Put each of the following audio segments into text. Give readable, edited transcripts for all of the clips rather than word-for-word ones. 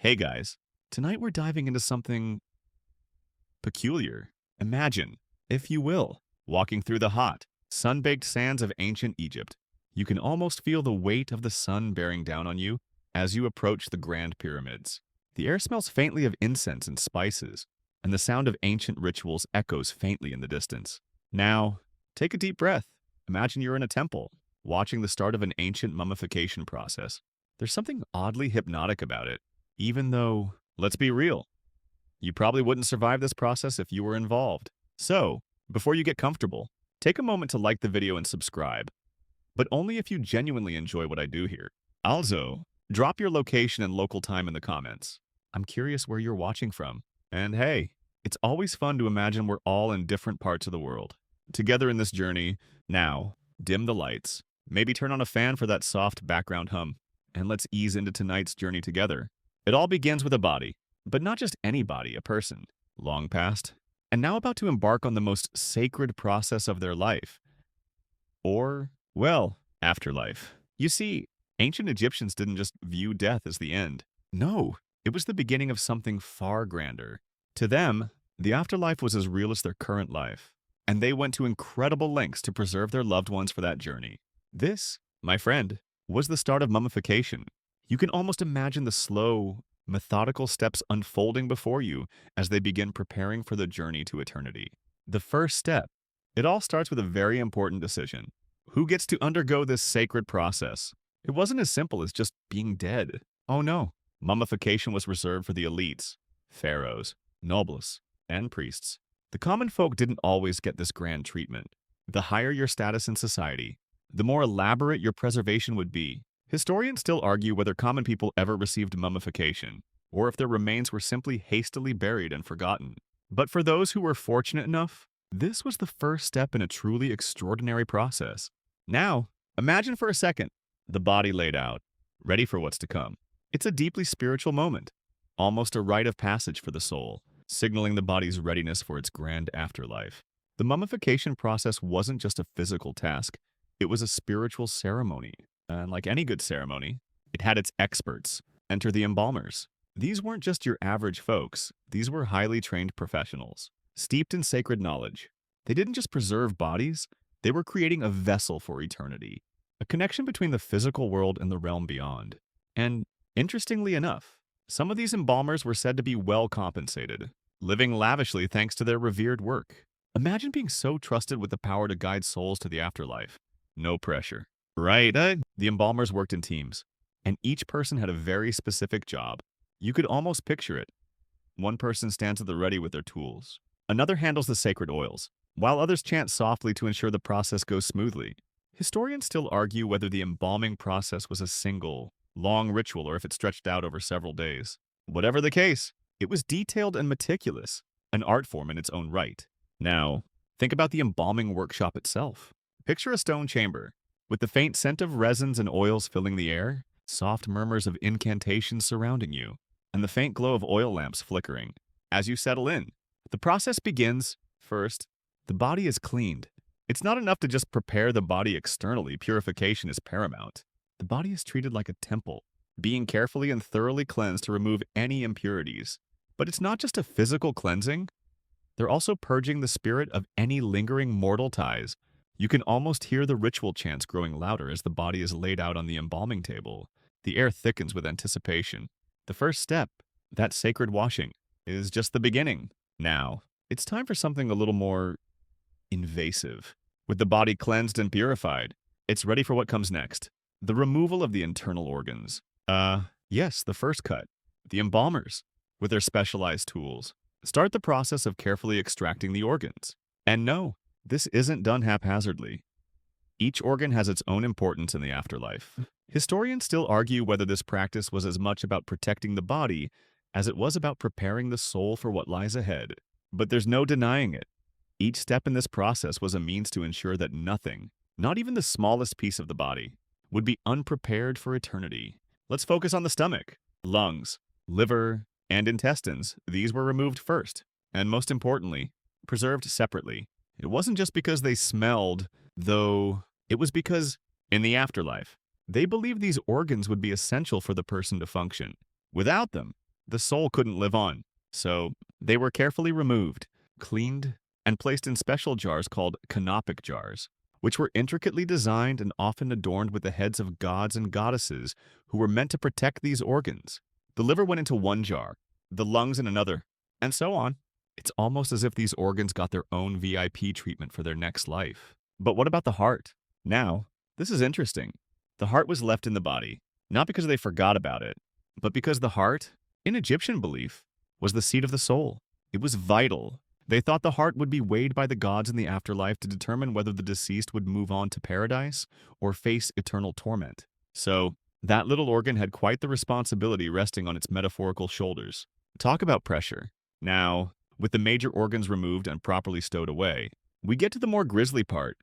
Hey guys, tonight we're diving into something peculiar. Imagine, if you will, walking through the hot, sun-baked sands of ancient Egypt. You can almost feel the weight of the sun bearing down on you as you approach the Grand Pyramids. The air smells faintly of incense and spices, and the sound of ancient rituals echoes faintly in the distance. Now, take a deep breath. Imagine you're in a temple, watching the start of an ancient mummification process. There's something oddly hypnotic about it, even though, let's be real, you probably wouldn't survive this process if you were involved. So, before you get comfortable, take a moment to like the video and subscribe, but only if you genuinely enjoy what I do here. Also, drop your location and local time in the comments. I'm curious where you're watching from. And hey, it's always fun to imagine we're all in different parts of the world, together in this journey. Now, dim the lights, maybe turn on a fan for that soft background hum, and let's ease into tonight's journey together. It all begins with a body, but not just any body, a person, long past, and now about to embark on the most sacred process of their life. Or, well, afterlife. You see, ancient Egyptians didn't just view death as the end. No, it was the beginning of something far grander. To them, the afterlife was as real as their current life, and they went to incredible lengths to preserve their loved ones for that journey. This, my friend, was the start of mummification. You can almost imagine the slow, methodical steps unfolding before you as they begin preparing for the journey to eternity. The first step. It all starts with a very important decision. Who gets to undergo this sacred process? It wasn't as simple as just being dead. Oh no. Mummification was reserved for the elites, pharaohs, nobles, and priests. The common folk didn't always get this grand treatment. The higher your status in society, the more elaborate your preservation would be. Historians still argue whether common people ever received mummification, or if their remains were simply hastily buried and forgotten. But for those who were fortunate enough, this was the first step in a truly extraordinary process. Now, imagine for a second, the body laid out, ready for what's to come. It's a deeply spiritual moment, almost a rite of passage for the soul, signaling the body's readiness for its grand afterlife. The mummification process wasn't just a physical task, it was a spiritual ceremony. And like any good ceremony, it had its experts. Enter the embalmers. These weren't just your average folks. These were highly trained professionals, steeped in sacred knowledge. They didn't just preserve bodies, they were creating a vessel for eternity, a connection between the physical world and the realm beyond. And interestingly enough, some of these embalmers were said to be well compensated, living lavishly thanks to their revered work. Imagine being so trusted with the power to guide souls to the afterlife. No pressure. Right, the embalmers worked in teams, and each person had a very specific job. You could almost picture it. One person stands at the ready with their tools. Another handles the sacred oils, while others chant softly to ensure the process goes smoothly. Historians still argue whether the embalming process was a single, long ritual or if it stretched out over several days. Whatever the case, it was detailed and meticulous, an art form in its own right. Now, think about the embalming workshop itself. Picture a stone chamber, with the faint scent of resins and oils filling the air, soft murmurs of incantations surrounding you, and the faint glow of oil lamps flickering. As you settle in, the process begins. First, the body is cleaned. It's not enough to just prepare the body externally. Purification is paramount. The body is treated like a temple, being carefully and thoroughly cleansed to remove any impurities. But it's not just a physical cleansing. They're also purging the spirit of any lingering mortal ties. You can almost hear the ritual chants growing louder as the body is laid out on the embalming table. The air thickens with anticipation. The first step, that sacred washing, is just the beginning. Now, it's time for something a little more invasive. With the body cleansed and purified, it's ready for what comes next. The removal of the internal organs. Yes, the first cut. The embalmers, with their specialized tools, start the process of carefully extracting the organs. And no, this isn't done haphazardly. Each organ has its own importance in the afterlife. Historians still argue whether this practice was as much about protecting the body as it was about preparing the soul for what lies ahead. But there's no denying it. Each step in this process was a means to ensure that nothing, not even the smallest piece of the body, would be unprepared for eternity. Let's focus on the stomach, lungs, liver, and intestines. These were removed first, and most importantly, preserved separately. It wasn't just because they smelled, though. It was because, in the afterlife, they believed these organs would be essential for the person to function. Without them, The soul couldn't live on, so they were carefully removed, cleaned, and placed in special jars called canopic jars, which were intricately designed and often adorned with the heads of gods and goddesses who were meant to protect these organs. The liver went into one jar, the lungs in another, and so on. It's almost as if these organs got their own VIP treatment for their next life. But what about the heart? Now, this is interesting. The heart was left in the body, not because they forgot about it, but because the heart, in Egyptian belief, was the seat of the soul. It was vital. They thought the heart would be weighed by the gods in the afterlife to determine whether the deceased would move on to paradise or face eternal torment. So, that little organ had quite the responsibility resting on its metaphorical shoulders. Talk about pressure. Now, with the major organs removed and properly stowed away, we get to the more grisly part,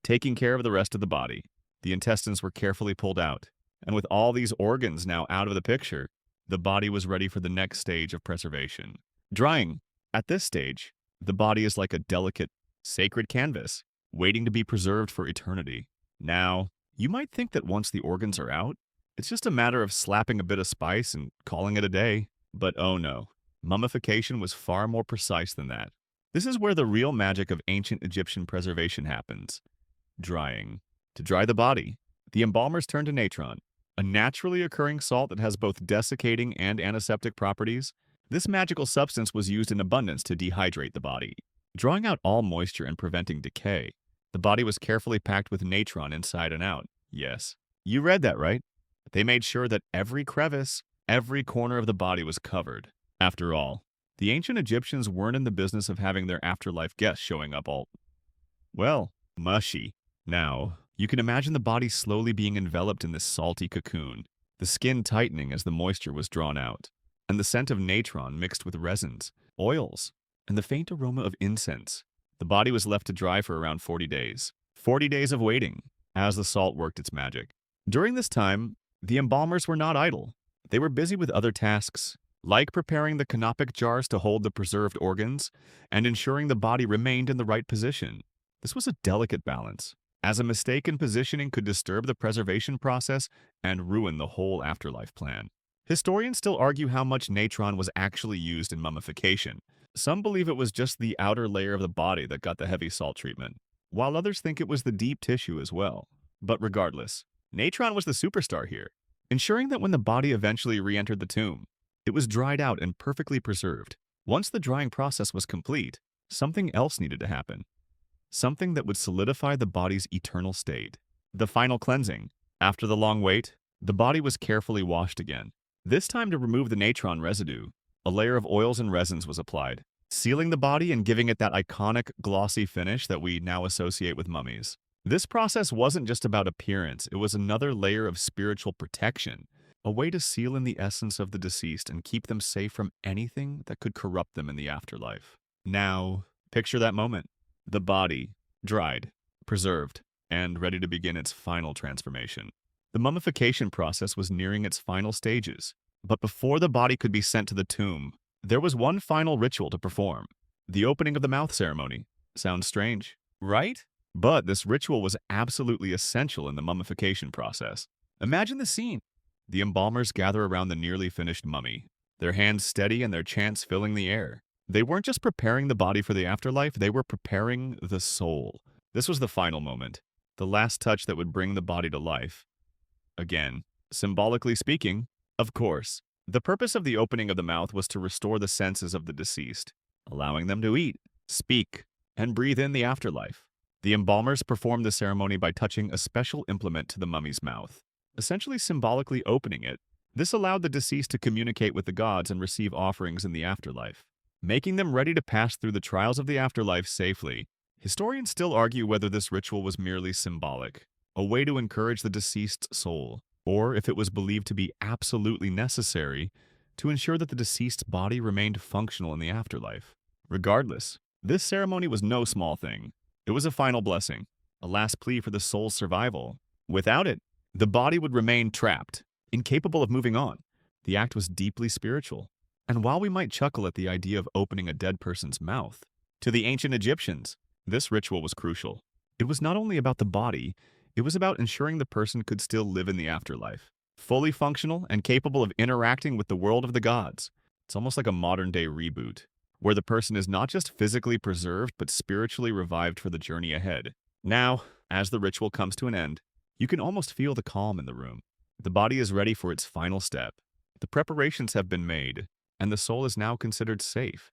taking care of the rest of the body. The intestines were carefully pulled out, and with all these organs now out of the picture, the body was ready for the next stage of preservation. Drying. At this stage, the body is like a delicate, sacred canvas, waiting to be preserved for eternity. Now, you might think that once the organs are out, it's just a matter of slapping a bit of spice and calling it a day. But oh no, mummification was far more precise than that. This is where the real magic of ancient Egyptian preservation happens. Drying. To dry the body, the embalmers turn to natron, a naturally occurring salt that has both desiccating and antiseptic properties. This magical substance was used in abundance to dehydrate the body, drawing out all moisture and preventing decay. The body was carefully packed with natron inside and out. Yes, you read that right. They made sure that every crevice, every corner of the body was covered. After all, the ancient Egyptians weren't in the business of having their afterlife guests showing up all, well, mushy. Now, you can imagine the body slowly being enveloped in this salty cocoon, the skin tightening as the moisture was drawn out, and the scent of natron mixed with resins, oils, and the faint aroma of incense. The body was left to dry for around 40 days. 40 days of waiting, as the salt worked its magic. During this time, the embalmers were not idle. They were busy with other tasks, like preparing the canopic jars to hold the preserved organs and ensuring the body remained in the right position. This was a delicate balance, as a mistake in positioning could disturb the preservation process and ruin the whole afterlife plan. Historians still argue how much natron was actually used in mummification. Some believe it was just the outer layer of the body that got the heavy salt treatment, while others think it was the deep tissue as well. But regardless, natron was the superstar here, ensuring that when the body eventually re-entered the tomb, it was dried out and perfectly preserved. Once the drying process was complete, something else needed to happen. Something that would solidify the body's eternal state. The final cleansing. After the long wait, the body was carefully washed again. This time to remove the natron residue, a layer of oils and resins was applied, sealing the body and giving it that iconic glossy finish that we now associate with mummies. This process wasn't just about appearance, it was another layer of spiritual protection, a way to seal in the essence of the deceased and keep them safe from anything that could corrupt them in the afterlife. Now, picture that moment. The body, dried, preserved, and ready to begin its final transformation. The mummification process was nearing its final stages, but before the body could be sent to the tomb, there was one final ritual to perform. The opening of the mouth ceremony. Sounds strange, right? But this ritual was absolutely essential in the mummification process. Imagine the scene. The embalmers gather around the nearly finished mummy, their hands steady and their chants filling the air. They weren't just preparing the body for the afterlife, they were preparing the soul. This was the final moment, the last touch that would bring the body to life. Again, symbolically speaking, of course, the purpose of the opening of the mouth was to restore the senses of the deceased, allowing them to eat, speak, and breathe in the afterlife. The embalmers performed the ceremony by touching a special implement to the mummy's mouth, essentially symbolically opening it. This allowed the deceased to communicate with the gods and receive offerings in the afterlife, making them ready to pass through the trials of the afterlife safely. Historians still argue whether this ritual was merely symbolic, a way to encourage the deceased's soul, or if it was believed to be absolutely necessary to ensure that the deceased's body remained functional in the afterlife. Regardless, this ceremony was no small thing. It was a final blessing, a last plea for the soul's survival. Without it, the body would remain trapped, incapable of moving on. The act was deeply spiritual. And while we might chuckle at the idea of opening a dead person's mouth, to the ancient Egyptians, this ritual was crucial. It was not only about the body, it was about ensuring the person could still live in the afterlife, fully functional and capable of interacting with the world of the gods. It's almost like a modern-day reboot, where the person is not just physically preserved, but spiritually revived for the journey ahead. Now, as the ritual comes to an end, you can almost feel the calm in the room. The body is ready for its final step. The preparations have been made, and the soul is now considered safe,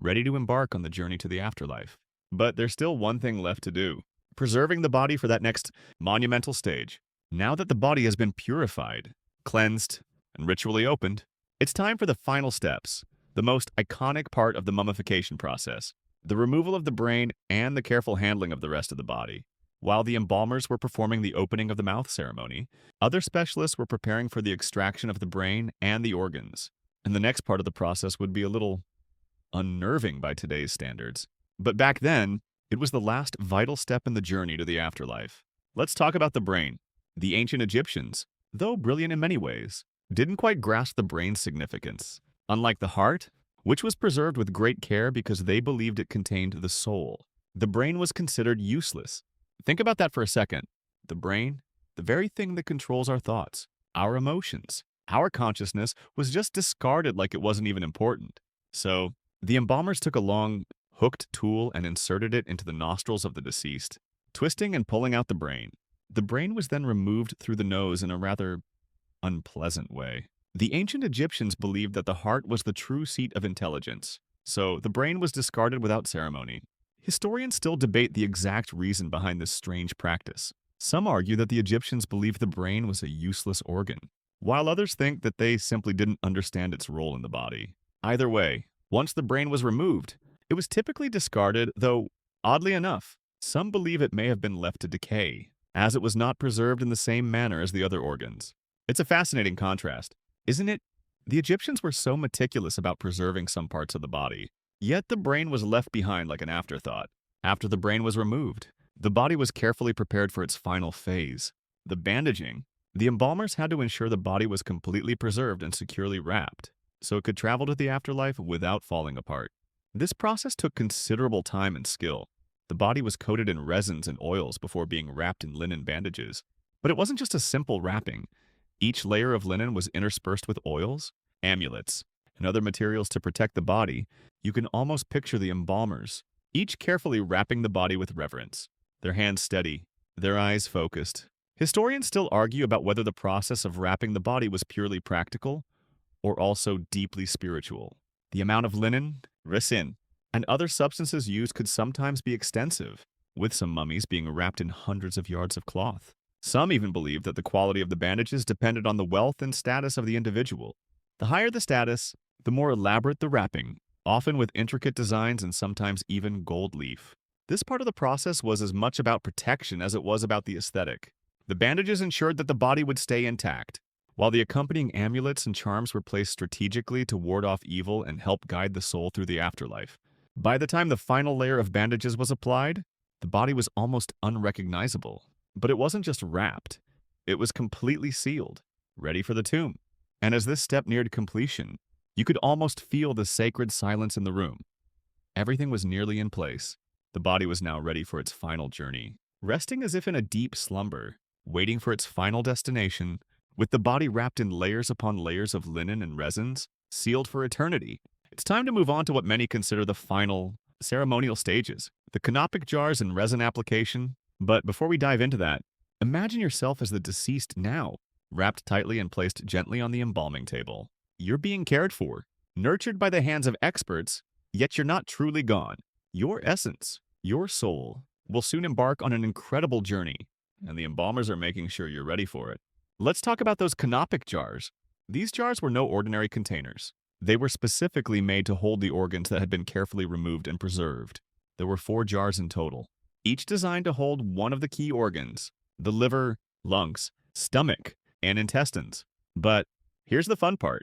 ready to embark on the journey to the afterlife. But there's still one thing left to do: preserving the body for that next monumental stage. Now that the body has been purified, cleansed, and ritually opened, it's time for the final steps, the most iconic part of the mummification process: the removal of the brain and the careful handling of the rest of the body. While the embalmers were performing the opening of the mouth ceremony, other specialists were preparing for the extraction of the brain and the organs. And the next part of the process would be a little unnerving by today's standards. But back then, it was the last vital step in the journey to the afterlife. Let's talk about the brain. The ancient Egyptians, though brilliant in many ways, didn't quite grasp the brain's significance. Unlike the heart, which was preserved with great care because they believed it contained the soul, the brain was considered useless. Think about that for a second. The brain, the very thing that controls our thoughts, our emotions, our consciousness, was just discarded like it wasn't even important. So, the embalmers took a long, hooked tool and inserted it into the nostrils of the deceased, twisting and pulling out the brain. The brain was then removed through the nose in a rather unpleasant way. The ancient Egyptians believed that the heart was the true seat of intelligence, so the brain was discarded without ceremony. Historians still debate the exact reason behind this strange practice. Some argue that the Egyptians believed the brain was a useless organ, while others think that they simply didn't understand its role in the body. Either way, once the brain was removed, it was typically discarded, though, oddly enough, some believe it may have been left to decay, as it was not preserved in the same manner as the other organs. It's a fascinating contrast, isn't it? The Egyptians were so meticulous about preserving some parts of the body, yet the brain was left behind like an afterthought. After the brain was removed, the body was carefully prepared for its final phase, the bandaging. The embalmers had to ensure the body was completely preserved and securely wrapped, so it could travel to the afterlife without falling apart. This process took considerable time and skill. The body was coated in resins and oils before being wrapped in linen bandages. But it wasn't just a simple wrapping. Each layer of linen was interspersed with oils, amulets, and other materials to protect the body. You can almost picture the embalmers, each carefully wrapping the body with reverence, their hands steady, their eyes focused. Historians still argue about whether the process of wrapping the body was purely practical or also deeply spiritual. The amount of linen, resin, and other substances used could sometimes be extensive, with some mummies being wrapped in hundreds of yards of cloth. Some even believed that the quality of the bandages depended on the wealth and status of the individual. The higher the status, the more elaborate the wrapping, often with intricate designs and sometimes even gold leaf. This part of the process was as much about protection as it was about the aesthetic. The bandages ensured that the body would stay intact, while the accompanying amulets and charms were placed strategically to ward off evil and help guide the soul through the afterlife. By the time the final layer of bandages was applied, the body was almost unrecognizable. But it wasn't just wrapped, it was completely sealed, ready for the tomb. And as this step neared completion, you could almost feel the sacred silence in the room. Everything was nearly in place. The body was now ready for its final journey, resting as if in a deep slumber, waiting for its final destination, with the body wrapped in layers upon layers of linen and resins, sealed for eternity. It's time to move on to what many consider the final ceremonial stages, the canopic jars and resin application. But before we dive into that, imagine yourself as the deceased now, wrapped tightly and placed gently on the embalming table. You're being cared for, nurtured by the hands of experts, yet you're not truly gone. Your essence, your soul, will soon embark on an incredible journey, and the embalmers are making sure you're ready for it. Let's talk about those canopic jars. These jars were no ordinary containers. They were specifically made to hold the organs that had been carefully removed and preserved. There were 4 jars in total, each designed to hold one of the key organs: the liver, lungs, stomach, and intestines. But here's the fun part.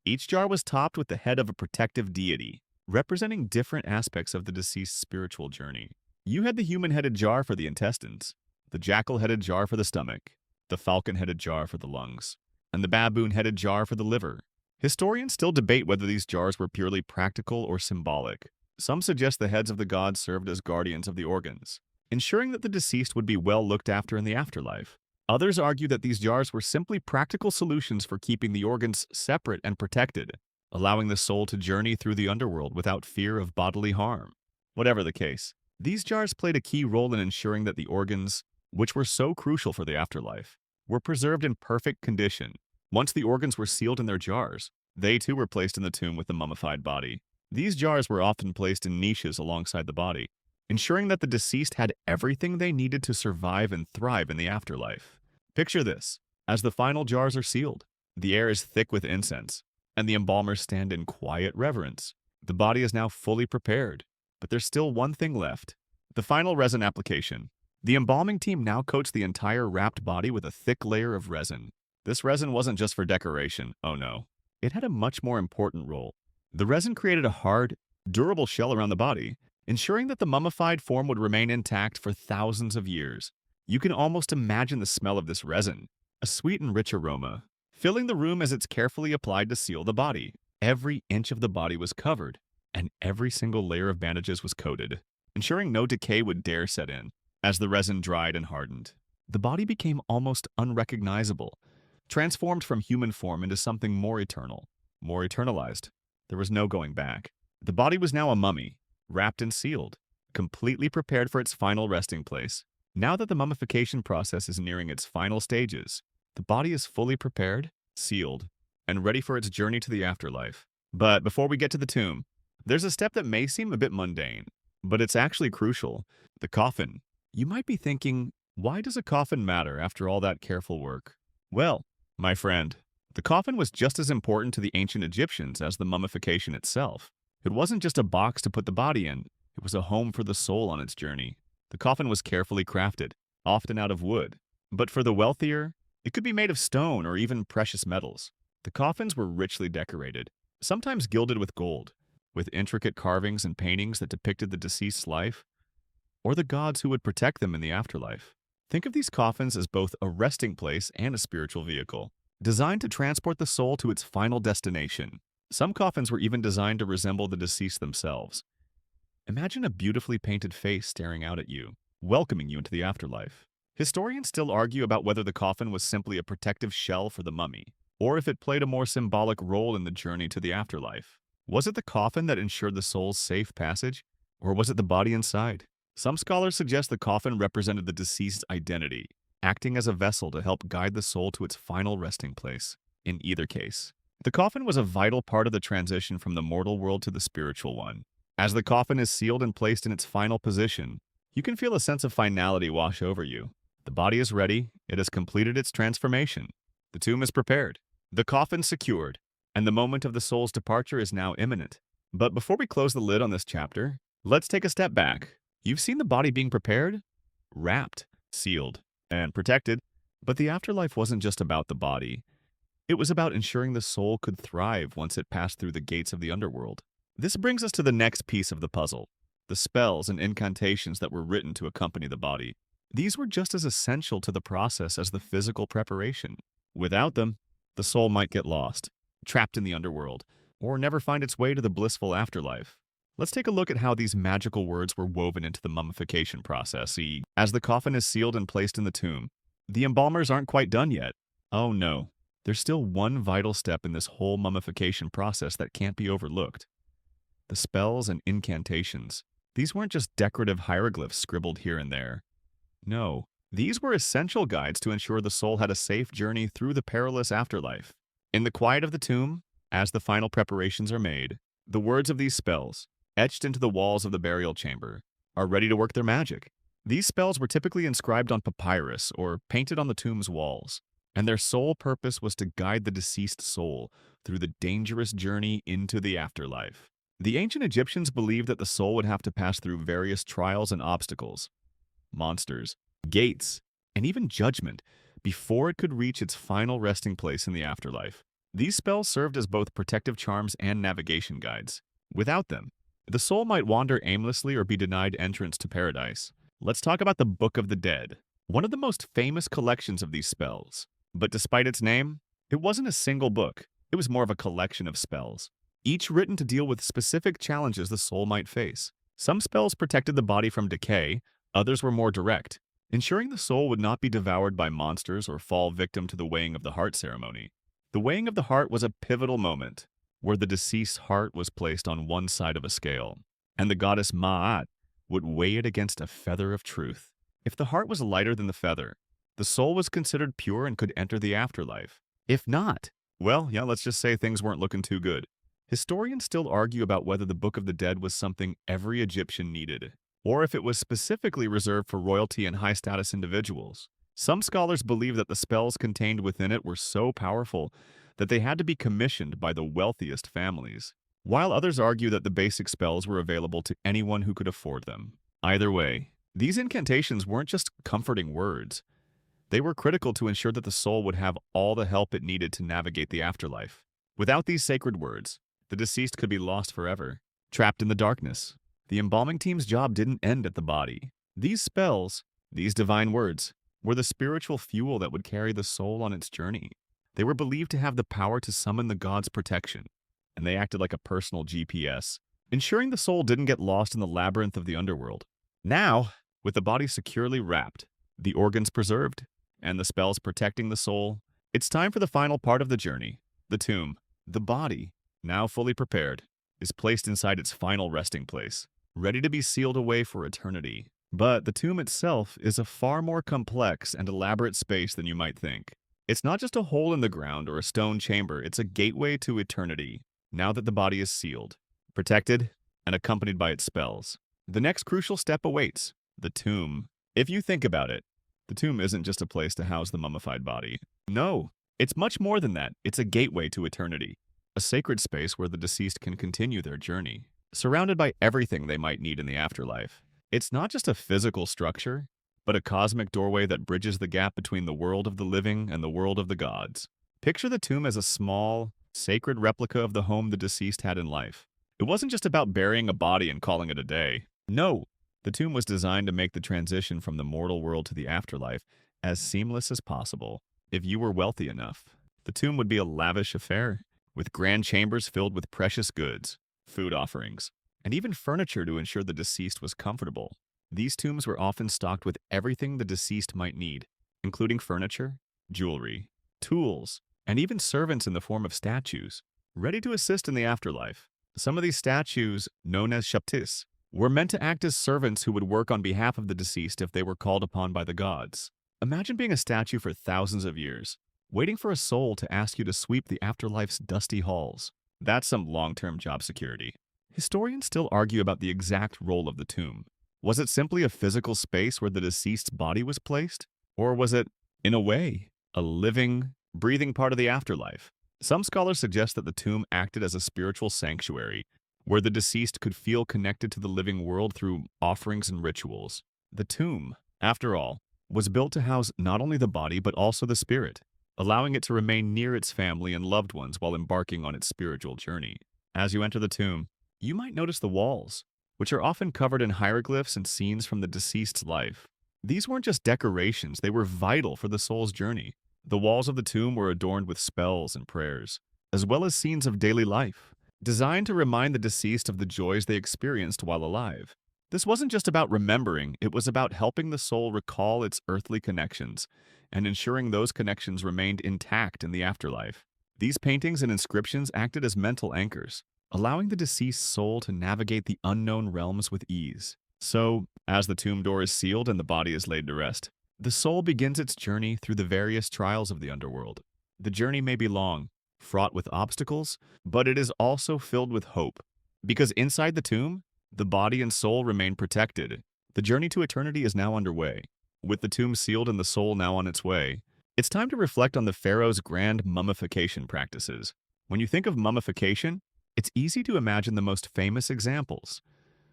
Each jar was topped with the head of a protective deity, representing different aspects of the deceased's spiritual journey. You had the human-headed jar for the intestines, the jackal-headed jar for the stomach, the falcon-headed jar for the lungs, and the baboon-headed jar for the liver. Historians still debate whether these jars were purely practical or symbolic. Some suggest the heads of the gods served as guardians of the organs, ensuring that the deceased would be well looked after in the afterlife. Others argue that these jars were simply practical solutions for keeping the organs separate and protected. allowing the soul to journey through the underworld without fear of bodily harm. Whatever the case, these jars played a key role in ensuring that the organs, which were so crucial for the afterlife, were preserved in perfect condition. Once the organs were sealed in their jars, they too were placed in the tomb with the mummified body. These jars were often placed in niches alongside the body, ensuring that the deceased had everything they needed to survive and thrive in the afterlife. Picture this. As the final jars are sealed, the air is thick with incense, and the embalmers stand in quiet reverence. The body is now fully prepared, but there's still one thing left: the final resin application. The embalming team now coats the entire wrapped body with a thick layer of resin. This resin wasn't just for decoration, oh no. It had a much more important role. The resin created a hard, durable shell around the body, ensuring that the mummified form would remain intact for thousands of years. You can almost imagine the smell of this resin, a sweet and rich aroma, filling the room as it's carefully applied to seal the body. Every inch of the body was covered, and every single layer of bandages was coated, ensuring no decay would dare set in. As the resin dried and hardened, the body became almost unrecognizable, transformed from human form into something more eternal, more eternalized. There was no going back. The body was now a mummy, wrapped and sealed, completely prepared for its final resting place. Now that the mummification process is nearing its final stages, the body is fully prepared, sealed, and ready for its journey to the afterlife. But before we get to the tomb, there's a step that may seem a bit mundane, but it's actually crucial: the coffin. You might be thinking, why does a coffin matter after all that careful work? Well, my friend, the coffin was just as important to the ancient Egyptians as the mummification itself. It wasn't just a box to put the body in, it was a home for the soul on its journey. The coffin was carefully crafted, often out of wood. But for the wealthier, it could be made of stone or even precious metals. The coffins were richly decorated, sometimes gilded with gold, with intricate carvings and paintings that depicted the deceased's life, or the gods who would protect them in the afterlife. Think of these coffins as both a resting place and a spiritual vehicle, designed to transport the soul to its final destination. Some coffins were even designed to resemble the deceased themselves. Imagine a beautifully painted face staring out at you, welcoming you into the afterlife. Historians still argue about whether the coffin was simply a protective shell for the mummy, or if it played a more symbolic role in the journey to the afterlife. Was it the coffin that ensured the soul's safe passage, or was it the body inside? Some scholars suggest the coffin represented the deceased's identity, acting as a vessel to help guide the soul to its final resting place. In either case, the coffin was a vital part of the transition from the mortal world to the spiritual one. As the coffin is sealed and placed in its final position, you can feel a sense of finality wash over you. The body is ready, it has completed its transformation. The tomb is prepared, the coffin secured, and the moment of the soul's departure is now imminent. But before we close the lid on this chapter, let's take a step back. You've seen the body being prepared, wrapped, sealed, and protected, but the afterlife wasn't just about the body. It was about ensuring the soul could thrive once it passed through the gates of the underworld. This brings us to the next piece of the puzzle: the spells and incantations that were written to accompany the body. These were just as essential to the process as the physical preparation. Without them, the soul might get lost, trapped in the underworld, or never find its way to the blissful afterlife. Let's take a look at how these magical words were woven into the mummification process. As the coffin is sealed and placed in the tomb, the embalmers aren't quite done yet. Oh no, there's still one vital step in this whole mummification process that can't be overlooked: the spells and incantations. These weren't just decorative hieroglyphs scribbled here and there. No, these were essential guides to ensure the soul had a safe journey through the perilous afterlife. In the quiet of the tomb, as the final preparations are made, the words of these spells, etched into the walls of the burial chamber, are ready to work their magic. These spells were typically inscribed on papyrus or painted on the tomb's walls, and their sole purpose was to guide the deceased soul through the dangerous journey into the afterlife. The ancient Egyptians believed that the soul would have to pass through various trials and obstacles, monsters, gates, and even judgment before it could reach its final resting place in the afterlife. These spells served as both protective charms and navigation guides. Without them, the soul might wander aimlessly or be denied entrance to paradise. Let's talk about the Book of the Dead, one of the most famous collections of these spells. But despite its name, it wasn't a single book. It was more of a collection of spells, each written to deal with specific challenges the soul might face. Some spells protected the body from decay, others were more direct, ensuring the soul would not be devoured by monsters or fall victim to the weighing of the heart ceremony. The weighing of the heart was a pivotal moment. where the deceased's heart was placed on one side of a scale, and the goddess Ma'at would weigh it against a feather of truth. If the heart was lighter than the feather, the soul was considered pure and could enter the afterlife. If not, well, yeah, let's just say things weren't looking too good. Historians still argue about whether the Book of the Dead was something every Egyptian needed, or if it was specifically reserved for royalty and high-status individuals. Some scholars believe that the spells contained within it were so powerful that they had to be commissioned by the wealthiest families, while others argue that the basic spells were available to anyone who could afford them. Either way, these incantations weren't just comforting words. They were critical to ensure that the soul would have all the help it needed to navigate the afterlife. Without these sacred words, the deceased could be lost forever, trapped in the darkness. The embalming team's job didn't end at the body. These spells, these divine words, were the spiritual fuel that would carry the soul on its journey. They were believed to have the power to summon the god's protection, and they acted like a personal GPS, ensuring the soul didn't get lost in the labyrinth of the underworld. Now, with the body securely wrapped, the organs preserved, and the spells protecting the soul, it's time for the final part of the journey. The tomb, the body, now fully prepared, is placed inside its final resting place, ready to be sealed away for eternity. But the tomb itself is a far more complex and elaborate space than you might think. It's not just a hole in the ground or a stone chamber, it's a gateway to eternity, now that the body is sealed, protected, and accompanied by its spells. The next crucial step awaits, the tomb. If you think about it, the tomb isn't just a place to house the mummified body. No, it's much more than that. It's a gateway to eternity, a sacred space where the deceased can continue their journey, surrounded by everything they might need in the afterlife. It's not just a physical structure, but a cosmic doorway that bridges the gap between the world of the living and the world of the gods. Picture the tomb as a small, sacred replica of the home the deceased had in life. It wasn't just about burying a body and calling it a day. No, the tomb was designed to make the transition from the mortal world to the afterlife as seamless as possible. If you were wealthy enough, the tomb would be a lavish affair, with grand chambers filled with precious goods, food offerings, and even furniture to ensure the deceased was comfortable. These tombs were often stocked with everything the deceased might need, including furniture, jewelry, tools, and even servants in the form of statues, ready to assist in the afterlife. Some of these statues, known as shaptis, were meant to act as servants who would work on behalf of the deceased if they were called upon by the gods. Imagine being a statue for thousands of years, waiting for a soul to ask you to sweep the afterlife's dusty halls. That's some long-term job security. Historians still argue about the exact role of the tomb. Was it simply a physical space where the deceased's body was placed? Or was it, in a way, a living, breathing part of the afterlife? Some scholars suggest that the tomb acted as a spiritual sanctuary, where the deceased could feel connected to the living world through offerings and rituals. The tomb, after all, was built to house not only the body but also the spirit, allowing it to remain near its family and loved ones while embarking on its spiritual journey. As you enter the tomb, you might notice the walls, which are often covered in hieroglyphs and scenes from the deceased's life. These weren't just decorations, they were vital for the soul's journey. The walls of the tomb were adorned with spells and prayers, as well as scenes of daily life, designed to remind the deceased of the joys they experienced while alive. This wasn't just about remembering, it was about helping the soul recall its earthly connections and ensuring those connections remained intact in the afterlife. These paintings and inscriptions acted as mental anchors, allowing the deceased soul to navigate the unknown realms with ease. So, as the tomb door is sealed and the body is laid to rest, the soul begins its journey through the various trials of the underworld. The journey may be long, fraught with obstacles, but it is also filled with hope. Because inside the tomb, the body and soul remain protected. The journey to eternity is now underway. With the tomb sealed and the soul now on its way, it's time to reflect on the pharaoh's grand mummification practices. When you think of mummification, it's easy to imagine the most famous examples: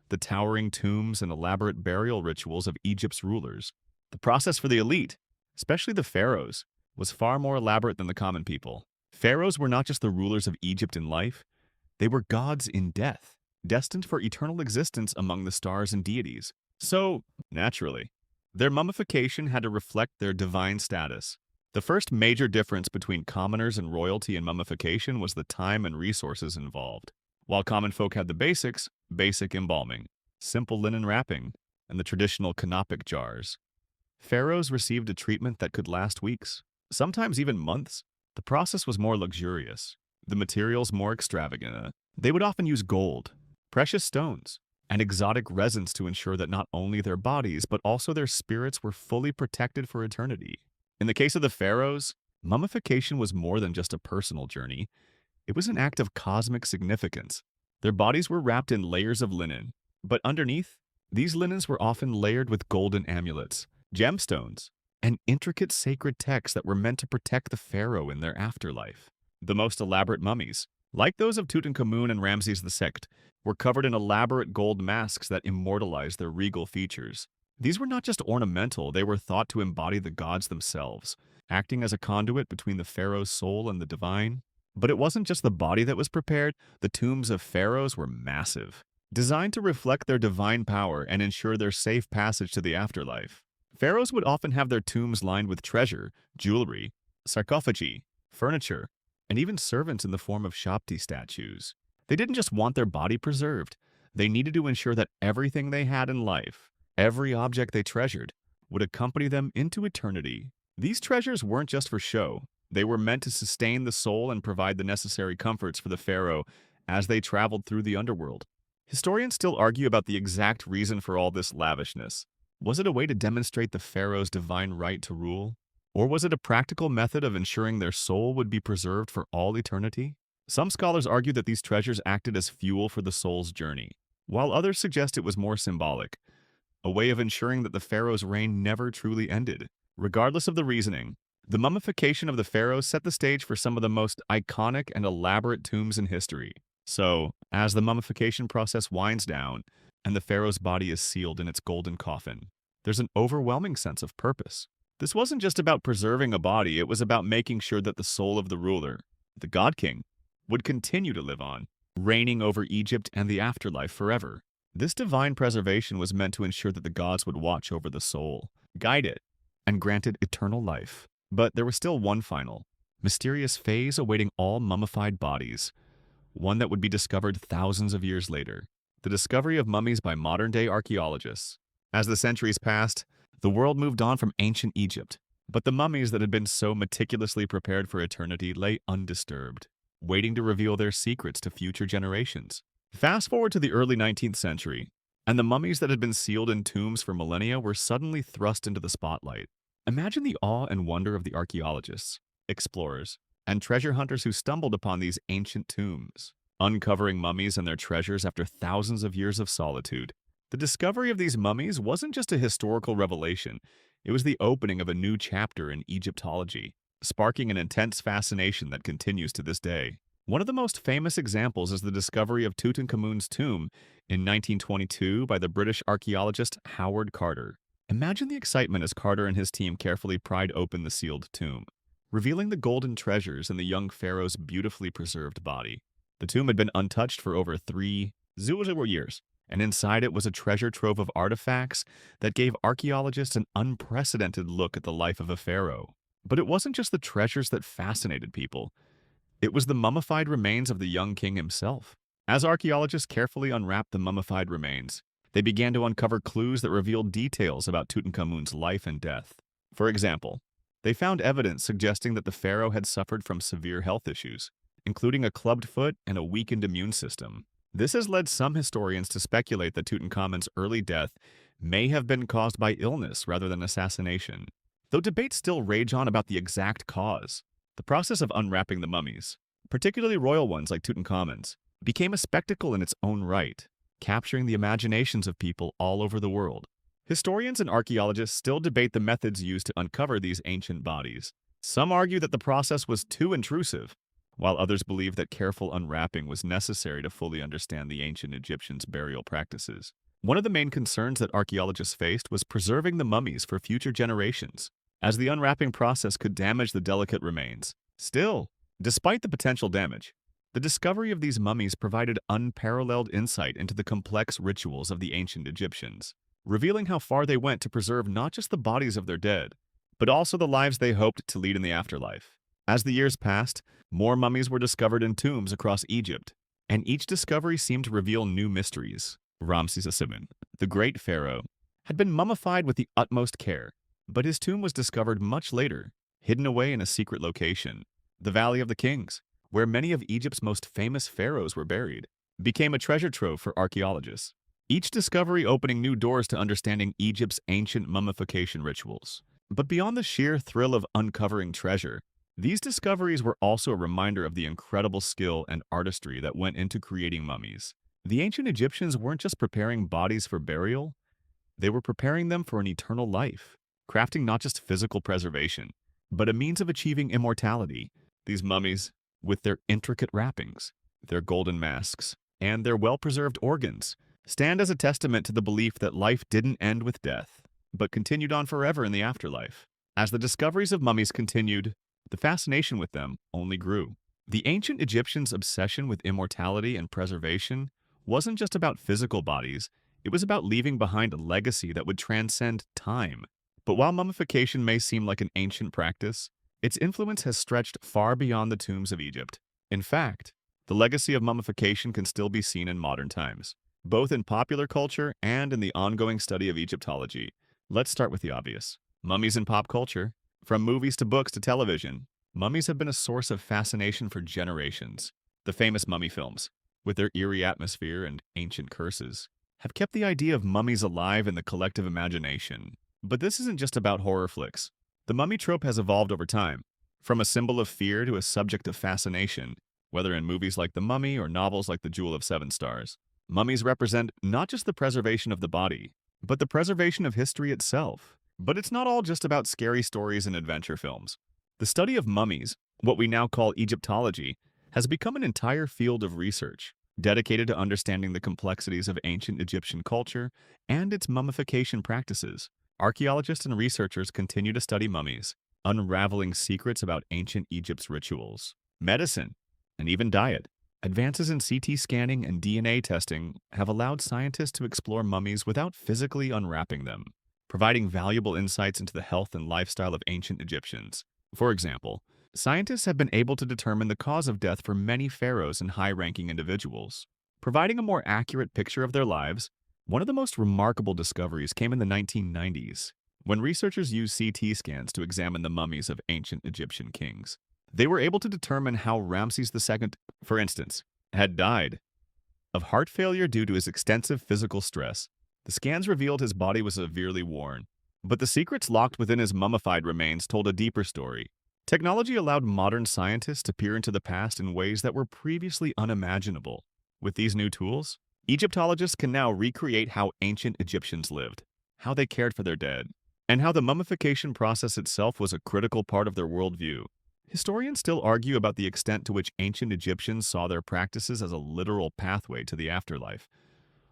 the towering tombs and elaborate burial rituals of Egypt's rulers. The process for the elite, especially the pharaohs, was far more elaborate than the common people. Pharaohs were not just the rulers of Egypt in life, they were gods in death, destined for eternal existence among the stars and deities. So, naturally, their mummification had to reflect their divine status. The first major difference between commoners and royalty in mummification was the time and resources involved. While common folk had the basic embalming, simple linen wrapping, and the traditional canopic jars, pharaohs received a treatment that could last weeks, sometimes even months. The process was more luxurious. the materials more extravagant. They would often use gold, precious stones, and exotic resins to ensure that not only their bodies, but also their spirits were fully protected for eternity. In the case of the pharaohs, mummification was more than just a personal journey. It was an act of cosmic significance. Their bodies were wrapped in layers of linen, but underneath, these linens were often layered with golden amulets, gemstones, and intricate sacred texts that were meant to protect the pharaoh in their afterlife. The most elaborate mummies, like those of Tutankhamun and Ramses II, were covered in elaborate gold masks that immortalized their regal features. These were not just ornamental, they were thought to embody the gods themselves, acting as a conduit between the pharaoh's soul and the divine. But it wasn't just the body that was prepared, the tombs of pharaohs were massive, designed to reflect their divine power and ensure their safe passage to the afterlife. Pharaohs would often have their tombs lined with treasure, jewelry, sarcophagi, furniture, and even servants in the form of Shapti statues. They didn't just want their body preserved, they needed to ensure that everything they had in life, every object they treasured, would accompany them into eternity. These treasures weren't just for show, they were meant to sustain the soul and provide the necessary comforts for the pharaoh as they traveled through the underworld. Historians still argue about the exact reason for all this lavishness. Was it a way to demonstrate the pharaoh's divine right to rule? Or was it a practical method of ensuring their soul would be preserved for all eternity? Some scholars argue that these treasures acted as fuel for the soul's journey, while others suggest it was more symbolic, a way of ensuring that the pharaoh's reign never truly ended. Regardless of the reasoning, the mummification of the pharaohs set the stage for some of the most iconic and elaborate tombs in history. So, as the mummification process winds down and the pharaoh's body is sealed in its golden coffin, there's an overwhelming sense of purpose. This wasn't just about preserving a body, it was about making sure that the soul of the ruler, the God King, would continue to live on, reigning over Egypt and the afterlife forever. This divine preservation was meant to ensure that the gods would watch over the soul, guide it, and grant it eternal life. But there was still one final, mysterious phase awaiting all mummified bodies, one that would be discovered thousands of years later, the discovery of mummies by modern-day archaeologists. As the centuries passed, the world moved on from ancient Egypt, but the mummies that had been so meticulously prepared for eternity lay undisturbed, waiting to reveal their secrets to future generations. Fast forward to the early 19th century, and the mummies that had been sealed in tombs for millennia were suddenly thrust into the spotlight. Imagine the awe and wonder of the archaeologists, explorers, and treasure hunters who stumbled upon these ancient tombs, uncovering mummies and their treasures after thousands of years of solitude. The discovery of these mummies wasn't just a historical revelation, it was the opening of a new chapter in Egyptology, sparking an intense fascination that continues to this day. One of the most famous examples is the discovery of Tutankhamun's tomb in 1922 by the British archaeologist Howard Carter. Imagine the excitement as Carter and his team carefully pried open the sealed tomb, revealing the golden treasures in the young pharaoh's beautifully preserved body. The tomb had been untouched for over 3 years, and inside it was a treasure trove of artifacts that gave archaeologists an unprecedented look at the life of a pharaoh. But it wasn't just the treasures that fascinated people. It was the mummified remains of the young king himself. As archaeologists carefully unwrapped the mummified remains, they began to uncover clues that revealed details about Tutankhamun's life and death. For example, they found evidence suggesting that the pharaoh had suffered from severe health issues, including a clubbed foot and a weakened immune system. This has led some historians to speculate that Tutankhamun's early death may have been caused by illness rather than assassination. Though debates still rage on about the exact cause, the process of unwrapping the mummies, particularly royal ones like Tutankhamun's, became a spectacle in its own right, capturing the imaginations of people all over the world. Historians and archaeologists still debate the methods used to uncover these ancient bodies. Some argue that the process was too intrusive, while others believe that careful unwrapping was necessary to fully understand the ancient Egyptians' burial practices. One of the main concerns that archaeologists faced was preserving the mummies for future generations, as the unwrapping process could damage the delicate remains. Still, despite the potential damage, the discovery of these mummies provided unparalleled insight into the complex rituals of the ancient Egyptians, revealing how far they went to preserve not just the bodies of their dead, but also the lives they hoped to lead in the afterlife. As the years passed, more mummies were discovered in tombs across Egypt, and each discovery seemed to reveal new mysteries. Ramses II, the great pharaoh, had been mummified with the utmost care, but his tomb was discovered much later, hidden away in a secret location, the Valley of the Kings, where many of Egypt's most famous pharaohs were buried, became a treasure trove for archaeologists, each discovery opening new doors to understanding Egypt's ancient mummification rituals. But beyond the sheer thrill of uncovering treasure, these discoveries were also a reminder of the incredible skill and artistry that went into creating mummies. The ancient Egyptians weren't just preparing bodies for burial, they were preparing them for an eternal life, crafting not just physical preservation, but a means of achieving immortality. These mummies, with their intricate wrappings, their golden masks, and their well-preserved organs, stand as a testament to the belief that life didn't end with death, but continued on forever in the afterlife. As the discoveries of mummies continued, the fascination with them only grew. The ancient Egyptians' obsession with immortality and preservation wasn't just about physical bodies, it was about leaving behind a legacy that would transcend time. But while mummification may seem like an ancient practice, its influence has stretched far beyond the tombs of Egypt. In fact, the legacy of mummification can still be seen in modern times, both in popular culture and in the ongoing study of Egyptology. Let's start with the obvious. Mummies in pop culture. From movies to books to television, mummies have been a source of fascination for generations. The famous mummy films, with their eerie atmosphere and ancient curses, have kept the idea of mummies alive in the collective imagination. But this isn't just about horror flicks. The mummy trope has evolved over time, from a symbol of fear to a subject of fascination, whether in movies like The Mummy or novels like The Jewel of Seven Stars. Mummies represent not just the preservation of the body, but the preservation of history itself. But it's not all just about scary stories and adventure films. The study of mummies, what we now call Egyptology, has become an entire field of research, dedicated to understanding the complexities of ancient Egyptian culture and its mummification practices. Archaeologists and researchers continue to study mummies, unraveling secrets about ancient Egypt's rituals, medicine, and even diet. Advances in CT scanning and DNA testing have allowed scientists to explore mummies without physically unwrapping them, providing valuable insights into the health and lifestyle of ancient Egyptians. For example, scientists have been able to determine the cause of death for many pharaohs and high-ranking individuals, providing a more accurate picture of their lives. One of the most remarkable discoveries came in the 1990s, when researchers used CT scans to examine the mummies of ancient Egyptian kings. They were able to determine how Ramses II, for instance, had died of heart failure due to his extensive physical stress. The scans revealed his body was severely worn, but the secrets locked within his mummified remains told a deeper story. Technology allowed modern scientists to peer into the past in ways that were previously unimaginable. With these new tools, Egyptologists can now recreate how ancient Egyptians lived, how they cared for their dead, and how the mummification process itself was a critical part of their worldview. Historians still argue about the extent to which ancient Egyptians saw their practices as a literal pathway to the afterlife,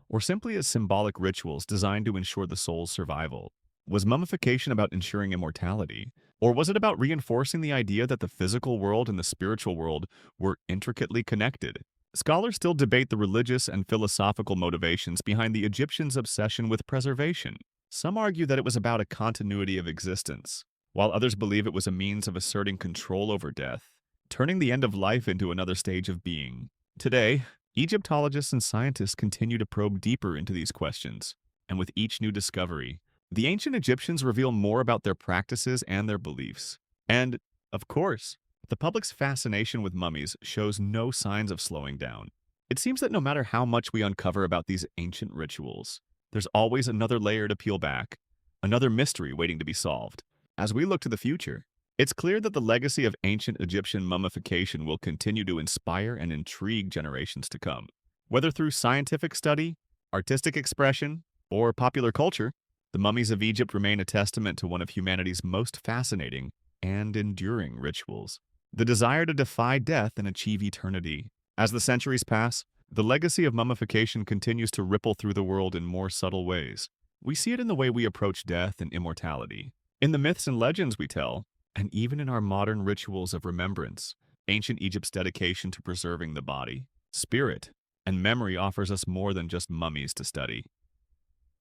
or simply as symbolic rituals designed to ensure the soul's survival. Was mummification about ensuring immortality, or was it about reinforcing the idea that the physical world and the spiritual world were intricately connected? Scholars still debate the religious and philosophical motivations behind the Egyptians' obsession with preservation. Some argue that it was about a continuity of existence, while others believe it was a means of asserting control over death, turning the end of life into another stage of being. Today, Egyptologists and scientists continue to probe deeper into these questions, and with each new discovery, the ancient Egyptians reveal more about their practices and their beliefs. And, of course, the public's fascination with mummies shows no signs of slowing down. It seems that no matter how much we uncover about these ancient rituals, there's always another layer to peel back, another mystery waiting to be solved. As we look to the future, it's clear that the legacy of ancient Egyptian mummification will continue to inspire and intrigue generations to come. Whether through scientific study, artistic expression, or popular culture, the mummies of Egypt remain a testament to one of humanity's most fascinating and enduring rituals: the desire to defy death and achieve eternity. As the centuries pass, the legacy of mummification continues to ripple through the world in more subtle ways. We see it in the way we approach death and immortality, in the myths and legends we tell, and even in our modern rituals of remembrance. Ancient Egypt's dedication to preserving the body, spirit, and memory offers us more than just mummies to study.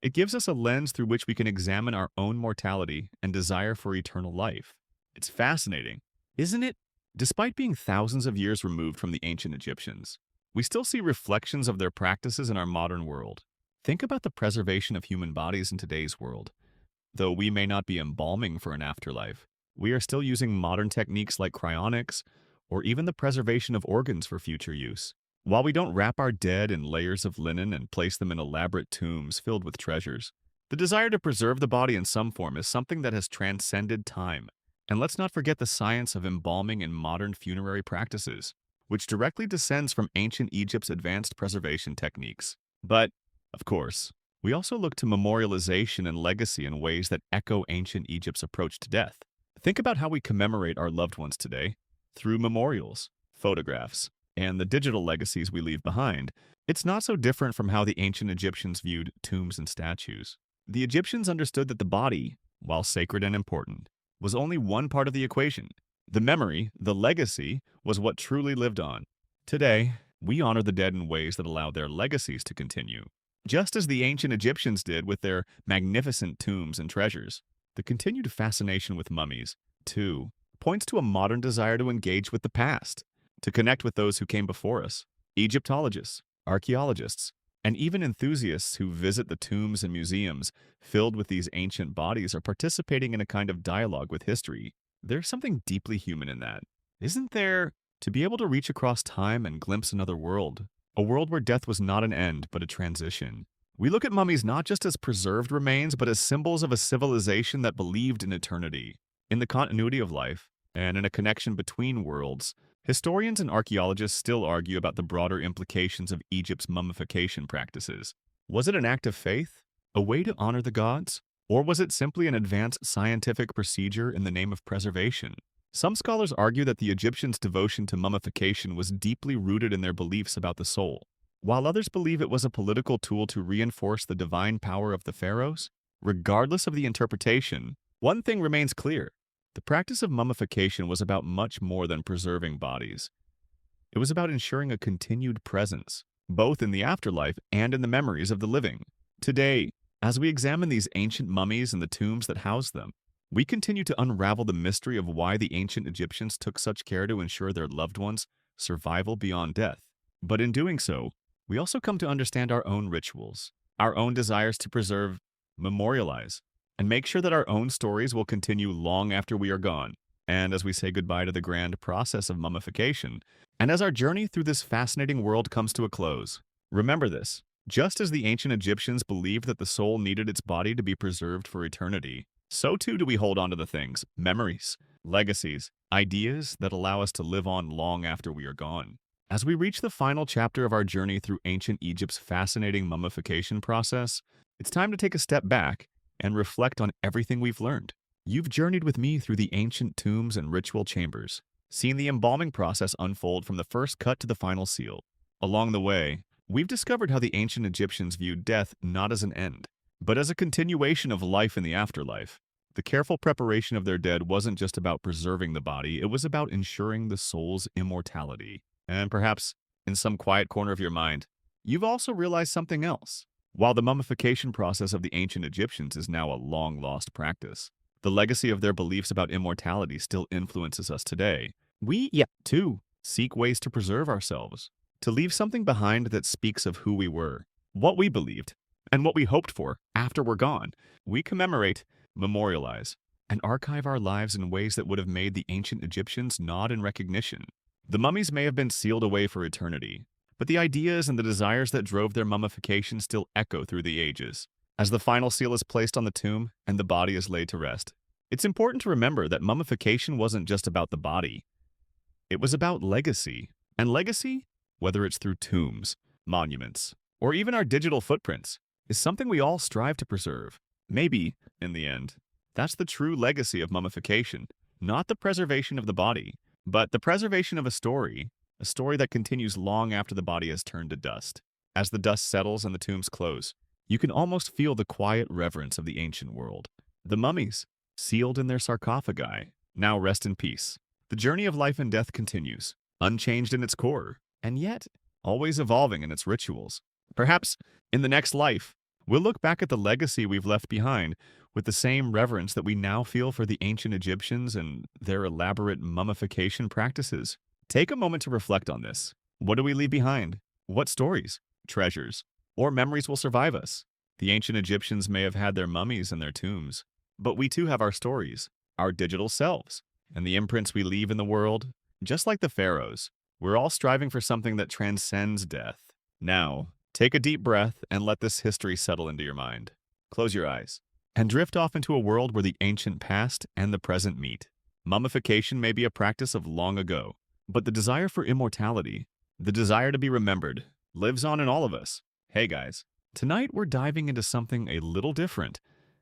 It gives us a lens through which we can examine our own mortality and desire for eternal life. It's fascinating, isn't it? Despite being thousands of years removed from the ancient Egyptians, we still see reflections of their practices in our modern world. Think about the preservation of human bodies in today's world. Though we may not be embalming for an afterlife, we are still using modern techniques like cryonics or even the preservation of organs for future use. While we don't wrap our dead in layers of linen and place them in elaborate tombs filled with treasures, the desire to preserve the body in some form is something that has transcended time. And let's not forget the science of embalming in modern funerary practices, which directly descends from ancient Egypt's advanced preservation techniques. But, of course, we also look to memorialization and legacy in ways that echo ancient Egypt's approach to death. Think about how we commemorate our loved ones today through memorials, photographs, and the digital legacies we leave behind. It's not so different from how the ancient Egyptians viewed tombs and statues. The Egyptians understood that the body, while sacred and important, was only one part of the equation. The memory, the legacy, was what truly lived on. Today, we honor the dead in ways that allow their legacies to continue, just as the ancient Egyptians did with their magnificent tombs and treasures. The continued fascination with mummies, too, points to a modern desire to engage with the past, to connect with those who came before us. Egyptologists, archaeologists, and even enthusiasts who visit the tombs and museums filled with these ancient bodies are participating in a kind of dialogue with history. There's something deeply human in that, isn't there? To be able to reach across time and glimpse another world, a world where death was not an end but a transition. We look at mummies not just as preserved remains, but as symbols of a civilization that believed in eternity, in the continuity of life, and in a connection between worlds. Historians and archaeologists still argue about the broader implications of Egypt's mummification practices. Was it an act of faith, a way to honor the gods, or was it simply an advanced scientific procedure in the name of preservation? Some scholars argue that the Egyptians' devotion to mummification was deeply rooted in their beliefs about the soul, while others believe it was a political tool to reinforce the divine power of the pharaohs. Regardless of the interpretation, one thing remains clear. The practice of mummification was about much more than preserving bodies. It was about ensuring a continued presence, both in the afterlife and in the memories of the living. Today, as we examine these ancient mummies and the tombs that house them, we continue to unravel the mystery of why the ancient Egyptians took such care to ensure their loved ones' survival beyond death. But in doing so, we also come to understand our own rituals, our own desires to preserve, memorialize, and make sure that our own stories will continue long after we are gone. And as we say goodbye to the grand process of mummification, and as our journey through this fascinating world comes to a close, remember this: just as the ancient Egyptians believed that the soul needed its body to be preserved for eternity, so too do we hold on to the things, memories, legacies, ideas that allow us to live on long after we are gone. As we reach the final chapter of our journey through ancient Egypt's fascinating mummification process, it's time to take a step back and reflect on everything we've learned. You've journeyed with me through the ancient tombs and ritual chambers, seen the embalming process unfold from the first cut to the final seal. Along the way, we've discovered how the ancient Egyptians viewed death not as an end, but as a continuation of life in the afterlife. The careful preparation of their dead wasn't just about preserving the body, it was about ensuring the soul's immortality. And perhaps, in some quiet corner of your mind, you've also realized something else. While the mummification process of the ancient Egyptians is now a long-lost practice, the legacy of their beliefs about immortality still influences us today. We, too, seek ways to preserve ourselves, to leave something behind that speaks of who we were, what we believed, and what we hoped for after we're gone. We commemorate, memorialize, and archive our lives in ways that would have made the ancient Egyptians nod in recognition. The mummies may have been sealed away for eternity, but the ideas and the desires that drove their mummification still echo through the ages. As the final seal is placed on the tomb and the body is laid to rest, it's important to remember that mummification wasn't just about the body. It was about legacy. And legacy, whether it's through tombs, monuments, or even our digital footprints, is something we all strive to preserve. Maybe, in the end, that's the true legacy of mummification, not the preservation of the body, but the preservation of a story that continues long after the body has turned to dust. As the dust settles and the tombs close, you can almost feel the quiet reverence of the ancient world. The mummies, sealed in their sarcophagi, now rest in peace. The journey of life and death continues, unchanged in its core, and yet always evolving in its rituals. Perhaps, in the next life, we'll look back at the legacy we've left behind with the same reverence that we now feel for the ancient Egyptians and their elaborate mummification practices. Take a moment to reflect on this. What do we leave behind? What stories, treasures, or memories will survive us? The ancient Egyptians may have had their mummies and their tombs, but we too have our stories, our digital selves, and the imprints we leave in the world. Just like the pharaohs, we're all striving for something that transcends death. Now, take a deep breath and let this history settle into your mind. Close your eyes and drift off into a world where the ancient past and the present meet. Mummification may be a practice of long ago, but the desire for immortality, the desire to be remembered, lives on in all of us. Hey guys, tonight we're diving into something a little different,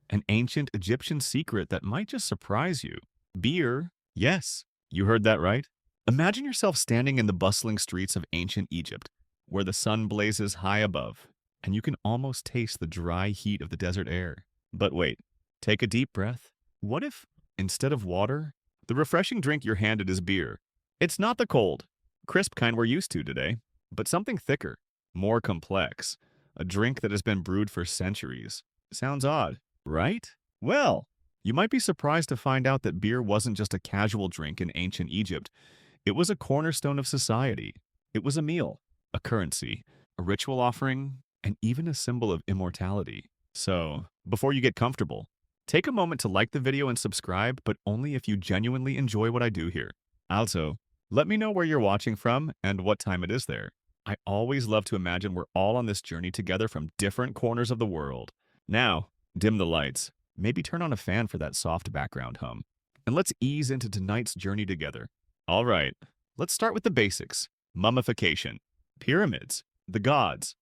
an ancient Egyptian secret that might just surprise you. Beer. Yes, you heard that right. Imagine yourself standing in the bustling streets of ancient Egypt, where the sun blazes high above, and you can almost taste the dry heat of the desert air. But wait, take a deep breath. What if, instead of water, the refreshing drink you're handed is beer? It's not the cold, crisp kind we're used to today, but something thicker, more complex, a drink that has been brewed for centuries. Sounds odd, right? Well, you might be surprised to find out that beer wasn't just a casual drink in ancient Egypt. It was a cornerstone of society. It was a meal, a currency, a ritual offering, and even a symbol of immortality. So, before you get comfortable, take a moment to like the video and subscribe, but only if you genuinely enjoy what I do here. Also, let me know where you're watching from and what time it is there. I always love to imagine we're all on this journey together from different corners of the world. Now, dim the lights, maybe turn on a fan for that soft background hum, and let's ease into tonight's journey together. All right, let's start with the basics. Mummification. Pyramids. The gods.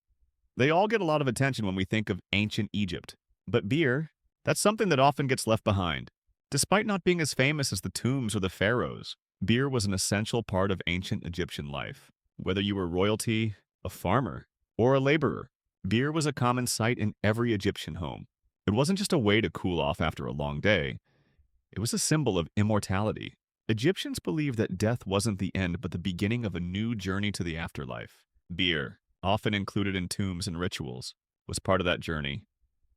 They all get a lot of attention when we think of ancient Egypt. But beer, that's something that often gets left behind. Despite not being as famous as the tombs or the pharaohs, beer was an essential part of ancient Egyptian life. Whether you were royalty, a farmer, or a laborer, beer was a common sight in every Egyptian home. It wasn't just a way to cool off after a long day. It was a symbol of immortality. Egyptians believed that death wasn't the end but the beginning of a new journey to the afterlife. Beer, often included in tombs and rituals, was part of that journey.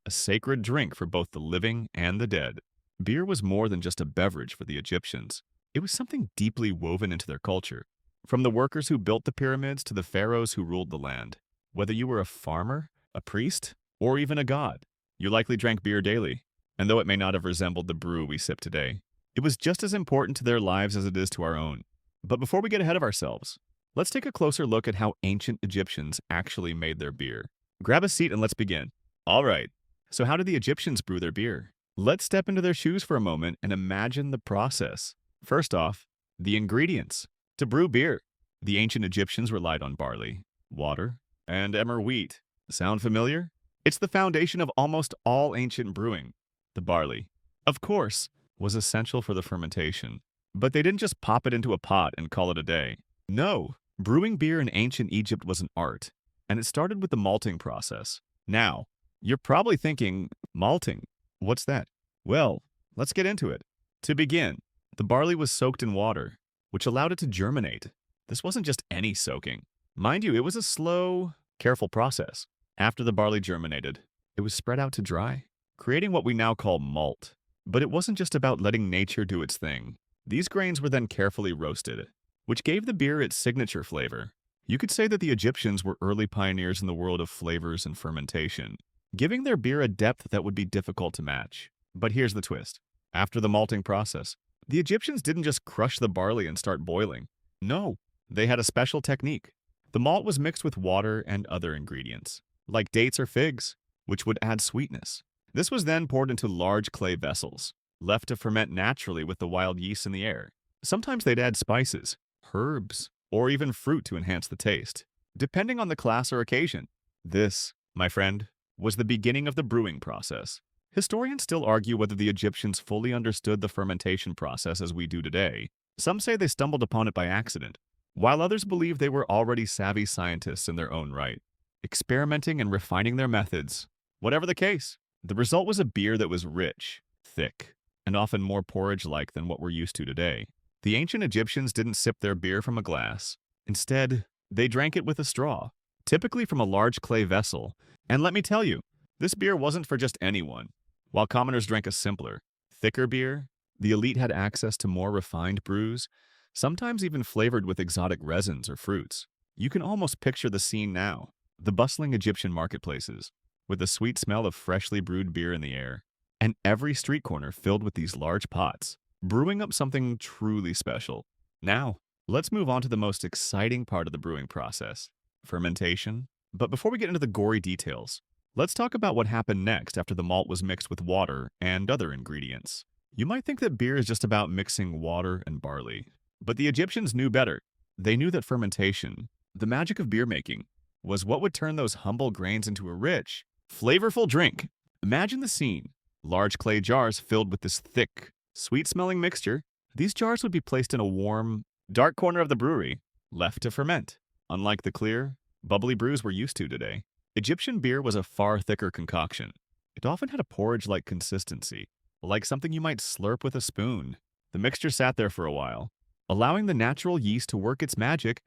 A sacred drink for both the living and the dead. Beer was more than just a beverage for the Egyptians. It was something deeply woven into their culture. From the workers who built the pyramids to the pharaohs who ruled the land. Whether you were a farmer, a priest, or even a god, you likely drank beer daily. And though it may not have resembled the brew we sip today, it was just as important to their lives as it is to our own. But before we get ahead of ourselves, let's take a closer look at how ancient Egyptians actually made their beer. Grab a seat and let's begin. All right, so how did the Egyptians brew their beer? Let's step into their shoes for a moment and imagine the process. First off, the ingredients. To brew beer, the ancient Egyptians relied on barley, water, and emmer wheat. Sound familiar? It's the foundation of almost all ancient brewing. The barley, of course, was essential for the fermentation. But they didn't just pop it into a pot and call it a day. No, brewing beer in ancient Egypt was an art, and it started with the malting process. Now, you're probably thinking, malting, what's that? Well, let's get into it. To begin, the barley was soaked in water, which allowed it to germinate. This wasn't just any soaking. Mind you, it was a slow, careful process. After the barley germinated, it was spread out to dry, creating what we now call malt. But it wasn't just about letting nature do its thing. These grains were then carefully roasted, which gave the beer its signature flavor. You could say that the Egyptians were early pioneers in the world of flavors and fermentation, giving their beer a depth that would be difficult to match. But here's the twist. After the malting process, the Egyptians didn't just crush the barley and start boiling. No, they had a special technique. The malt was mixed with water and other ingredients, like dates or figs, which would add sweetness. This was then poured into large clay vessels, left to ferment naturally with the wild yeast in the air. Sometimes they'd add spices, herbs, or even fruit to enhance the taste, depending on the class or occasion. This, my friend, was the beginning of the brewing process. Historians still argue whether the Egyptians fully understood the fermentation process as we do today. Some say they stumbled upon it by accident, while others believe they were already savvy scientists in their own right, experimenting and refining their methods. Whatever the case, the result was a beer that was rich, thick, and often more porridge-like than what we're used to today. The ancient Egyptians didn't sip their beer from a glass. Instead, they drank it with a straw, typically from a large clay vessel. And let me tell you, this beer wasn't for just anyone. While commoners drank a simpler, thicker beer, the elite had access to more refined brews, sometimes even flavored with exotic resins or fruits. You can almost picture the scene now, the bustling Egyptian marketplaces, with the sweet smell of freshly brewed beer in the air, and every street corner filled with these large pots, brewing up something truly special. Now, let's move on to the most exciting part of the brewing process, fermentation. But before we get into the gory details, let's talk about what happened next after the malt was mixed with water and other ingredients. You might think that beer is just about mixing water and barley, but the Egyptians knew better. They knew that fermentation, the magic of beer making, was what would turn those humble grains into a rich, flavorful drink. Imagine the scene. Large clay jars filled with this thick, sweet-smelling mixture. These jars would be placed in a warm, dark corner of the brewery, left to ferment. Unlike the clear, bubbly brews we're used to today, Egyptian beer was a far thicker concoction. It often had a porridge-like consistency, like something you might slurp with a spoon. The mixture sat there for a while, allowing the natural yeast to work its magic,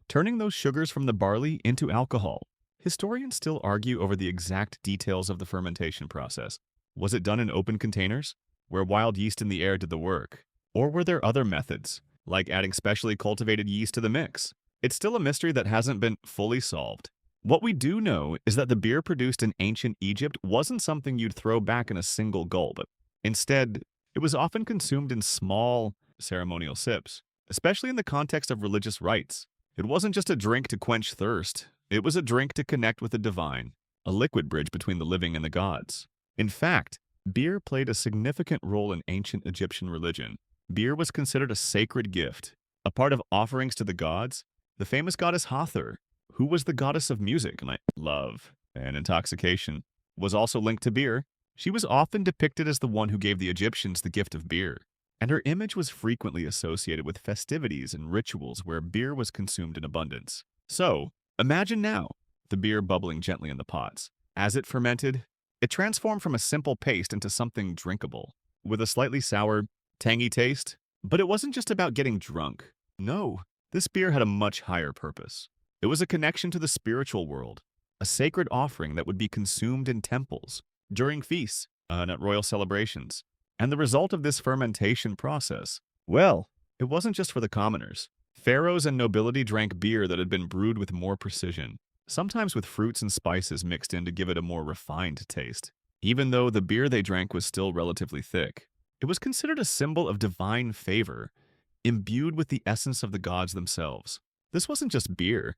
turning those sugars from the barley into alcohol. Historians still argue over the exact details of the fermentation process. Was it done in open containers, where wild yeast in the air did the work? Or were there other methods, like adding specially cultivated yeast to the mix? It's still a mystery that hasn't been fully solved. What we do know is that the beer produced in ancient Egypt wasn't something you'd throw back in a single gulp. Instead, it was often consumed in small, ceremonial sips, especially in the context of religious rites. It wasn't just a drink to quench thirst, it was a drink to connect with the divine, a liquid bridge between the living and the gods. In fact, beer played a significant role in ancient Egyptian religion. Beer was considered a sacred gift, a part of offerings to the gods. The famous goddess Hathor, who was the goddess of music, love, and intoxication, was also linked to beer. She was often depicted as the one who gave the Egyptians the gift of beer, and her image was frequently associated with festivities and rituals where beer was consumed in abundance. So, imagine now, the beer bubbling gently in the pots. As it fermented, it transformed from a simple paste into something drinkable, with a slightly sour, tangy taste. But it wasn't just about getting drunk. No, this beer had a much higher purpose. It was a connection to the spiritual world, a sacred offering that would be consumed in temples, during feasts, and at royal celebrations. And the result of this fermentation process, well, it wasn't just for the commoners. Pharaohs and nobility drank beer that had been brewed with more precision, sometimes with fruits and spices mixed in to give it a more refined taste. Even though the beer they drank was still relatively thick, it was considered a symbol of divine favor, imbued with the essence of the gods themselves. This wasn't just beer.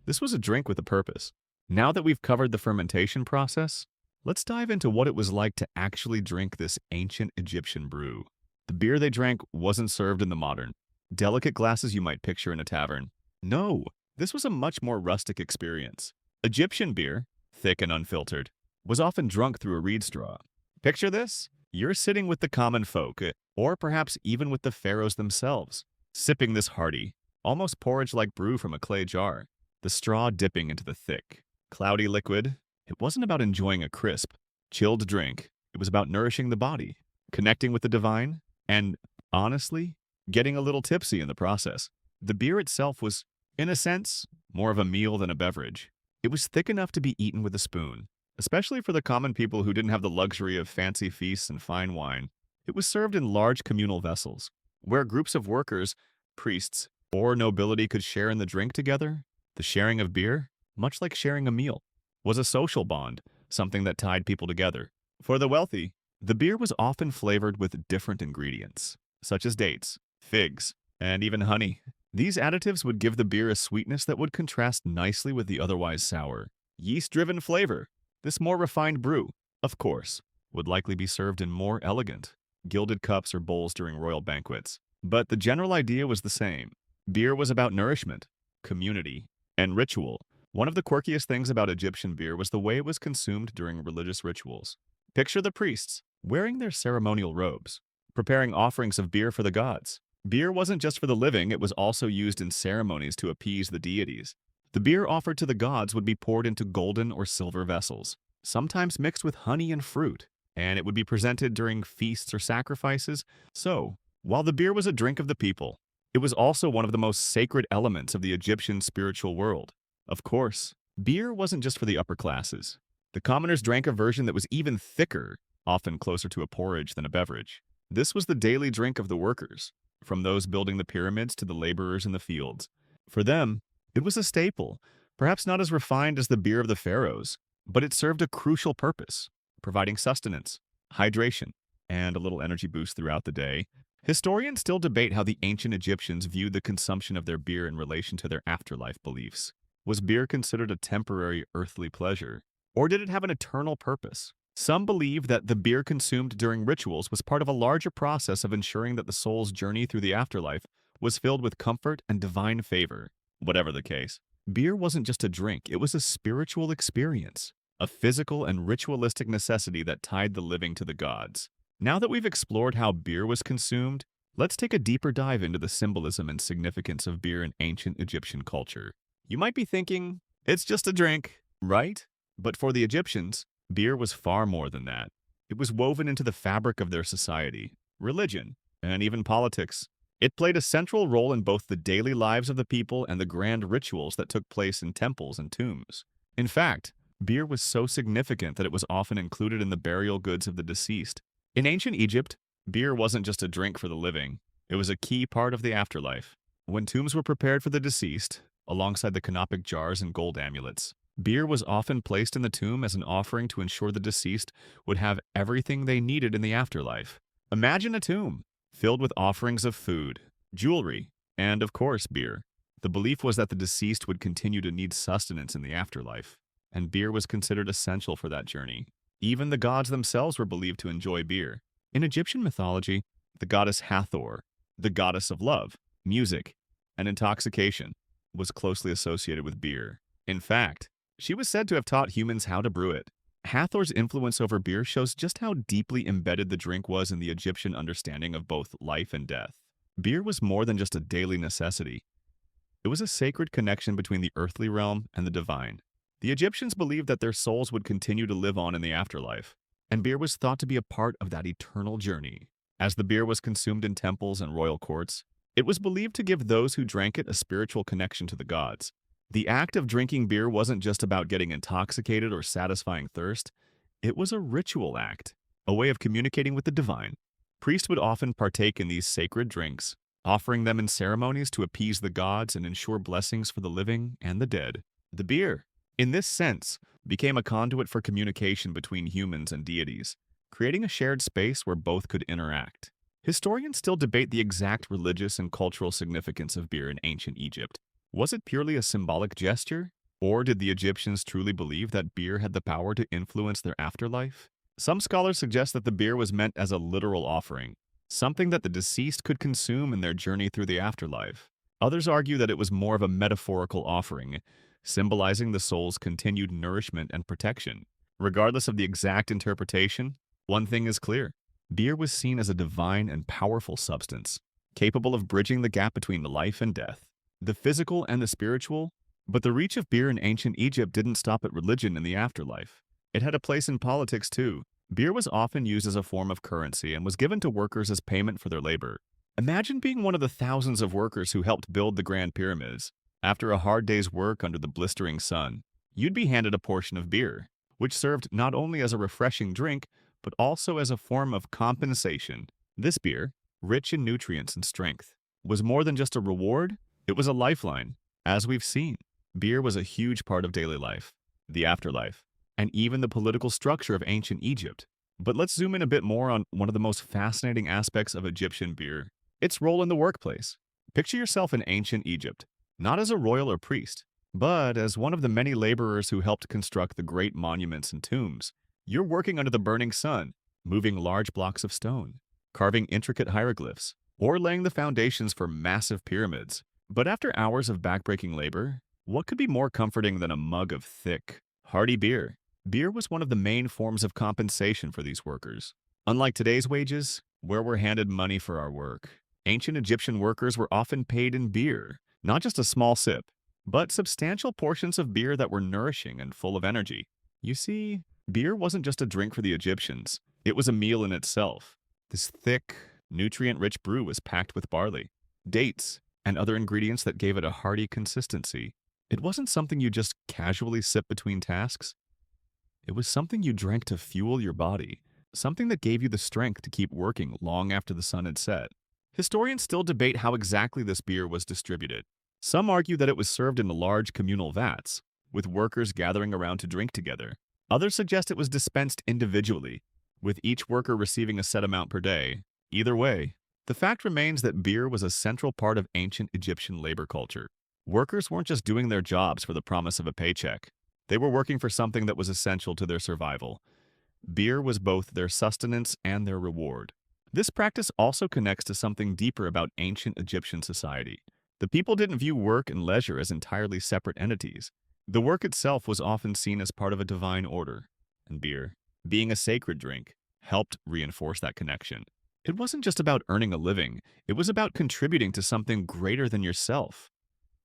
This was a drink with a purpose. Now that we've covered the fermentation process, let's dive into what it was like to actually drink this ancient Egyptian brew. The beer they drank wasn't served in the modern, delicate glasses you might picture in a tavern. No, this was a much more rustic experience. Egyptian beer, thick and unfiltered, was often drunk through a reed straw. Picture this? You're sitting with the common folk, or perhaps even with the pharaohs themselves, sipping this hearty, almost porridge-like brew from a clay jar, the straw dipping into the thick, cloudy liquid. It wasn't about enjoying a crisp, chilled drink. It was about nourishing the body, connecting with the divine, and, honestly, getting a little tipsy in the process. The beer itself was, in a sense, more of a meal than a beverage. It was thick enough to be eaten with a spoon, especially for the common people who didn't have the luxury of fancy feasts and fine wine. It was served in large communal vessels, where groups of workers, priests, or nobility could share in the drink together. The sharing of beer, much like sharing a meal, was a social bond, something that tied people together. For the wealthy, the beer was often flavored with different ingredients, such as dates, figs, and even honey. These additives would give the beer a sweetness that would contrast nicely with the otherwise sour, yeast-driven flavor. This more refined brew, of course, would likely be served in more elegant, gilded cups or bowls during royal banquets. But the general idea was the same. Beer was about nourishment, community, and ritual. One of the quirkiest things about Egyptian beer was the way it was consumed during religious rituals. Picture the priests, wearing their ceremonial robes, preparing offerings of beer for the gods. Beer wasn't just for the living, it was also used in ceremonies to appease the deities. The beer offered to the gods would be poured into golden or silver vessels, sometimes mixed with honey and fruit, and it would be presented during feasts or sacrifices. So, while the beer was a drink of the people, it was also one of the most sacred elements of the Egyptian spiritual world. Of course, beer wasn't just for the upper classes. The commoners drank a version that was even thicker, often closer to a porridge than a beverage. This was the daily drink of the workers, from those building the pyramids to the laborers in the fields. For them, it was a staple, perhaps not as refined as the beer of the pharaohs, but it served a crucial purpose, providing sustenance, hydration, and a little energy boost throughout the day. Historians still debate how the ancient Egyptians viewed the consumption of their beer in relation to their afterlife beliefs. Was beer considered a temporary earthly pleasure, or did it have an eternal purpose? Some believe that the beer consumed during rituals was part of a larger process of ensuring that the soul's journey through the afterlife was filled with comfort and divine favor. Whatever the case, beer wasn't just a drink, it was a spiritual experience, a physical and ritualistic necessity that tied the living to the gods. Now that we've explored how beer was consumed, let's take a deeper dive into the symbolism and significance of beer in ancient Egyptian culture. You might be thinking, it's just a drink, right? But for the Egyptians, beer was far more than that. It was woven into the fabric of their society, religion, and even politics. It played a central role in both the daily lives of the people and the grand rituals that took place in temples and tombs. In fact, beer was so significant that it was often included in the burial goods of the deceased. In ancient Egypt, beer wasn't just a drink for the living. It was a key part of the afterlife. When tombs were prepared for the deceased, alongside the canopic jars and gold amulets, beer was often placed in the tomb as an offering to ensure the deceased would have everything they needed in the afterlife. Imagine a tomb filled with offerings of food, jewelry, and, of course, beer. The belief was that the deceased would continue to need sustenance in the afterlife, and beer was considered essential for that journey. Even the gods themselves were believed to enjoy beer. In Egyptian mythology, the goddess Hathor, the goddess of love, music, and intoxication, was closely associated with beer. In fact, she was said to have taught humans how to brew it. Hathor's influence over beer shows just how deeply embedded the drink was in the Egyptian understanding of both life and death. Beer was more than just a daily necessity. It was a sacred connection between the earthly realm and the divine. The Egyptians believed that their souls would continue to live on in the afterlife, and beer was thought to be a part of that eternal journey. As the beer was consumed in temples and royal courts, it was believed to give those who drank it a spiritual connection to the gods. The act of drinking beer wasn't just about getting intoxicated or satisfying thirst. It was a ritual act, a way of communicating with the divine. Priests would often partake in these sacred drinks, offering them in ceremonies to appease the gods and ensure blessings for the living and the dead. The beer, in this sense, became a conduit for communication between humans and deities, creating a shared space where both could interact. Historians still debate the exact religious and cultural significance of beer in ancient Egypt. Was it purely a symbolic gesture, or did the Egyptians truly believe that beer had the power to influence their afterlife? Some scholars suggest that the beer was meant as a literal offering, something that the deceased could consume in their journey through the afterlife. Others argue that it was more of a metaphorical offering, symbolizing the soul's continued nourishment and protection. Regardless of the exact interpretation, one thing is clear. Beer was seen as a divine and powerful substance, capable of bridging the gap between life and death, the physical and the spiritual. But the reach of beer in ancient Egypt didn't stop at religion in the afterlife. It had a place in politics too. Beer was often used as a form of currency and was given to workers as payment for their labor. Imagine being one of the thousands of workers who helped build the Grand Pyramids. After a hard day's work under the blistering sun, you'd be handed a portion of beer, which served not only as a refreshing drink, but also as a form of compensation. This beer, rich in nutrients and strength, was more than just a reward, it was a lifeline. As we've seen, beer was a huge part of daily life, the afterlife, and even the political structure of ancient Egypt. But let's zoom in a bit more on one of the most fascinating aspects of Egyptian beer, its role in the workplace. Picture yourself in ancient Egypt, not as a royal or priest, but as one of the many laborers who helped construct the great monuments and tombs. You're working under the burning sun, moving large blocks of stone, carving intricate hieroglyphs, or laying the foundations for massive pyramids. But after hours of backbreaking labor, what could be more comforting than a mug of thick, hearty beer? Beer was one of the main forms of compensation for these workers. Unlike today's wages, where we're handed money for our work, ancient Egyptian workers were often paid in beer, not just a small sip, but substantial portions of beer that were nourishing and full of energy. You see, beer wasn't just a drink for the Egyptians, it was a meal in itself. This thick, nutrient-rich brew was packed with barley, dates, and other ingredients that gave it a hearty consistency. It wasn't something you just casually sip between tasks. It was something you drank to fuel your body, something that gave you the strength to keep working long after the sun had set. Historians still debate how exactly this beer was distributed. Some argue that it was served in large communal vats, with workers gathering around to drink together. Others suggest it was dispensed individually, with each worker receiving a set amount per day. Either way, The fact remains that beer was a central part of ancient Egyptian labor culture. Workers weren't just doing their jobs for the promise of a paycheck. They were working for something that was essential to their survival. Beer was both their sustenance and their reward. This practice also connects to something deeper about ancient Egyptian society. The people didn't view work and leisure as entirely separate entities. The work itself was often seen as part of a divine order, and beer, being a sacred drink, helped reinforce that connection. It wasn't just about earning a living, it was about contributing to something greater than yourself.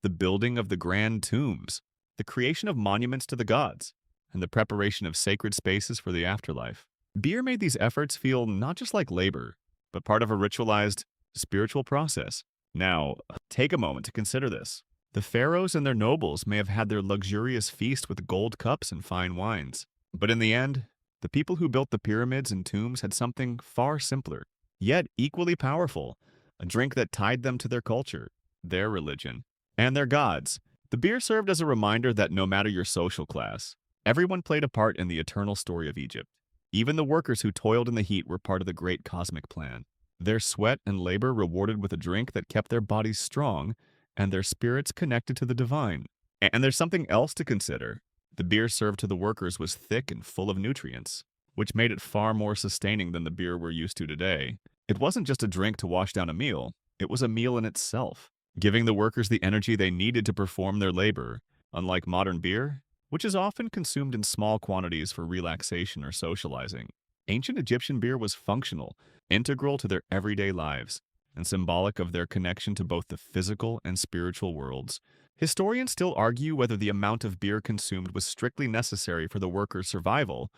The building of the grand tombs, the creation of monuments to the gods, and the preparation of sacred spaces for the afterlife. Beer made these efforts feel not just like labor, but part of a ritualized, spiritual process. Now, take a moment to consider this. The pharaohs and their nobles may have had their luxurious feast with gold cups and fine wines. But in the end, the people who built the pyramids and tombs had something far simpler, yet equally powerful, a drink that tied them to their culture, their religion, and their gods. The beer served as a reminder that no matter your social class, everyone played a part in the eternal story of Egypt. Even the workers who toiled in the heat were part of the great cosmic plan. Their sweat and labor rewarded with a drink that kept their bodies strong and their spirits connected to the divine. And there's something else to consider. The beer served to the workers was thick and full of nutrients, which made it far more sustaining than the beer we're used to today. It wasn't just a drink to wash down a meal, it was a meal in itself, giving the workers the energy they needed to perform their labor. Unlike modern beer, which is often consumed in small quantities for relaxation or socializing, ancient Egyptian beer was functional, integral to their everyday lives, and symbolic of their connection to both the physical and spiritual worlds. Historians still argue whether the amount of beer consumed was strictly necessary for the workers' survival,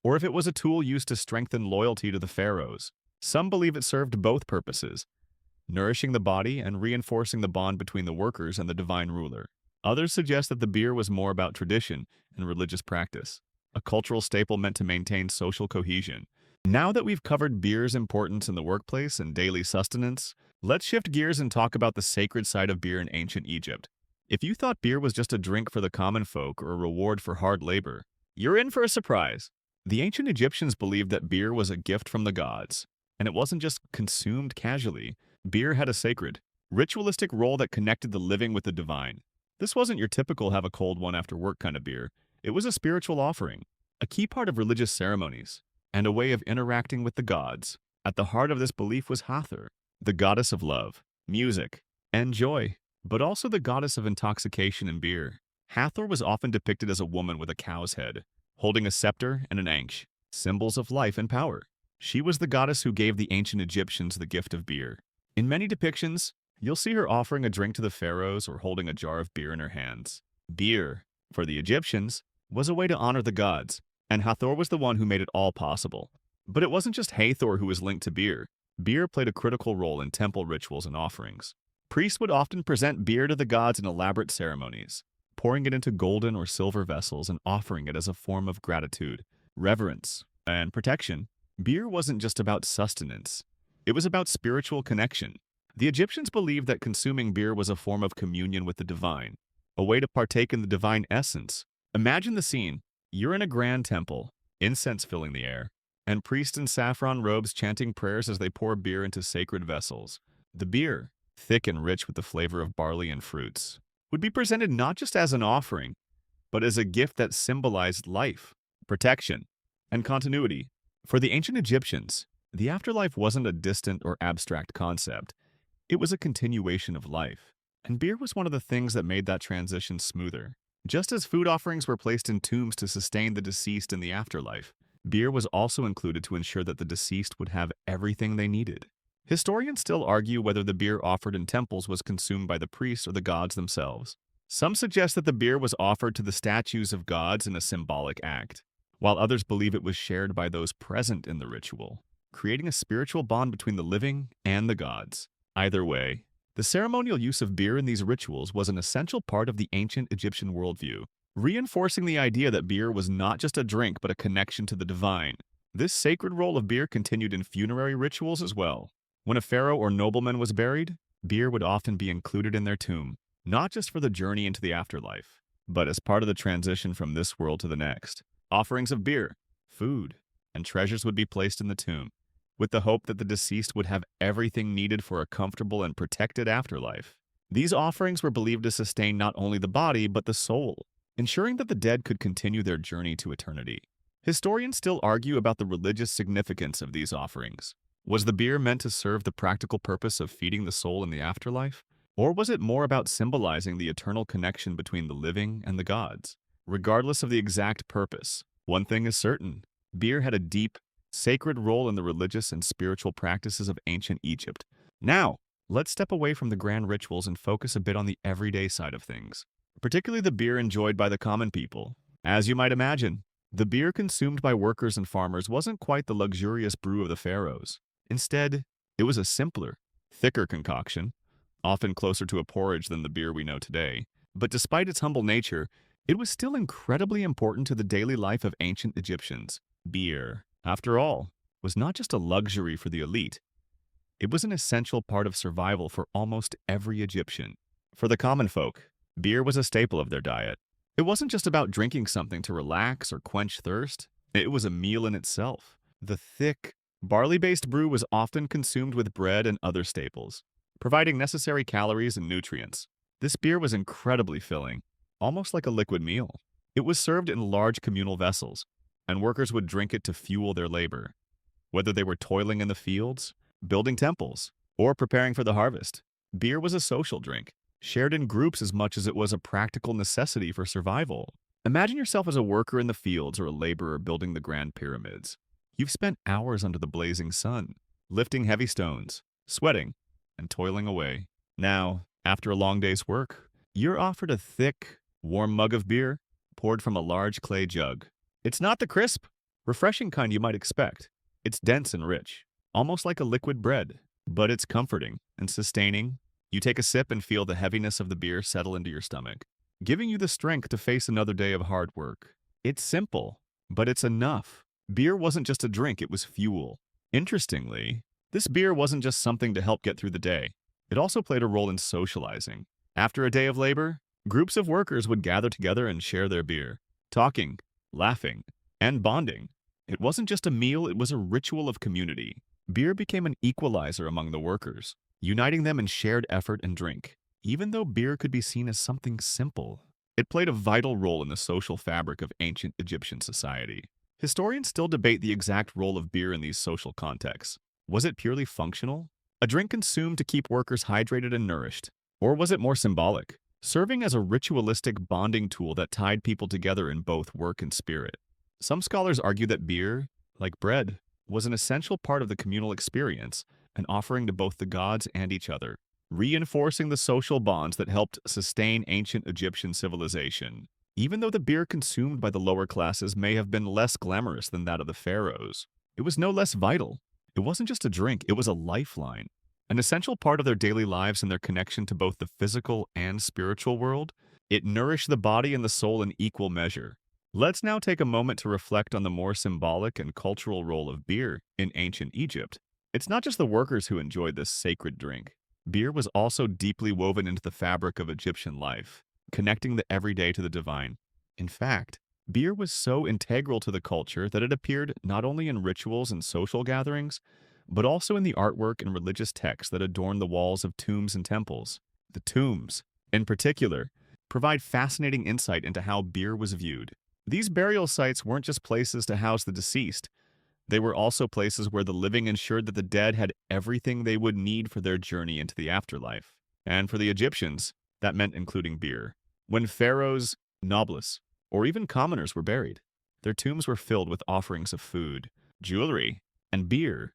or if it was a tool used to strengthen loyalty to the pharaohs. Some believe it served both purposes, nourishing the body and reinforcing the bond between the workers and the divine ruler. Others suggest that the beer was more about tradition and religious practice, a cultural staple meant to maintain social cohesion. Now that we've covered beer's importance in the workplace and daily sustenance, let's shift gears and talk about the sacred side of beer in ancient Egypt. If you thought beer was just a drink for the common folk or a reward for hard labor, you're in for a surprise. The ancient Egyptians believed that beer was a gift from the gods, and it wasn't just consumed casually. Beer had a sacred, ritualistic role that connected the living with the divine. This wasn't your typical have a cold one after work kind of beer. It was a spiritual offering, a key part of religious ceremonies, and a way of interacting with the gods. At the heart of this belief was Hathor, the goddess of love, music, and joy, but also the goddess of intoxication and beer. Hathor was often depicted as a woman with a cow's head, holding a scepter and an ankhs, symbols of life and power. She was the goddess who gave the ancient Egyptians the gift of beer. In many depictions, you'll see her offering a drink to the pharaohs or holding a jar of beer in her hands. Beer, for the Egyptians, was a way to honor the gods, and Hathor was the one who made it all possible. But it wasn't just Hathor who was linked to beer. Beer played a critical role in temple rituals and offerings. Priests would often present beer to the gods in elaborate ceremonies, pouring it into golden or silver vessels and offering it as a form of gratitude, reverence, and protection. Beer wasn't just about sustenance. It was about spiritual connection. The Egyptians believed that consuming beer was a form of communion with the divine, a way to partake in the divine essence. Imagine the scene. You're in a grand temple, incense filling the air, and priests in saffron robes chanting prayers as they pour beer into sacred vessels. The beer, thick and rich with the flavor of barley and fruits, would be presented not just as an offering, but as a gift that symbolized life, protection, and continuity. For the ancient Egyptians, the afterlife wasn't a distant or abstract concept. It was a continuation of life, and beer was one of the things that made that transition smoother. Just as food offerings were placed in tombs to sustain the deceased in the afterlife, beer was also included to ensure that the deceased would have everything they needed. Historians still argue whether the beer offered in temples was consumed by the priests or the gods themselves. Some suggest that the beer was offered to the statues of gods in a symbolic act, while others believe it was shared by those present in the ritual, creating a spiritual bond between the living and the gods. Either way, the ceremonial use of beer in these rituals was an essential part of the ancient Egyptian worldview, reinforcing the idea that beer was not just a drink but a connection to the divine. This sacred role of beer continued in funerary rituals as well. When a pharaoh or nobleman was buried, beer would often be included in their tomb, not just for the journey into the afterlife, but as part of the transition from this world to the next. Offerings of beer, food, and treasures would be placed in the tomb, with the hope that the deceased would have everything needed for a comfortable and protected afterlife. These offerings were believed to sustain not only the body but the soul, ensuring that the dead could continue their journey to eternity. Historians still argue about the religious significance of these offerings. Was the beer meant to serve the practical purpose of feeding the soul in the afterlife? Or was it more about symbolizing the eternal connection between the living and the gods? Regardless of the exact purpose, one thing is certain: beer had a deep, sacred role in the religious and spiritual practices of ancient Egypt. Now, let's step away from the grand rituals and focus a bit on the everyday side of things, particularly the beer enjoyed by the common people. As you might imagine, the beer consumed by workers and farmers wasn't quite the luxurious brew of the pharaohs. Instead, it was a simpler, thicker concoction, often closer to a porridge than the beer we know today. But despite its humble nature, it was still incredibly important to the daily life of ancient Egyptians. Beer, after all, was not just a luxury for the elite. It was an essential part of survival for almost every Egyptian. For the common folk, beer was a staple of their diet. It wasn't just about drinking something to relax or quench thirst. It was a meal in itself. The thick, barley-based brew was often consumed with bread and other staples, providing necessary calories and nutrients. This beer was incredibly filling, almost like a liquid meal. It was served in large communal vessels, and workers would drink it to fuel their labor. Whether they were toiling in the fields, building temples, or preparing for the harvest, beer was a social drink, shared in groups as much as it was a practical necessity for survival. Imagine yourself as a worker in the fields or a laborer building the Grand Pyramids. You've spent hours under the blazing sun, lifting heavy stones, sweating, and toiling away. Now, after a long day's work, you're offered a thick, warm mug of beer poured from a large clay jug. It's not the crisp, refreshing kind you might expect. It's dense and rich, almost like a liquid bread, but it's comforting and sustaining. You take a sip and feel the heaviness of the beer settle into your stomach, giving you the strength to face another day of hard work. It's simple, but it's enough. Beer wasn't just a drink, it was fuel. Interestingly, this beer wasn't just something to help get through the day. It also played a role in socializing. After a day of labor, groups of workers would gather together and share their beer, talking, laughing, and bonding. It wasn't just a meal, it was a ritual of community. Beer became an equalizer among the workers, uniting them in shared effort and drink. Even though beer could be seen as something simple, it played a vital role in the social fabric of ancient Egyptian society. Historians still debate the exact role of beer in these social contexts. Was it purely functional, a drink consumed to keep workers hydrated and nourished? Or was it more symbolic, serving as a ritualistic bonding tool that tied people together in both work and spirit? Some scholars argue that beer, like bread, was an essential part of the communal experience, an offering to both the gods and each other, reinforcing the social bonds that helped sustain ancient Egyptian civilization. Even though the beer consumed by the lower classes may have been less glamorous than that of the pharaohs, it was no less vital. It wasn't just a drink, it was a lifeline, an essential part of their daily lives and their connection to both the physical and spiritual world. It nourished the body and the soul in equal measure. Let's now take a moment to reflect on the more symbolic and cultural role of beer in ancient Egypt. It's not just the workers who enjoyed this sacred drink. Beer was also deeply woven into the fabric of Egyptian life, connecting the everyday to the divine. In fact, beer was so integral to the culture that it appeared not only in rituals and social gatherings, but also in the artwork and religious texts that adorned the walls of tombs and temples. The tombs, in particular, provide fascinating insight into how beer was viewed. These burial sites weren't just places to house the deceased. They were also places where the living ensured that the dead had everything they would need for their journey into the afterlife. And for the Egyptians, that meant including beer. When pharaohs, nobles, or even commoners were buried, their tombs were filled with offerings of food, jewelry, and beer,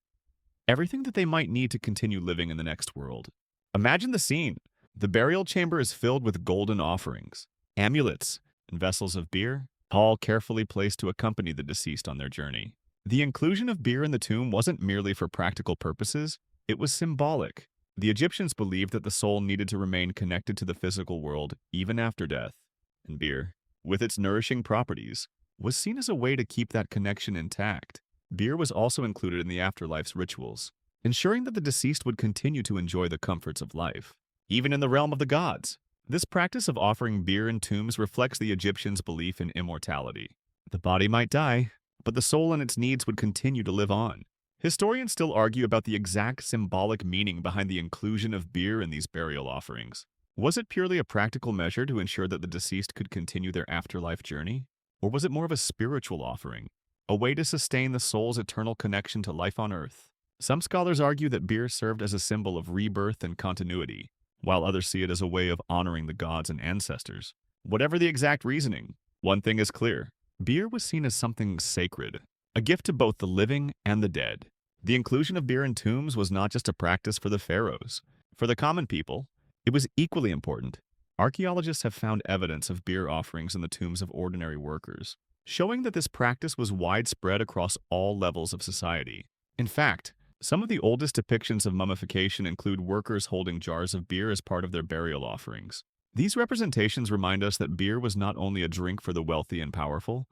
everything that they might need to continue living in the next world. Imagine the scene. The burial chamber is filled with golden offerings, amulets, and vessels of beer, all carefully placed to accompany the deceased on their journey. The inclusion of beer in the tomb wasn't merely for practical purposes, it was symbolic. The Egyptians believed that the soul needed to remain connected to the physical world even after death, and beer, with its nourishing properties, was seen as a way to keep that connection intact. Beer was also included in the afterlife's rituals, ensuring that the deceased would continue to enjoy the comforts of life. Even in the realm of the gods, this practice of offering beer in tombs reflects the Egyptians' belief in immortality. The body might die, but the soul and its needs would continue to live on. Historians still argue about the exact symbolic meaning behind the inclusion of beer in these burial offerings. Was it purely a practical measure to ensure that the deceased could continue their afterlife journey? Or was it more of a spiritual offering, a way to sustain the soul's eternal connection to life on earth? Some scholars argue that beer served as a symbol of rebirth and continuity, while others see it as a way of honoring the gods and ancestors. Whatever the exact reasoning, one thing is clear. Beer was seen as something sacred, a gift to both the living and the dead. The inclusion of beer in tombs was not just a practice for the pharaohs. For the common people, it was equally important. Archaeologists have found evidence of beer offerings in the tombs of ordinary workers, showing that this practice was widespread across all levels of society. In fact, some of the oldest depictions of mummification include workers holding jars of beer as part of their burial offerings. These representations remind us that beer was not only a drink for the wealthy and powerful,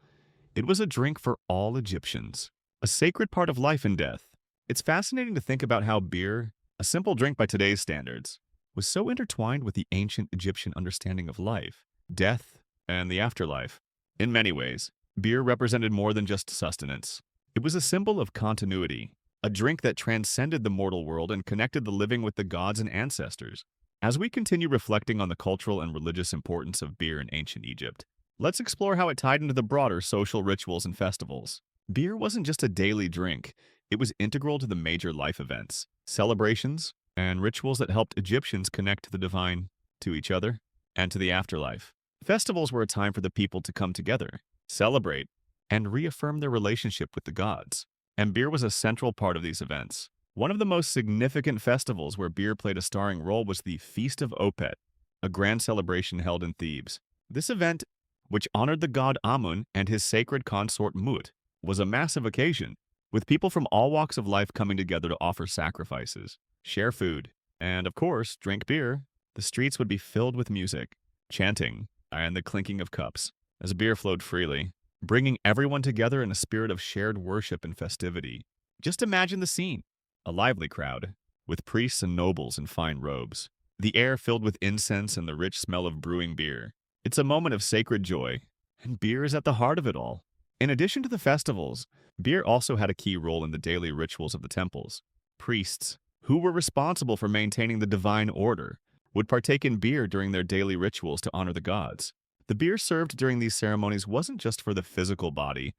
it was a drink for all Egyptians, a sacred part of life and death. It's fascinating to think about how beer, a simple drink by today's standards, was so intertwined with the ancient Egyptian understanding of life, death, and the afterlife. In many ways, beer represented more than just sustenance. It was a symbol of continuity, a drink that transcended the mortal world and connected the living with the gods and ancestors. As we continue reflecting on the cultural and religious importance of beer in ancient Egypt, let's explore how it tied into the broader social rituals and festivals. Beer wasn't just a daily drink. It was integral to the major life events, celebrations, and rituals that helped Egyptians connect to the divine, to each other, and to the afterlife. Festivals were a time for the people to come together, celebrate, and reaffirm their relationship with the gods. And beer was a central part of these events. One of the most significant festivals where beer played a starring role was the Feast of Opet, a grand celebration held in Thebes. This event, which honored the god Amun and his sacred consort Mut, was a massive occasion, with people from all walks of life coming together to offer sacrifices, share food, and, of course, drink beer. The streets would be filled with music, chanting, and the clinking of cups, as beer flowed freely, bringing everyone together in a spirit of shared worship and festivity. Just imagine the scene. A lively crowd, with priests and nobles in fine robes, the air filled with incense and the rich smell of brewing beer. It's a moment of sacred joy, and beer is at the heart of it all. In addition to the festivals, beer also had a key role in the daily rituals of the temples. Priests, who were responsible for maintaining the divine order, would partake in beer during their daily rituals to honor the gods. The beer served during these ceremonies wasn't just for the physical body,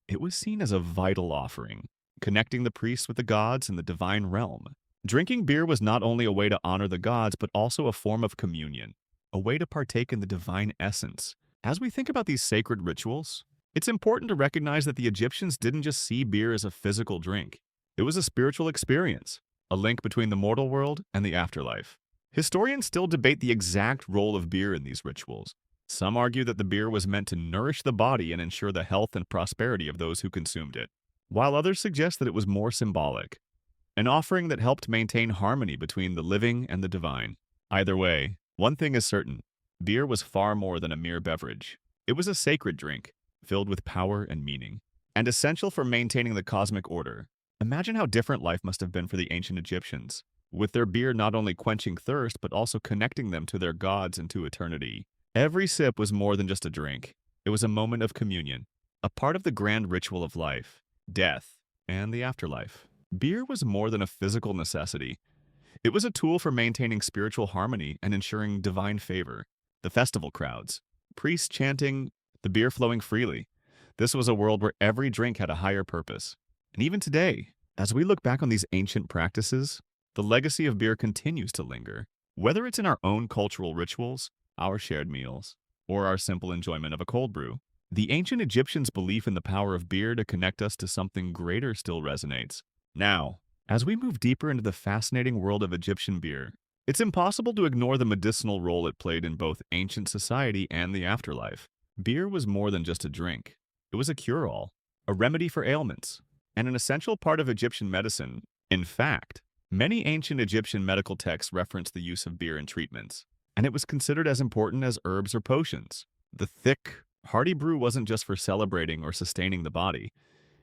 it was seen as a vital offering, connecting the priests with the gods and the divine realm. Drinking beer was not only a way to honor the gods, but also a form of communion, a way to partake in the divine essence. As we think about these sacred rituals, it's important to recognize that the Egyptians didn't just see beer as a physical drink. It was a spiritual experience, a link between the mortal world and the afterlife. Historians still debate the exact role of beer in these rituals. Some argue that the beer was meant to nourish the body and ensure the health and prosperity of those who consumed it, while others suggest that it was more symbolic, an offering that helped maintain harmony between the living and the divine. Either way, one thing is certain: beer was far more than a mere beverage. It was a sacred drink, filled with power and meaning, and essential for maintaining the cosmic order. Imagine how different life must have been for the ancient Egyptians, with their beer not only quenching thirst but also connecting them to their gods and to eternity. Every sip was more than just a drink. It was a moment of communion, a part of the grand ritual of life, death, and the afterlife. Beer was more than a physical necessity. It was a tool for maintaining spiritual harmony and ensuring divine favor. The festival crowds, priests chanting, the beer flowing freely. This was a world where every drink had a higher purpose. And even today, as we look back on these ancient practices, the legacy of beer continues to linger. Whether it's in our own cultural rituals, our shared meals, or our simple enjoyment of a cold brew, the ancient Egyptians' belief in the power of beer to connect us to something greater still resonates. Now, as we move deeper into the fascinating world of Egyptian beer, it's impossible to ignore the medicinal role it played in both ancient society and the afterlife. Beer was more than just a drink. It was a cure-all, a remedy for ailments, and an essential part of Egyptian medicine. In fact, many ancient Egyptian medical texts reference the use of beer in treatments, and it was considered as important as herbs or potions. The thick, hearty brew wasn't just for celebrating or sustaining the body.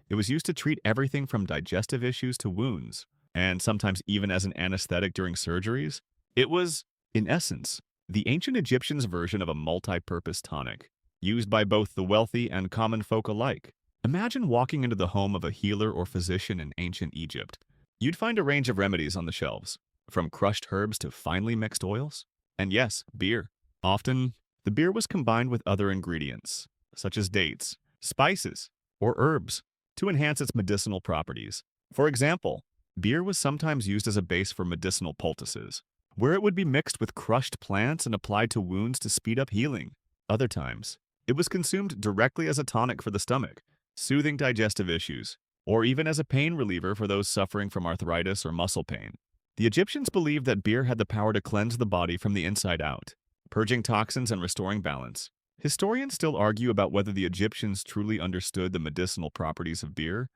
It was used to treat everything from digestive issues to wounds, and sometimes even as an anesthetic during surgeries. It was, in essence, the ancient Egyptians' version of a multi-purpose tonic, used by both the wealthy and common folk alike. Imagine walking into the home of a healer or physician in ancient Egypt. You'd find a range of remedies on the shelves, from crushed herbs to finely mixed oils. And yes, beer. Often, the beer was combined with other ingredients, such as dates, spices, or herbs, to enhance its medicinal properties. For example, beer was sometimes used as a base for medicinal poultices, where it would be mixed with crushed plants and applied to wounds to speed up healing. Other times, it was consumed directly as a tonic for the stomach, soothing digestive issues, or even as a pain reliever for those suffering from arthritis or muscle pain. The Egyptians believed that beer had the power to cleanse the body from the inside out, purging toxins and restoring balance. Historians still argue about whether the Egyptians truly understood the medicinal properties of beer,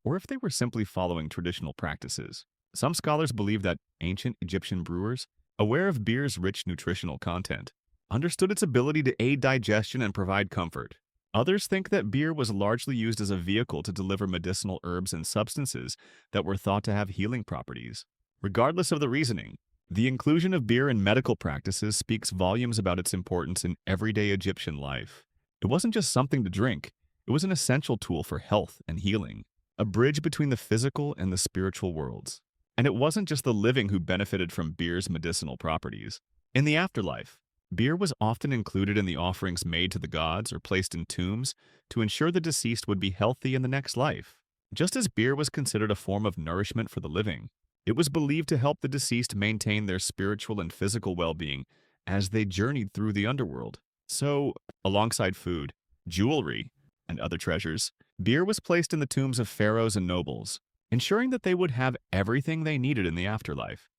or if they were simply following traditional practices. Some scholars believe that ancient Egyptian brewers, aware of beer's rich nutritional content, understood its ability to aid digestion and provide comfort. Others think that beer was largely used as a vehicle to deliver medicinal herbs and substances that were thought to have healing properties. Regardless of the reasoning, the inclusion of beer in medical practices speaks volumes about its importance in everyday Egyptian life. It wasn't just something to drink, it was an essential tool for health and healing, a bridge between the physical and the spiritual worlds. And it wasn't just the living who benefited from beer's medicinal properties. In the afterlife, beer was often included in the offerings made to the gods or placed in tombs to ensure the deceased would be healthy in the next life. Just as beer was considered a form of nourishment for the living, it was believed to help the deceased maintain their spiritual and physical well-being as they journeyed through the underworld. So, alongside food, jewelry, and other treasures, beer was placed in the tombs of pharaohs and nobles, ensuring that they would have everything they needed in the afterlife,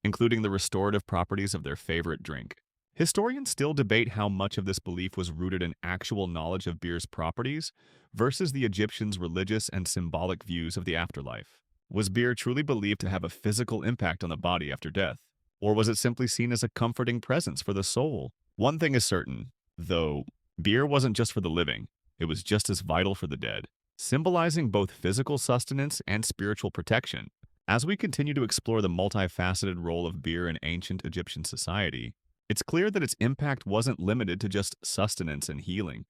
including the restorative properties of their favorite drink. Historians still debate how much of this belief was rooted in actual knowledge of beer's properties versus the Egyptians' religious and symbolic views of the afterlife. Was beer truly believed to have a physical impact on the body after death? Or was it simply seen as a comforting presence for the soul? One thing is certain, though, beer wasn't just for the living, it was just as vital for the dead, symbolizing both physical sustenance and spiritual protection. As we continue to explore the multifaceted role of beer in ancient Egyptian society, it's clear that its impact wasn't limited to just sustenance and healing.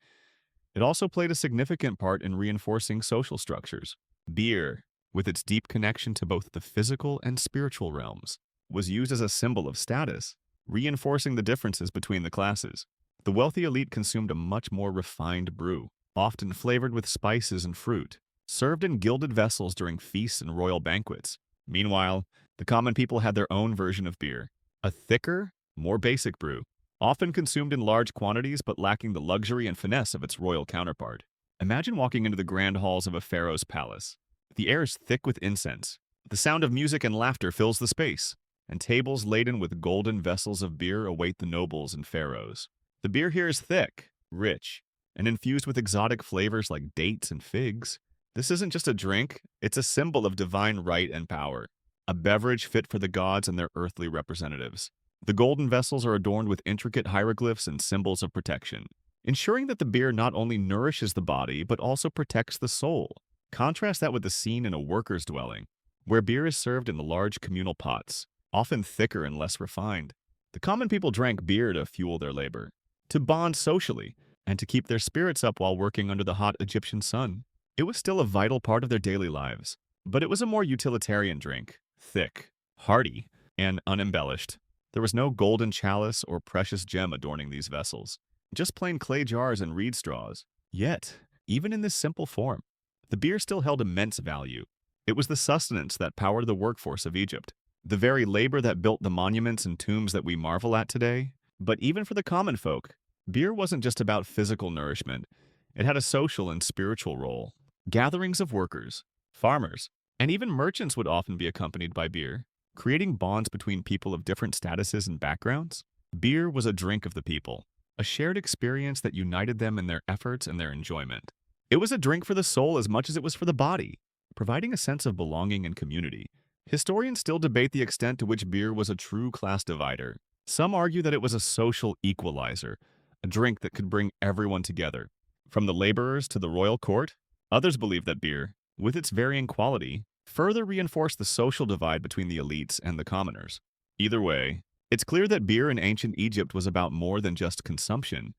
It also played a significant part in reinforcing social structures. Beer, with its deep connection to both the physical and spiritual realms, was used as a symbol of status, reinforcing the differences between the classes. The wealthy elite consumed a much more refined brew, often flavored with spices and fruit, served in gilded vessels during feasts and royal banquets. Meanwhile, the common people had their own version of beer, a thicker, more basic brew, often consumed in large quantities but lacking the luxury and finesse of its royal counterpart. Imagine walking into the grand halls of a pharaoh's palace. The air is thick with incense. The sound of music and laughter fills the space, and tables laden with golden vessels of beer await the nobles and pharaohs. The beer here is thick, rich, and infused with exotic flavors like dates and figs. This isn't just a drink, it's a symbol of divine right and power, a beverage fit for the gods and their earthly representatives. The golden vessels are adorned with intricate hieroglyphs and symbols of protection, ensuring that the beer not only nourishes the body but also protects the soul. Contrast that with the scene in a worker's dwelling, where beer is served in the large communal pots, often thicker and less refined. The common people drank beer to fuel their labor, to bond socially, and to keep their spirits up while working under the hot Egyptian sun. It was still a vital part of their daily lives, but it was a more utilitarian drink, thick, hearty, and unembellished. There was no golden chalice or precious gem adorning these vessels, just plain clay jars and reed straws. Yet, even in this simple form, the beer still held immense value. It was the sustenance that powered the workforce of Egypt, the very labor that built the monuments and tombs that we marvel at today. But even for the common folk, beer wasn't just about physical nourishment. It had a social and spiritual role. Gatherings of workers, farmers, and even merchants would often be accompanied by beer, creating bonds between people of different statuses and backgrounds. Beer was a drink of the people, a shared experience that united them in their efforts and their enjoyment. It was a drink for the soul as much as it was for the body, providing a sense of belonging and community. Historians still debate the extent to which beer was a true class divider. Some argue that it was a social equalizer, a drink that could bring everyone together, from the laborers to the royal court. Others believe that beer, with its varying quality, further reinforced the social divide between the elites and the commoners. Either way, it's clear that beer in ancient Egypt was about more than just consumption.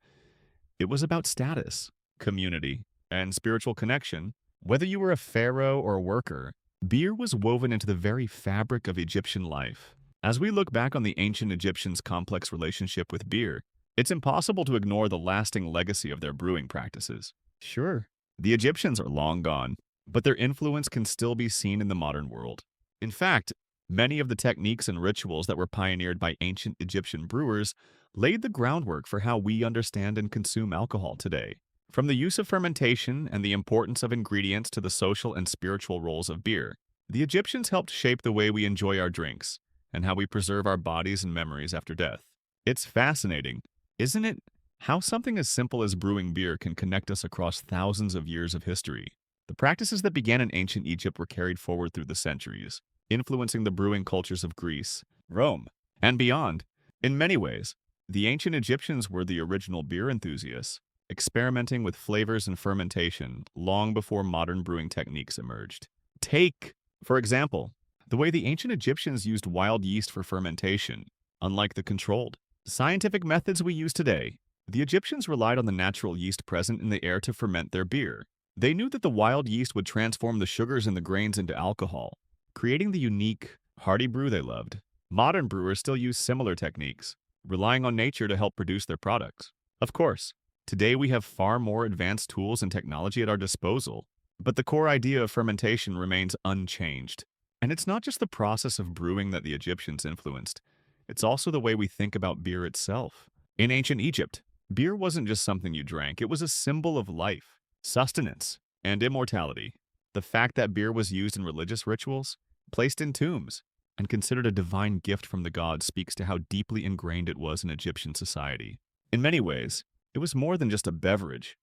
It was about status, community, and spiritual connection. Whether you were a pharaoh or a worker, beer was woven into the very fabric of Egyptian life. As we look back on the ancient Egyptians' complex relationship with beer, it's impossible to ignore the lasting legacy of their brewing practices. Sure, the Egyptians are long gone, but their influence can still be seen in the modern world. In fact, many of the techniques and rituals that were pioneered by ancient Egyptian brewers laid the groundwork for how we understand and consume alcohol today. From the use of fermentation and the importance of ingredients to the social and spiritual roles of beer, the Egyptians helped shape the way we enjoy our drinks and how we preserve our bodies and memories after death. It's fascinating, isn't it, how something as simple as brewing beer can connect us across thousands of years of history. The practices that began in ancient Egypt were carried forward through the centuries, influencing the brewing cultures of Greece, Rome, and beyond. In many ways, the ancient Egyptians were the original beer enthusiasts, experimenting with flavors and fermentation long before modern brewing techniques emerged. Take, for example, the way the ancient Egyptians used wild yeast for fermentation. Unlike the controlled, scientific methods we use today, the Egyptians relied on the natural yeast present in the air to ferment their beer. They knew that the wild yeast would transform the sugars in the grains into alcohol, creating the unique, hearty brew they loved. Modern brewers still use similar techniques, relying on nature to help produce their products. Of course, today we have far more advanced tools and technology at our disposal, but the core idea of fermentation remains unchanged. And it's not just the process of brewing that the Egyptians influenced, it's also the way we think about beer itself. In ancient Egypt, beer wasn't just something you drank, it was a symbol of life, sustenance, and immortality. The fact that beer was used in religious rituals, placed in tombs, and considered a divine gift from the gods speaks to how deeply ingrained it was in Egyptian society. In many ways, it was more than just a beverage.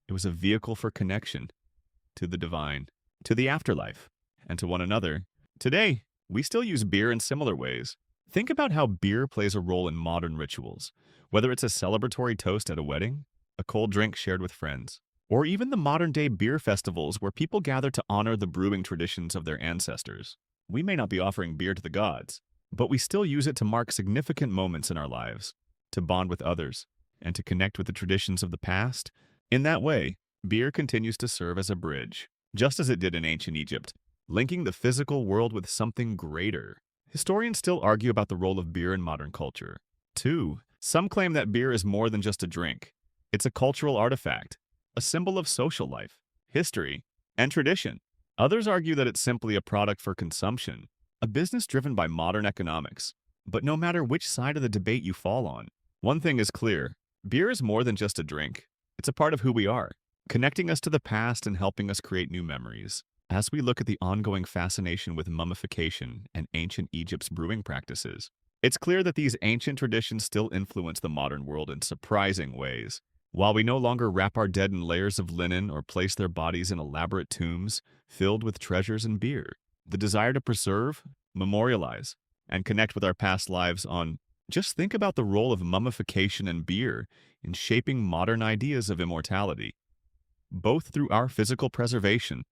It was a vehicle for connection to the divine, to the afterlife, and to one another. Today, we still use beer in similar ways. Think about how beer plays a role in modern rituals, whether it's a celebratory toast at a wedding, a cold drink shared with friends, or even the modern-day beer festivals where people gather to honor the brewing traditions of their ancestors. We may not be offering beer to the gods, but we still use it to mark significant moments in our lives, to bond with others, and to connect with the traditions of the past. In that way, beer continues to serve as a bridge, just as it did in ancient Egypt, linking the physical world with something greater. Historians still argue about the role of beer in modern culture. 2. Some claim that beer is more than just a drink. It's a cultural artifact, a symbol of social life, history, and tradition. Others argue that it's simply a product for consumption, a business driven by modern economics. But no matter which side of the debate you fall on, one thing is clear: beer is more than just a drink. It's a part of who we are, connecting us to the past and helping us create new memories. As we look at the ongoing fascination with mummification and ancient Egypt's brewing practices, it's clear that these ancient traditions still influence the modern world in surprising ways. While we no longer wrap our dead in layers of linen or place their bodies in elaborate tombs filled with treasures and beer, the desire to preserve, memorialize, and connect with our past lives on. Just think about the role of mummification and beer in shaping modern ideas of immortality, both through our physical preservation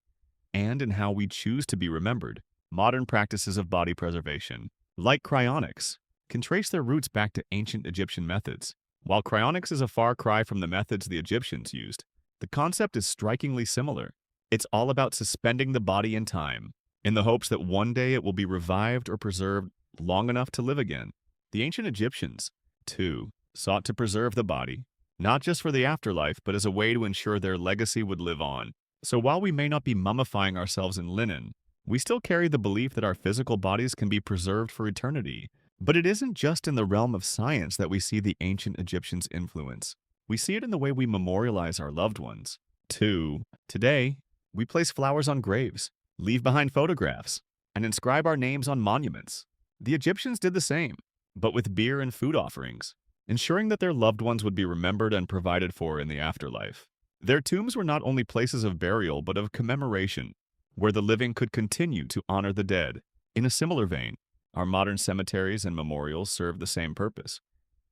and in how we choose to be remembered. Modern practices of body preservation, like cryonics, can trace their roots back to ancient Egyptian methods. While cryonics is a far cry from the methods the Egyptians used, the concept is strikingly similar. It's all about suspending the body in time, in the hopes that one day it will be revived or preserved long enough to live again. The ancient Egyptians, too, sought to preserve the body, not just for the afterlife, but as a way to ensure their legacy would live on. So while we may not be mummifying ourselves in linen, we still carry the belief that our physical bodies can be preserved for eternity. But it isn't just in the realm of science that we see the ancient Egyptians' influence. We see it in the way we memorialize our loved ones. 2. Today, we place flowers on graves, leave behind photographs, and inscribe our names on monuments. The Egyptians did the same, but with beer and food offerings, ensuring that their loved ones would be remembered and provided for in the afterlife. Their tombs were not only places of burial but of commemoration, where the living could continue to honor the dead. In a similar vein, our modern cemeteries and memorials serve the same purpose,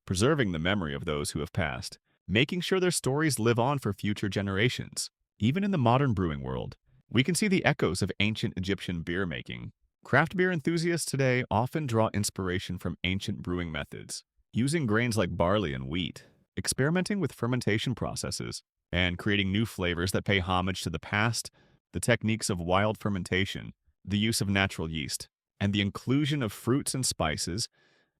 preserving the memory of those who have passed, making sure their stories live on for future generations. Even in the modern brewing world, we can see the echoes of ancient Egyptian beer making. Craft beer enthusiasts today often draw inspiration from ancient brewing methods, using grains like barley and wheat, experimenting with fermentation processes, and creating new flavors that pay homage to the past, the techniques of wild fermentation, the use of natural yeast, and the inclusion of fruits and spices,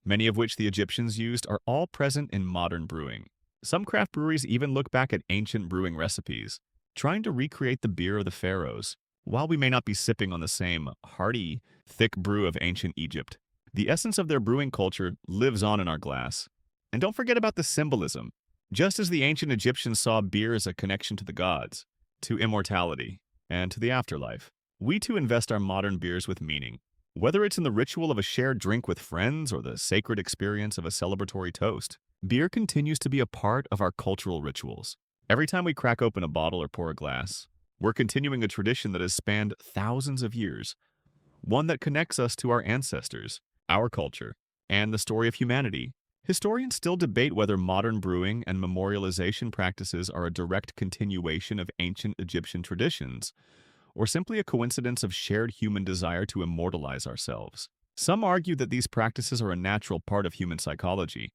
many of which the Egyptians used, are all present in modern brewing. Some craft breweries even look back at ancient brewing recipes, trying to recreate the beer of the pharaohs. While we may not be sipping on the same hearty, thick brew of ancient Egypt, the essence of their brewing culture lives on in our glass. And don't forget about the symbolism. Just as the ancient Egyptians saw beer as a connection to the gods, to immortality, and to the afterlife, we too invest our modern beers with meaning. Whether it's in the ritual of a shared drink with friends or the sacred experience of a celebratory toast, beer continues to be a part of our cultural rituals. Every time we crack open a bottle or pour a glass, we're continuing a tradition that has spanned thousands of years, one that connects us to our ancestors, our culture, and the story of humanity. Historians still debate whether modern brewing and memorialization practices are a direct continuation of ancient Egyptian traditions, or simply a coincidence of shared human desire to immortalize ourselves. Some argue that these practices are a natural part of human psychology,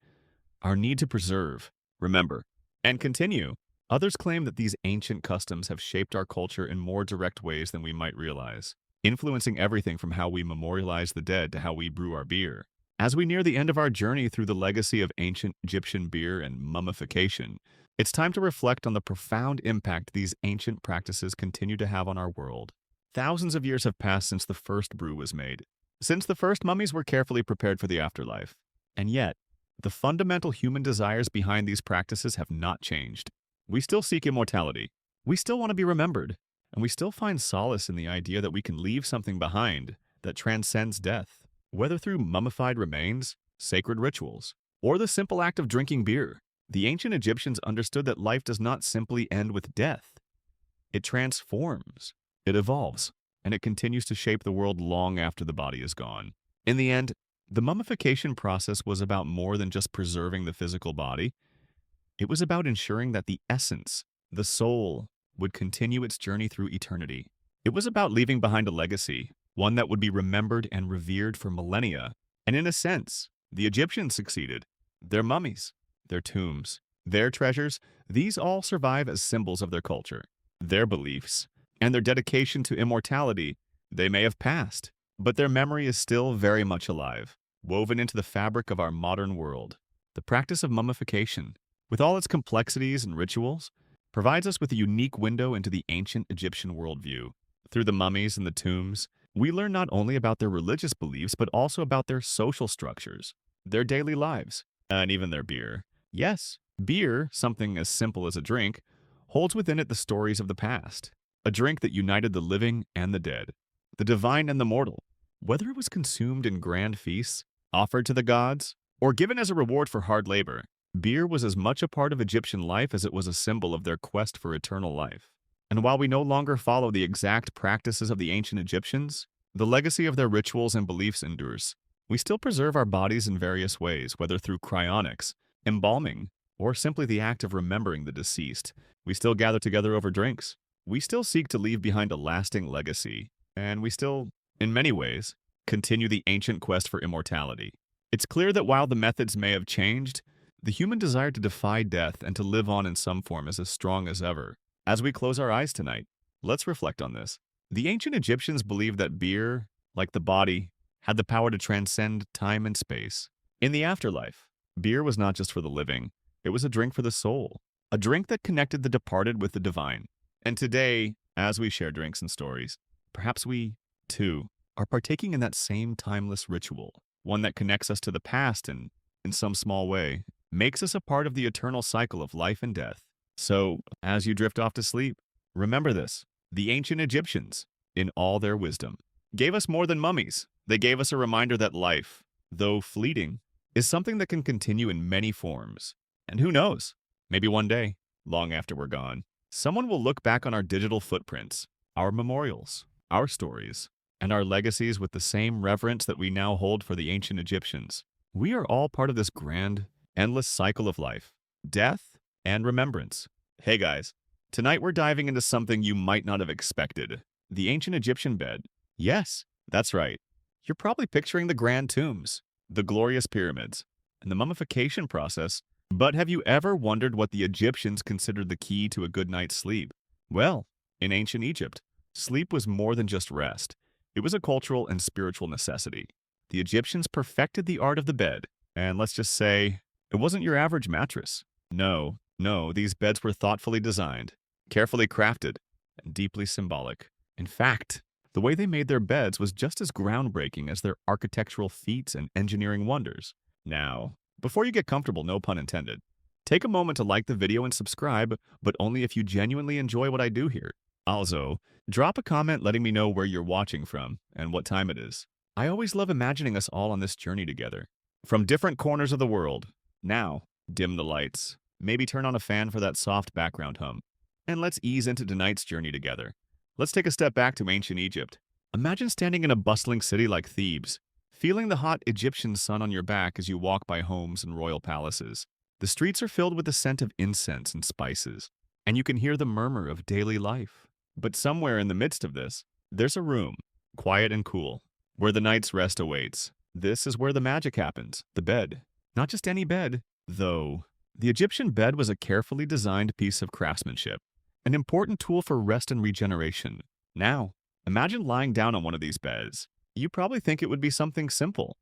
our need to preserve, remember, and continue. Others claim that these ancient customs have shaped our culture in more direct ways than we might realize, influencing everything from how we memorialize the dead to how we brew our beer. As we near the end of our journey through the legacy of ancient Egyptian beer and mummification, it's time to reflect on the profound impact these ancient practices continue to have on our world. Thousands of years have passed since the first brew was made, since the first mummies were carefully prepared for the afterlife. And yet, the fundamental human desires behind these practices have not changed. We still seek immortality. We still want to be remembered. And we still find solace in the idea that we can leave something behind that transcends death, whether through mummified remains, sacred rituals, or the simple act of drinking beer. The ancient Egyptians understood that life does not simply end with death. It transforms, it evolves, and it continues to shape the world long after the body is gone. In the end, the mummification process was about more than just preserving the physical body. It was about ensuring that the essence, the soul, would continue its journey through eternity. It was about leaving behind a legacy, one that would be remembered and revered for millennia. And in a sense, the Egyptians succeeded. Their mummies, their tombs, their treasures, these all survive as symbols of their culture, their beliefs, and their dedication to immortality. They may have passed, but their memory is still very much alive, woven into the fabric of our modern world. The practice of mummification, with all its complexities and rituals, provides us with a unique window into the ancient Egyptian worldview. Through the mummies and the tombs, we learn not only about their religious beliefs, but also about their social structures, their daily lives, and even their beer. Yes, beer, something as simple as a drink, holds within it the stories of the past, a drink that united the living and the dead, the divine and the mortal. Whether it was consumed in grand feasts, offered to the gods, or given as a reward for hard labor, beer was as much a part of Egyptian life as it was a symbol of their quest for eternal life. And while we no longer follow the exact practices of the ancient Egyptians, the legacy of their rituals and beliefs endures. We still preserve our bodies in various ways, whether through cryonics, embalming, or simply the act of remembering the deceased. We still gather together over drinks. We still seek to leave behind a lasting legacy. And we still, in many ways, continue the ancient quest for immortality. It's clear that while the methods may have changed, the human desire to defy death and to live on in some form is as strong as ever. As we close our eyes tonight, let's reflect on this. The ancient Egyptians believed that beer, like the body, had the power to transcend time and space. In the afterlife, beer was not just for the living, it was a drink for the soul, a drink that connected the departed with the divine. And today, as we share drinks and stories, perhaps we, too, are partaking in that same timeless ritual, one that connects us to the past and, in some small way, makes us a part of the eternal cycle of life and death. So, as you drift off to sleep, remember this. The ancient Egyptians, in all their wisdom, gave us more than mummies. They gave us a reminder that life, though fleeting, is something that can continue in many forms. And who knows, maybe one day, long after we're gone, someone will look back on our digital footprints, our memorials, our stories, and our legacies with the same reverence that we now hold for the ancient Egyptians. We are all part of this grand, endless cycle of life, death, and remembrance. Hey guys, tonight we're diving into something you might not have expected. The ancient Egyptian bed. Yes, that's right. You're probably picturing the grand tombs, the glorious pyramids, and the mummification process But have you ever wondered what the Egyptians considered the key to a good night's sleep? Well, in ancient Egypt, sleep was more than just rest. It was a cultural and spiritual necessity. The Egyptians perfected the art of the bed, and let's just say, it wasn't your average mattress. No, these beds were thoughtfully designed, carefully crafted, and deeply symbolic. In fact, the way they made their beds was just as groundbreaking as their architectural feats and engineering wonders. Now, before you get comfortable, no pun intended, take a moment to like the video and subscribe, but only if you genuinely enjoy what I do here. Also, drop a comment letting me know where you're watching from and what time it is. I always love imagining us all on this journey together. From different corners of the world. Now, dim the lights. Maybe turn on a fan for that soft background hum. And let's ease into tonight's journey together. Let's take a step back to ancient Egypt. Imagine standing in a bustling city like Thebes, feeling the hot Egyptian sun on your back as you walk by homes and royal palaces. The streets are filled with the scent of incense and spices, and you can hear the murmur of daily life. But somewhere in the midst of this, there's a room, quiet and cool, where the night's rest awaits. This is where the magic happens, the bed. Not just any bed, though. The Egyptian bed was a carefully designed piece of craftsmanship, an important tool for rest and regeneration. Now, imagine lying down on one of these beds. You probably think it would be something simple,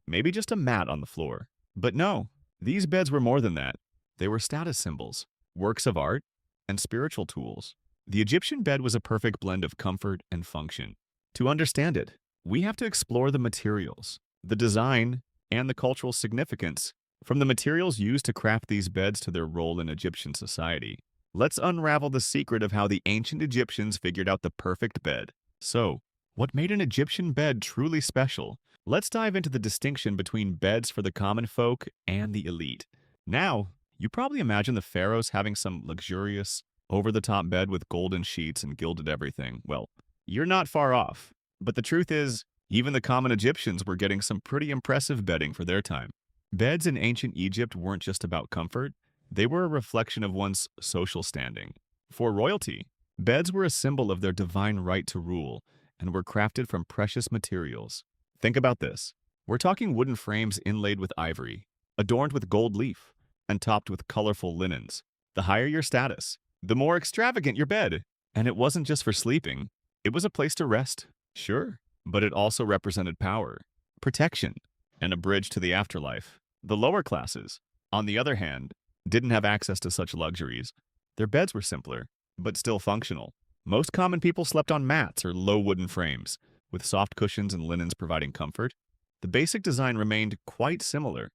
maybe just a mat on the floor. But no, these beds were more than that. They were status symbols, works of art, and spiritual tools. The Egyptian bed was a perfect blend of comfort and function. To understand it, we have to explore the materials, the design, and the cultural significance. From the materials used to craft these beds to their role in Egyptian society, let's unravel the secret of how the ancient Egyptians figured out the perfect bed. So, what made an Egyptian bed truly special? Let's dive into the distinction between beds for the common folk and the elite. Now, you probably imagine the pharaohs having some luxurious, over-the-top bed with golden sheets and gilded everything. Well, you're not far off. But the truth is, even the common Egyptians were getting some pretty impressive bedding for their time. Beds in ancient Egypt weren't just about comfort, they were a reflection of one's social standing. For royalty, beds were a symbol of their divine right to rule and were crafted from precious materials. Think about this. We're talking wooden frames inlaid with ivory, adorned with gold leaf, and topped with colorful linens. The higher your status, the more extravagant your bed. And it wasn't just for sleeping, it was a place to rest, sure, but it also represented power, protection, and a bridge to the afterlife. The lower classes, on the other hand, didn't have access to such luxuries. Their beds were simpler, but still functional. Most common people slept on mats or low wooden frames, with soft cushions and linens providing comfort. The basic design remained quite similar,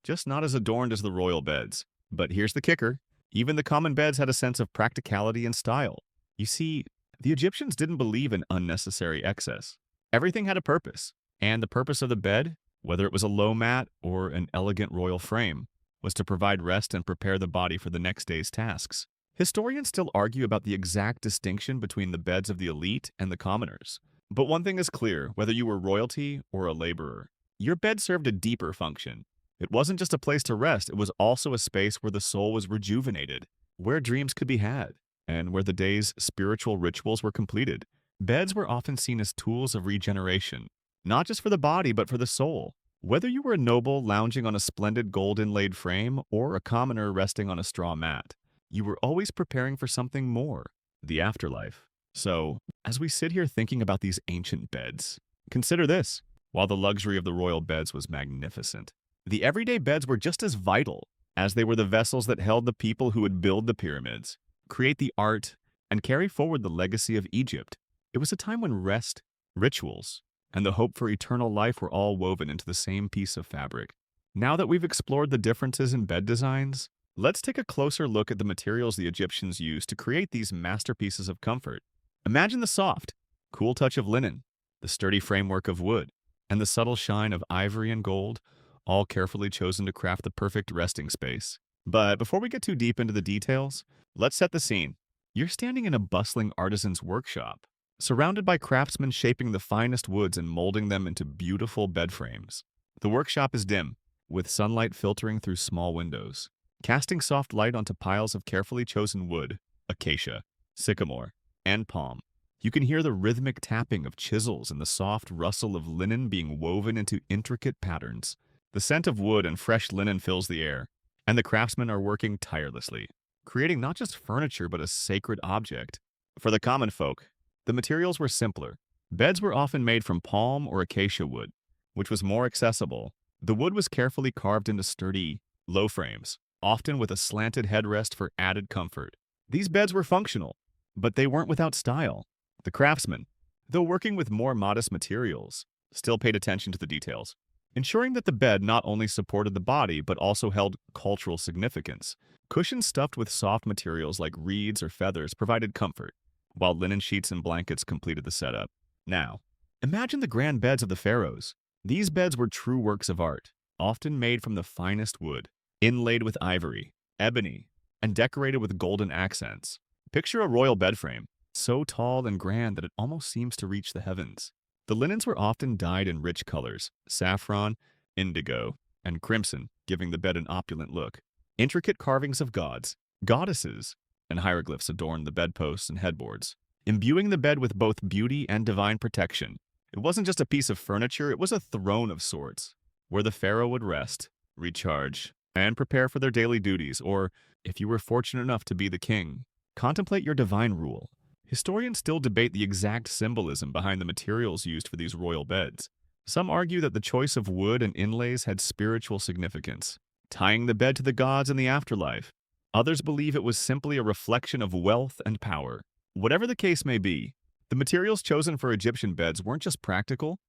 just not as adorned as the royal beds. But here's the kicker. Even the common beds had a sense of practicality and style. You see, the Egyptians didn't believe in unnecessary excess. Everything had a purpose, and the purpose of the bed, whether it was a low mat or an elegant royal frame, was to provide rest and prepare the body for the next day's tasks. Historians still argue about the exact distinction between the beds of the elite and the commoners. But one thing is clear, whether you were royalty or a laborer, your bed served a deeper function. It wasn't just a place to rest, it was also a space where the soul was rejuvenated, where dreams could be had, and where the day's spiritual rituals were completed. Beds were often seen as tools of regeneration, not just for the body, but for the soul. Whether you were a noble lounging on a splendid gold-inlaid frame or a commoner resting on a straw mat, you were always preparing for something more, the afterlife. So, as we sit here thinking about these ancient beds, consider this. While the luxury of the royal beds was magnificent, the everyday beds were just as vital, as they were the vessels that held the people who would build the pyramids, create the art, and carry forward the legacy of Egypt. It was a time when rest, rituals, and the hope for eternal life were all woven into the same piece of fabric. Now that we've explored the differences in bed designs, let's take a closer look at the materials the Egyptians used to create these masterpieces of comfort. Imagine the soft, cool touch of linen, the sturdy framework of wood, and the subtle shine of ivory and gold, all carefully chosen to craft the perfect resting space. But before we get too deep into the details, let's set the scene. You're standing in a bustling artisan's workshop, surrounded by craftsmen shaping the finest woods and molding them into beautiful bed frames. The workshop is dim, with sunlight filtering through small windows, casting soft light onto piles of carefully chosen wood, acacia, sycamore, and palm. You can hear the rhythmic tapping of chisels and the soft rustle of linen being woven into intricate patterns. The scent of wood and fresh linen fills the air, and the craftsmen are working tirelessly, creating not just furniture but a sacred object. For the common folk, the materials were simpler. Beds were often made from palm or acacia wood, which was more accessible. The wood was carefully carved into sturdy, low frames, often with a slanted headrest for added comfort. These beds were functional, but they weren't without style. The craftsmen, though working with more modest materials, still paid attention to the details, ensuring that the bed not only supported the body but also held cultural significance. Cushions stuffed with soft materials like reeds or feathers provided comfort, while linen sheets and blankets completed the setup. Now, imagine the grand beds of the pharaohs. These beds were true works of art, often made from the finest wood, inlaid with ivory, ebony, and decorated with golden accents. Picture a royal bed frame, so tall and grand that it almost seems to reach the heavens. The linens were often dyed in rich colors, saffron, indigo, and crimson, giving the bed an opulent look. Intricate carvings of gods, goddesses, and hieroglyphs adorned the bedposts and headboards, imbuing the bed with both beauty and divine protection. It wasn't just a piece of furniture, it was a throne of sorts, where the pharaoh would rest, recharge, and prepare for their daily duties, or, if you were fortunate enough to be the king, contemplate your divine rule. Historians still debate the exact symbolism behind the materials used for these royal beds. Some argue that the choice of wood and inlays had spiritual significance, tying the bed to the gods in the afterlife. Others believe it was simply a reflection of wealth and power. Whatever the case may be, the materials chosen for Egyptian beds weren't just practical,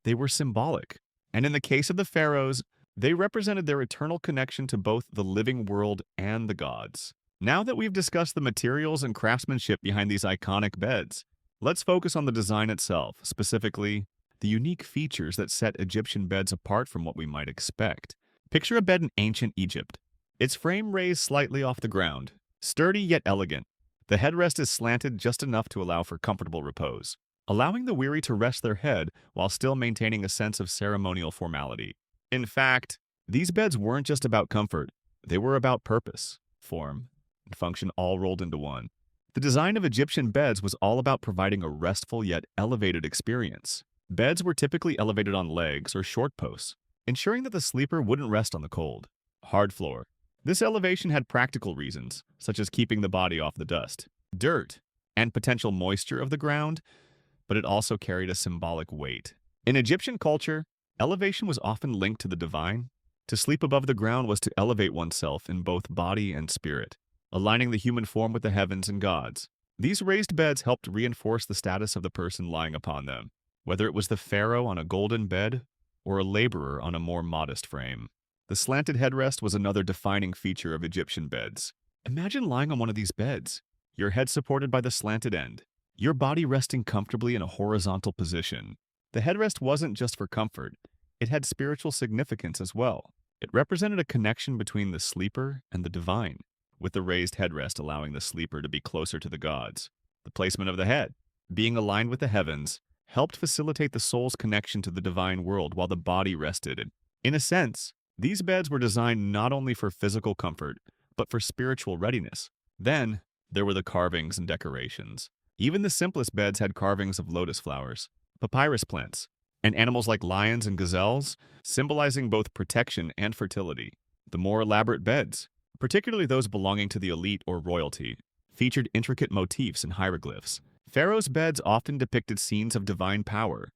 they were symbolic. And in the case of the pharaohs, they represented their eternal connection to both the living world and the gods. Now that we've discussed the materials and craftsmanship behind these iconic beds, let's focus on the design itself, specifically the unique features that set Egyptian beds apart from what we might expect. Picture a bed in ancient Egypt. Its frame raised slightly off the ground, sturdy yet elegant. The headrest is slanted just enough to allow for comfortable repose, allowing the weary to rest their head while still maintaining a sense of ceremonial formality. In fact, these beds weren't just about comfort, they were about purpose, form, and function all rolled into one. The design of Egyptian beds was all about providing a restful yet elevated experience. Beds were typically elevated on legs or short posts, ensuring that the sleeper wouldn't rest on the cold, hard floor. This elevation had practical reasons, such as keeping the body off the dust, dirt, and potential moisture of the ground, but it also carried a symbolic weight. In Egyptian culture, elevation was often linked to the divine. To sleep above the ground was to elevate oneself in both body and spirit, aligning the human form with the heavens and gods. These raised beds helped reinforce the status of the person lying upon them, whether it was the pharaoh on a golden bed or a laborer on a more modest frame. The slanted headrest was another defining feature of Egyptian beds. Imagine lying on one of these beds, your head supported by the slanted end, your body resting comfortably in a horizontal position. The headrest wasn't just for comfort, it had spiritual significance as well. It represented a connection between the sleeper and the divine, with the raised headrest allowing the sleeper to be closer to the gods. The placement of the head, being aligned with the heavens, helped facilitate the soul's connection to the divine world while the body rested. In a sense, these beds were designed not only for physical comfort, but for spiritual readiness. Then, there were the carvings and decorations. Even the simplest beds had carvings of lotus flowers, papyrus plants, and animals like lions and gazelles, symbolizing both protection and fertility. The more elaborate beds, particularly those belonging to the elite or royalty, featured intricate motifs and hieroglyphs. Pharaoh's beds often depicted scenes of divine power,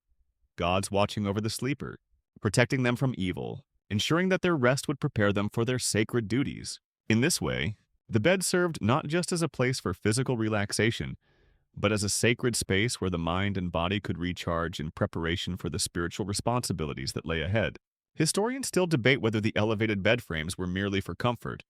gods watching over the sleeper, protecting them from evil, ensuring that their rest would prepare them for their sacred duties. In this way, the bed served not just as a place for physical relaxation, but as a sacred space where the mind and body could recharge in preparation for the spiritual responsibilities that lay ahead. Historians still debate whether the elevated bed frames were merely for comfort,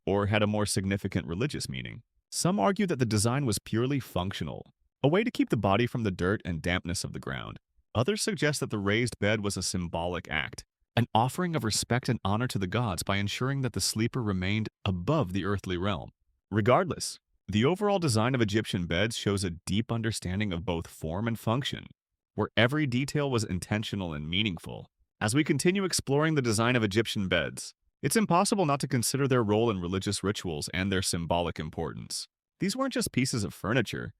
or had a more significant religious meaning. Some argue that the design was purely functional, a way to keep the body from the dirt and dampness of the ground. Others suggest that the raised bed was a symbolic act, an offering of respect and honor to the gods by ensuring that the sleeper remained above the earthly realm. Regardless, the overall design of Egyptian beds shows a deep understanding of both form and function, where every detail was intentional and meaningful. As we continue exploring the design of Egyptian beds, it's impossible not to consider their role in religious rituals and their symbolic importance. These weren't just pieces of furniture,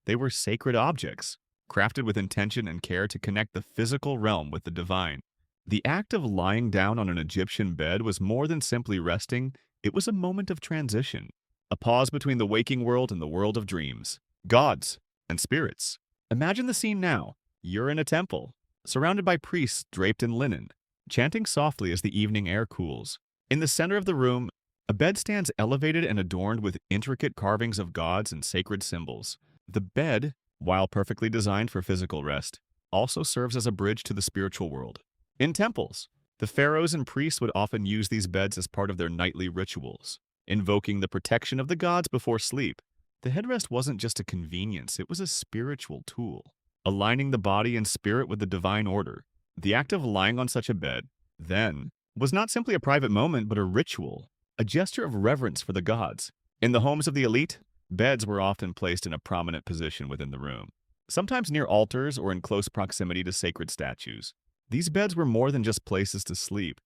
they were sacred objects, crafted with intention and care to connect the physical realm with the divine. The act of lying down on an Egyptian bed was more than simply resting, it was a moment of transition, a pause between the waking world and the world of dreams, gods, and spirits. Imagine the scene now. You're in a temple, surrounded by priests draped in linen, chanting softly as the evening air cools. In the center of the room, a bed stands elevated and adorned with intricate carvings of gods and sacred symbols. The bed, while perfectly designed for physical rest, also serves as a bridge to the spiritual world. In temples, the pharaohs and priests would often use these beds as part of their nightly rituals, invoking the protection of the gods before sleep. The headrest wasn't just a convenience, it was a spiritual tool, aligning the body and spirit with the divine order. The act of lying on such a bed, then, was not simply a private moment but a ritual, a gesture of reverence for the gods. In the homes of the elite, beds were often placed in a prominent position within the room, sometimes near altars or in close proximity to sacred statues. These beds were more than just places to sleep.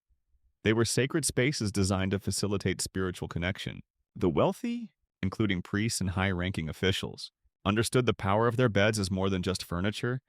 They were sacred spaces designed to facilitate spiritual connection. The wealthy, including priests and high-ranking officials, understood the power of their beds as more than just furniture.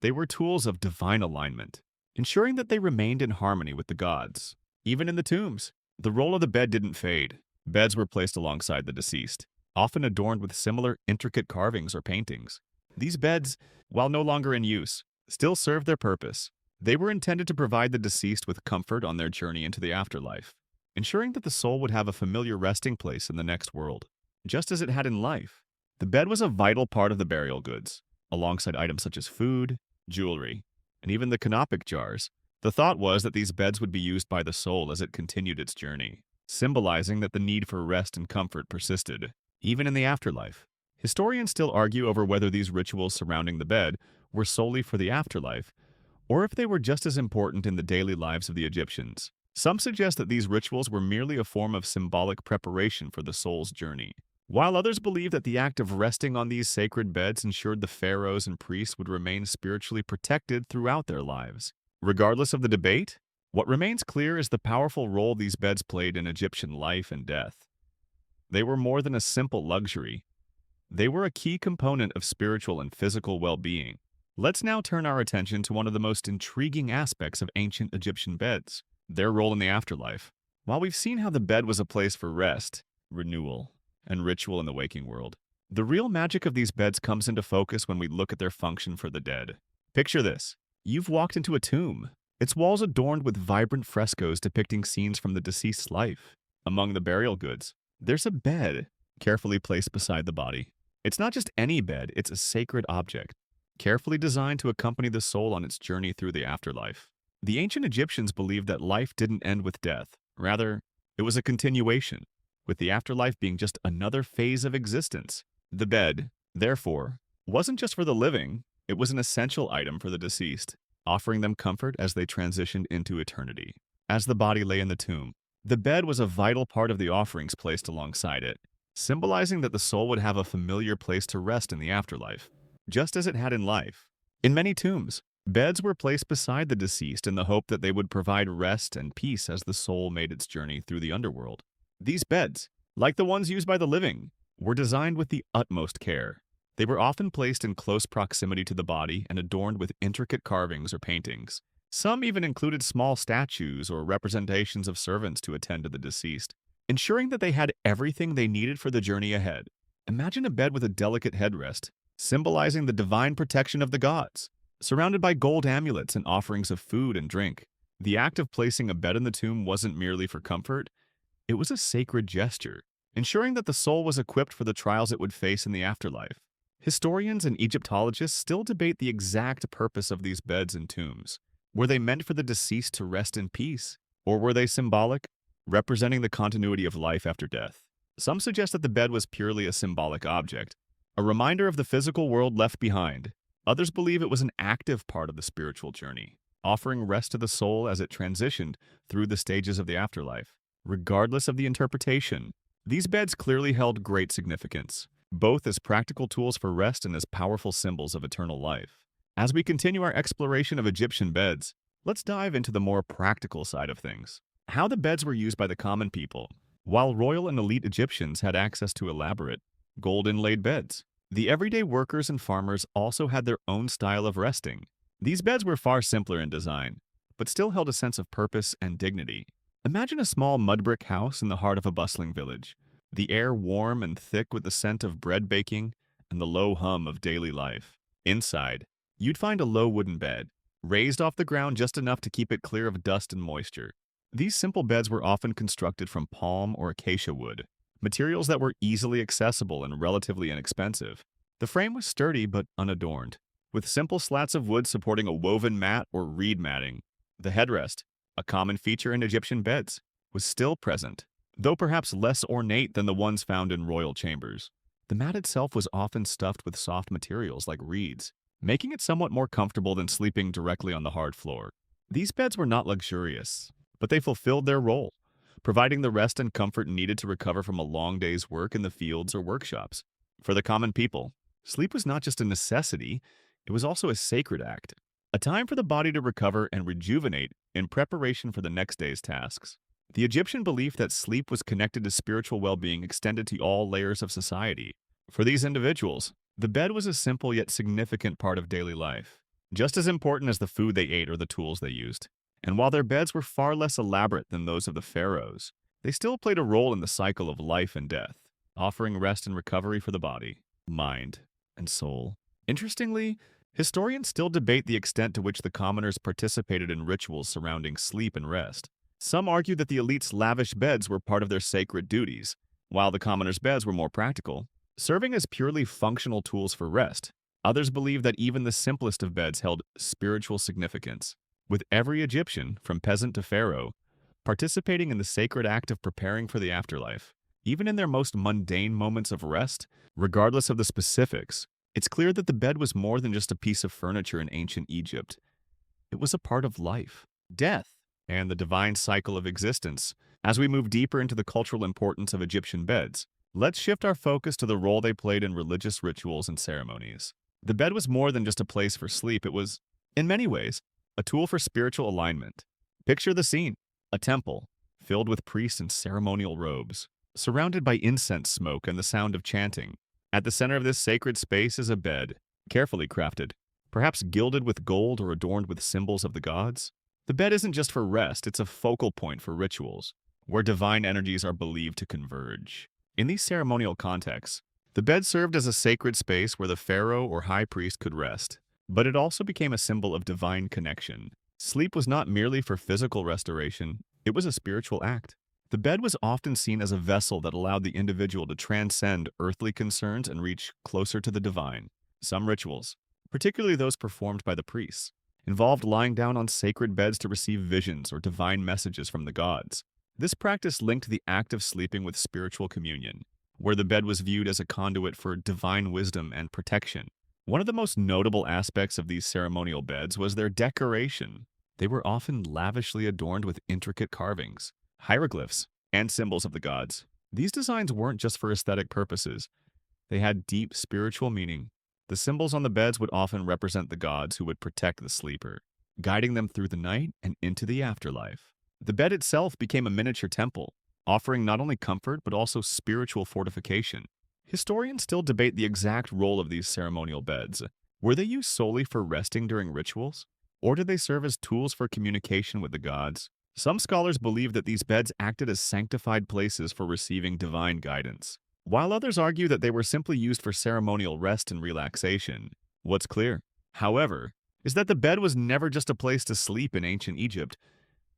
They were tools of divine alignment, ensuring that they remained in harmony with the gods. Even in the tombs, the role of the bed didn't fade. Beds were placed alongside the deceased, often adorned with similar intricate carvings or paintings. These beds, while no longer in use, still served their purpose. They were intended to provide the deceased with comfort on their journey into the afterlife, ensuring that the soul would have a familiar resting place in the next world. Just as it had in life, the bed was a vital part of the burial goods, alongside items such as food, jewelry, and even the canopic jars. The thought was that these beds would be used by the soul as it continued its journey, symbolizing that the need for rest and comfort persisted, even in the afterlife. Historians still argue over whether these rituals surrounding the bed were solely for the afterlife, or if they were just as important in the daily lives of the Egyptians. Some suggest that these rituals were merely a form of symbolic preparation for the soul's journey, while others believe that the act of resting on these sacred beds ensured the pharaohs and priests would remain spiritually protected throughout their lives. Regardless of the debate, what remains clear is the powerful role these beds played in Egyptian life and death. They were more than a simple luxury. They were a key component of spiritual and physical well-being. Let's now turn our attention to one of the most intriguing aspects of ancient Egyptian beds, their role in the afterlife. While we've seen how the bed was a place for rest, renewal, and ritual in the waking world, the real magic of these beds comes into focus when we look at their function for the dead. Picture this. You've walked into a tomb, its walls adorned with vibrant frescoes depicting scenes from the deceased's life. Among the burial goods, there's a bed carefully placed beside the body. It's not just any bed, it's a sacred object, carefully designed to accompany the soul on its journey through the afterlife. The ancient Egyptians believed that life didn't end with death. Rather, it was a continuation, with the afterlife being just another phase of existence. The bed, therefore, wasn't just for the living, it was an essential item for the deceased, offering them comfort as they transitioned into eternity. As the body lay in the tomb, the bed was a vital part of the offerings placed alongside it, symbolizing that the soul would have a familiar place to rest in the afterlife, just as it had in life. In many tombs, beds were placed beside the deceased in the hope that they would provide rest and peace as the soul made its journey through the underworld. These beds, like the ones used by the living, were designed with the utmost care. They were often placed in close proximity to the body and adorned with intricate carvings or paintings. Some even included small statues or representations of servants to attend to the deceased, ensuring that they had everything they needed for the journey ahead. Imagine a bed with a delicate headrest, symbolizing the divine protection of the gods, surrounded by gold amulets and offerings of food and drink. The act of placing a bed in the tomb wasn't merely for comfort, it was a sacred gesture, ensuring that the soul was equipped for the trials it would face in the afterlife. Historians and Egyptologists still debate the exact purpose of these beds and tombs. Were they meant for the deceased to rest in peace, or were they symbolic, representing the continuity of life after death? Some suggest that the bed was purely a symbolic object, a reminder of the physical world left behind. Others believe it was an active part of the spiritual journey, offering rest to the soul as it transitioned through the stages of the afterlife. Regardless of the interpretation, these beds clearly held great significance, both as practical tools for rest and as powerful symbols of eternal life. As we continue our exploration of Egyptian beds, let's dive into the more practical side of things. How the beds were used by the common people. While royal and elite Egyptians had access to elaborate, gold-inlaid beds, the everyday workers and farmers also had their own style of resting. These beds were far simpler in design, but still held a sense of purpose and dignity. Imagine a small mud brick house in the heart of a bustling village, the air warm and thick with the scent of bread baking and the low hum of daily life. Inside, you'd find a low wooden bed, raised off the ground just enough to keep it clear of dust and moisture. These simple beds were often constructed from palm or acacia wood, materials that were easily accessible and relatively inexpensive. The frame was sturdy but unadorned, with simple slats of wood supporting a woven mat or reed matting. The headrest, a common feature in Egyptian beds, was still present, though perhaps less ornate than the ones found in royal chambers. The mat itself was often stuffed with soft materials like reeds, making it somewhat more comfortable than sleeping directly on the hard floor. These beds were not luxurious, but they fulfilled their role, providing the rest and comfort needed to recover from a long day's work in the fields or workshops. For the common people, sleep was not just a necessity, it was also a sacred act, a time for the body to recover and rejuvenate in preparation for the next day's tasks. The Egyptian belief that sleep was connected to spiritual well-being extended to all layers of society. For these individuals, the bed was a simple yet significant part of daily life, just as important as the food they ate or the tools they used. And while their beds were far less elaborate than those of the pharaohs, they still played a role in the cycle of life and death, offering rest and recovery for the body, mind, and soul. Interestingly, historians still debate the extent to which the commoners participated in rituals surrounding sleep and rest. Some argue that the elite's lavish beds were part of their sacred duties, while the commoners' beds were more practical, serving as purely functional tools for rest. Others believe that even the simplest of beds held spiritual significance, with every Egyptian, from peasant to pharaoh, participating in the sacred act of preparing for the afterlife. Even in their most mundane moments of rest, regardless of the specifics, it's clear that the bed was more than just a piece of furniture in ancient Egypt. It was a part of life, death, and the divine cycle of existence. As we move deeper into the cultural importance of Egyptian beds, let's shift our focus to the role they played in religious rituals and ceremonies. The bed was more than just a place for sleep. It was, in many ways, a tool for spiritual alignment. Picture the scene: a temple filled with priests in ceremonial robes, surrounded by incense smoke and the sound of chanting. At the center of this sacred space is a bed, carefully crafted, perhaps gilded with gold or adorned with symbols of the gods. The bed isn't just for rest, it's a focal point for rituals, where divine energies are believed to converge. In these ceremonial contexts, the bed served as a sacred space where the pharaoh or high priest could rest, but it also became a symbol of divine connection. Sleep was not merely for physical restoration, it was a spiritual act. The bed was often seen as a vessel that allowed the individual to transcend earthly concerns and reach closer to the divine. Some rituals, particularly those performed by the priests, involved lying down on sacred beds to receive visions or divine messages from the gods. This practice linked the act of sleeping with spiritual communion, where the bed was viewed as a conduit for divine wisdom and protection. One of the most notable aspects of these ceremonial beds was their decoration. They were often lavishly adorned with intricate carvings, hieroglyphs, and symbols of the gods. These designs weren't just for aesthetic purposes. They had deep spiritual meaning. The symbols on the beds would often represent the gods who would protect the sleeper, guiding them through the night and into the afterlife. The bed itself became a miniature temple, offering not only comfort but also spiritual fortification. Historians still debate the exact role of these ceremonial beds. Were they used solely for resting during rituals? Or did they serve as tools for communication with the gods? Some scholars believe that these beds acted as sanctified places for receiving divine guidance, while others argue that they were simply used for ceremonial rest and relaxation. What's clear, however, is that the bed was never just a place to sleep in ancient Egypt.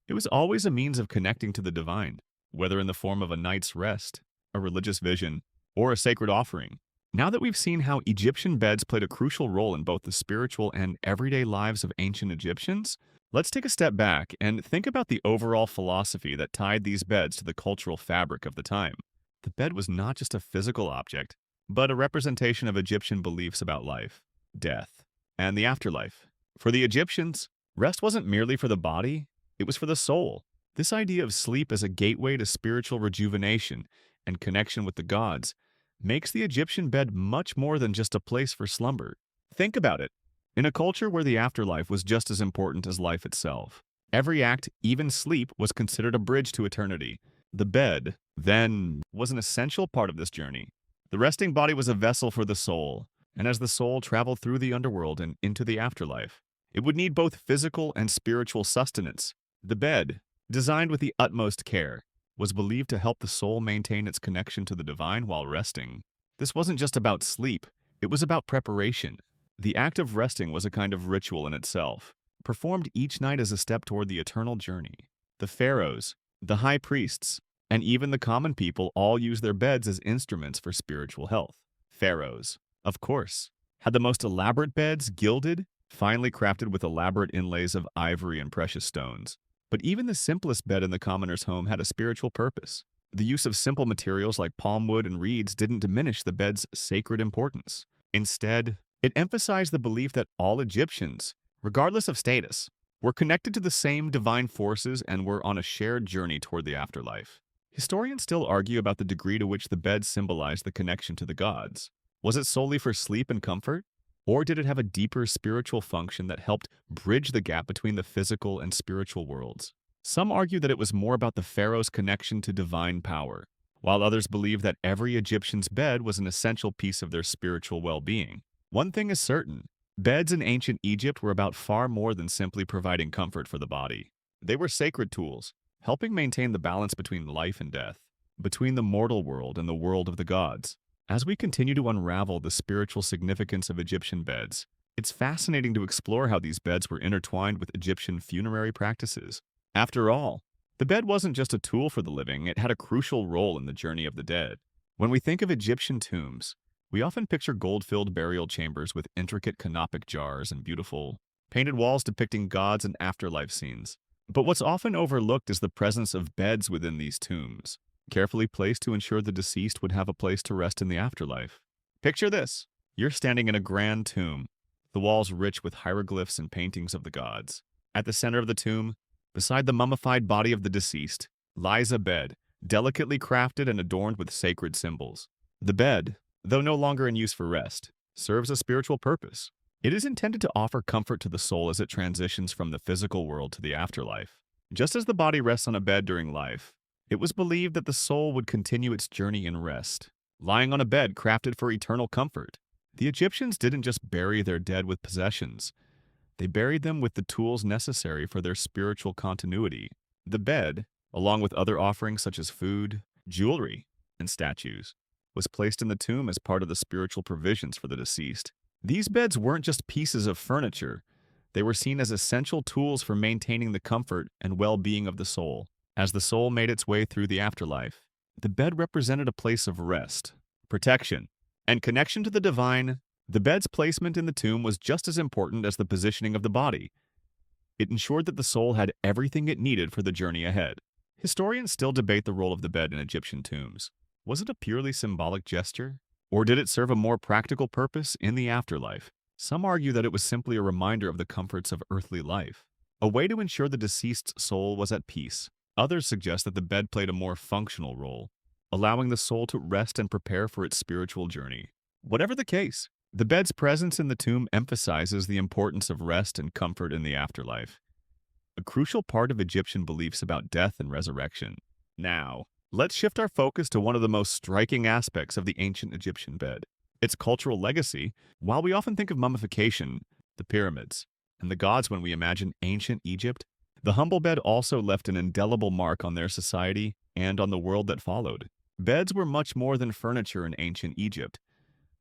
It was always a means of connecting to the divine, whether in the form of a night's rest, a religious vision, or a sacred offering. Now that we've seen how Egyptian beds played a crucial role in both the spiritual and everyday lives of ancient Egyptians, let's take a step back and think about the overall philosophy that tied these beds to the cultural fabric of the time. The bed was not just a physical object, but a representation of Egyptian beliefs about life, death, and the afterlife. For the Egyptians, rest wasn't merely for the body, it was for the soul. This idea of sleep as a gateway to spiritual rejuvenation and connection with the gods makes the Egyptian bed much more than just a place for slumber. Think about it. In a culture where the afterlife was just as important as life itself, every act, even sleep, was considered a bridge to eternity. The bed, then, was an essential part of this journey. The resting body was a vessel for the soul, and as the soul traveled through the underworld and into the afterlife, It would need both physical and spiritual sustenance. The bed, designed with the utmost care, was believed to help the soul maintain its connection to the divine while resting. This wasn't just about sleep, it was about preparation. The act of resting was a kind of ritual in itself, performed each night as a step toward the eternal journey. The pharaohs, the high priests, and even the common people all used their beds as instruments for spiritual health. Pharaohs, of course, had the most elaborate beds, gilded, finely crafted with elaborate inlays of ivory and precious stones. But even the simplest bed in the commoner's home had a spiritual purpose. The use of simple materials like palm wood and reeds didn't diminish the bed's sacred importance. Instead, it emphasized the belief that all Egyptians, regardless of status, were connected to the same divine forces and were on a shared journey toward the afterlife. Historians still argue about the degree to which the bed symbolized the connection to the gods. Was it solely for sleep and comfort? Or did it have a deeper spiritual function that helped bridge the gap between the physical and spiritual worlds? Some argue that it was more about the pharaoh's connection to divine power, while others believe that every Egyptian's bed was an essential piece of their spiritual well-being. One thing is certain: beds in ancient Egypt were about far more than simply providing comfort for the body. They were sacred tools, helping maintain the balance between life and death, between the mortal world and the world of the gods. As we continue to unravel the spiritual significance of Egyptian beds, it's fascinating to explore how these beds were intertwined with Egyptian funerary practices. After all, the bed wasn't just a tool for the living, it had a crucial role in the journey of the dead. When we think of Egyptian tombs, we often picture gold-filled burial chambers with intricate canopic jars and beautiful, painted walls depicting gods and afterlife scenes. But what's often overlooked is the presence of beds within these tombs, carefully placed to ensure the deceased would have a place to rest in the afterlife. Picture this. You're standing in a grand tomb, the walls rich with hieroglyphs and paintings of the gods. At the center of the tomb, beside the mummified body of the deceased, lies a bed, delicately crafted and adorned with sacred symbols. The bed, though no longer in use for rest, serves a spiritual purpose. It is intended to offer comfort to the soul as it transitions from the physical world to the afterlife. Just as the body rests on a bed during life, it was believed that the soul would continue its journey in rest, lying on a bed crafted for eternal comfort. The Egyptians didn't just bury their dead with possessions. They buried them with the tools necessary for their spiritual continuity. The bed, along with other offerings such as food, jewelry, and statues, was placed in the tomb as part of the spiritual provisions for the deceased. These beds weren't just pieces of furniture. They were seen as essential tools for maintaining the comfort and well-being of the soul. As the soul made its way through the afterlife, the bed represented a place of rest, protection, and connection to the divine. The bed's placement in the tomb was just as important as the positioning of the body. It ensured that the soul had everything it needed for the journey ahead. Historians still debate the role of the bed in Egyptian tombs. Was it a purely symbolic gesture? Or did it serve a more practical purpose in the afterlife? Some argue that it was simply a reminder of the comforts of earthly life, a way to ensure the deceased's soul was at peace. Others suggest that the bed played a more functional role, allowing the soul to rest and prepare for its spiritual journey. Whatever the case, the bed's presence in the tomb emphasizes the importance of rest and comfort in the afterlife, a crucial part of Egyptian beliefs about death and resurrection. Now, let's shift our focus to one of the most striking aspects of the ancient Egyptian bed, its cultural legacy. While we often think of mummification, the pyramids, and the gods when we imagine ancient Egypt, the humble bed also left an indelible mark on their society and on the world that followed. Beds were much more than furniture in ancient Egypt.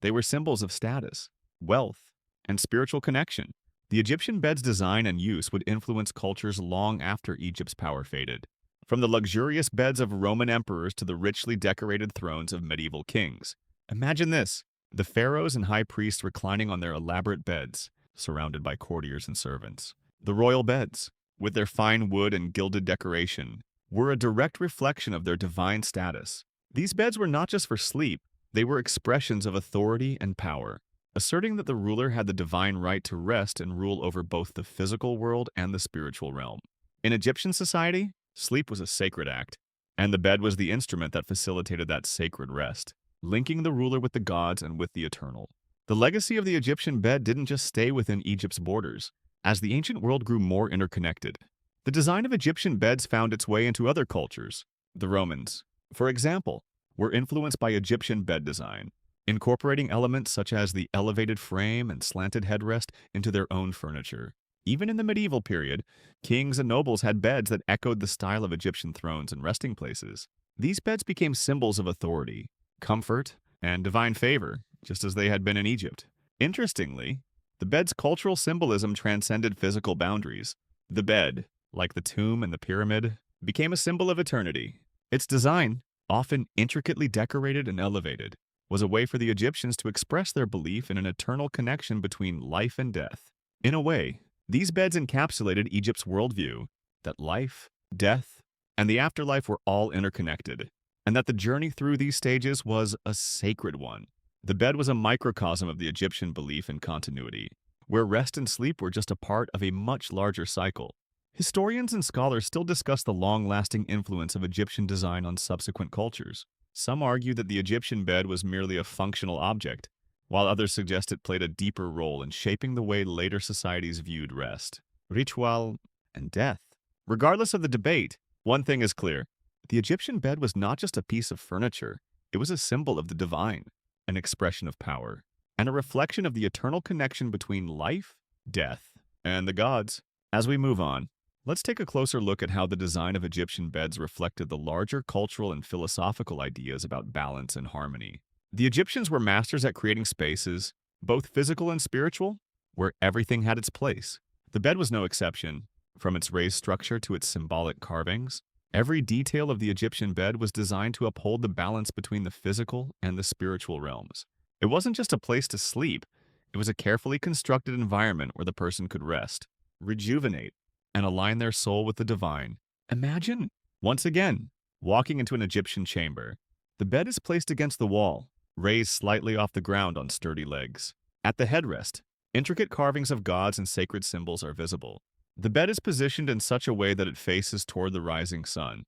They were symbols of status, wealth, and spiritual connection. The Egyptian bed's design and use would influence cultures long after Egypt's power faded. From the luxurious beds of Roman emperors to the richly decorated thrones of medieval kings. Imagine this: the pharaohs and high priests reclining on their elaborate beds, surrounded by courtiers and servants. The royal beds, with their fine wood and gilded decoration, were a direct reflection of their divine status. These beds were not just for sleep, they were expressions of authority and power, asserting that the ruler had the divine right to rest and rule over both the physical world and the spiritual realm. In Egyptian society, sleep was a sacred act, and the bed was the instrument that facilitated that sacred rest, linking the ruler with the gods and with the eternal. The legacy of the Egyptian bed didn't just stay within Egypt's borders. As the ancient world grew more interconnected, the design of Egyptian beds found its way into other cultures. The Romans, for example, were influenced by Egyptian bed design, incorporating elements such as the elevated frame and slanted headrest into their own furniture. Even in the medieval period, kings and nobles had beds that echoed the style of Egyptian thrones and resting places. These beds became symbols of authority, comfort, and divine favor, just as they had been in Egypt. Interestingly, the bed's cultural symbolism transcended physical boundaries. The bed, like the tomb and the pyramid, became a symbol of eternity. Its design, often intricately decorated and elevated, was a way for the Egyptians to express their belief in an eternal connection between life and death. In a way, these beds encapsulated Egypt's worldview that life, death, and the afterlife were all interconnected, and that the journey through these stages was a sacred one. The bed was a microcosm of the Egyptian belief in continuity, where rest and sleep were just a part of a much larger cycle. Historians and scholars still discuss the long-lasting influence of Egyptian design on subsequent cultures. Some argue that the Egyptian bed was merely a functional object, while others suggest it played a deeper role in shaping the way later societies viewed rest, ritual, and death. Regardless of the debate, one thing is clear. The Egyptian bed was not just a piece of furniture, it was a symbol of the divine, an expression of power, and a reflection of the eternal connection between life, death, and the gods. As we move on, let's take a closer look at how the design of Egyptian beds reflected the larger cultural and philosophical ideas about balance and harmony. The Egyptians were masters at creating spaces, both physical and spiritual, where everything had its place. The bed was no exception. From its raised structure to its symbolic carvings, every detail of the Egyptian bed was designed to uphold the balance between the physical and the spiritual realms. It wasn't just a place to sleep, it was a carefully constructed environment where the person could rest, rejuvenate, and align their soul with the divine. Imagine, once again, walking into an Egyptian chamber. The bed is placed against the wall, raised slightly off the ground on sturdy legs. At the headrest, intricate carvings of gods and sacred symbols are visible. The bed is positioned in such a way that it faces toward the rising sun,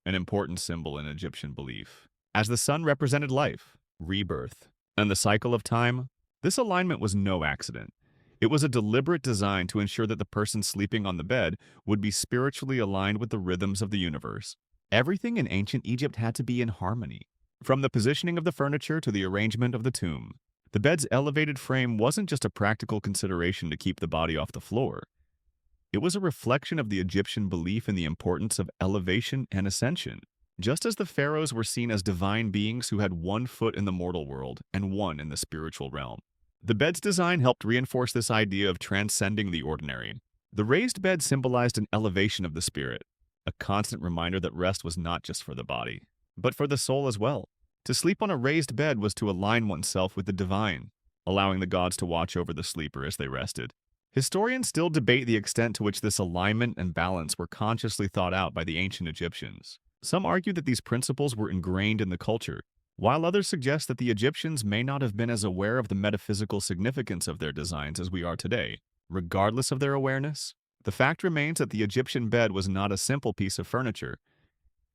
an important symbol in Egyptian belief. As the sun represented life, rebirth, and the cycle of time, this alignment was no accident. It was a deliberate design to ensure that the person sleeping on the bed would be spiritually aligned with the rhythms of the universe. Everything in ancient Egypt had to be in harmony. From the positioning of the furniture to the arrangement of the tomb, the bed's elevated frame wasn't just a practical consideration to keep the body off the floor. It was a reflection of the Egyptian belief in the importance of elevation and ascension. Just as the pharaohs were seen as divine beings who had one foot in the mortal world and one in the spiritual realm, the bed's design helped reinforce this idea of transcending the ordinary. The raised bed symbolized an elevation of the spirit, a constant reminder that rest was not just for the body, but for the soul as well. To sleep on a raised bed was to align oneself with the divine, allowing the gods to watch over the sleeper as they rested. Historians still debate the extent to which this alignment and balance were consciously thought out by the ancient Egyptians. Some argue that these principles were ingrained in the culture, while others suggest that the Egyptians may not have been as aware of the metaphysical significance of their designs as we are today. Regardless of their awareness, the fact remains that the Egyptian bed was not a simple piece of furniture.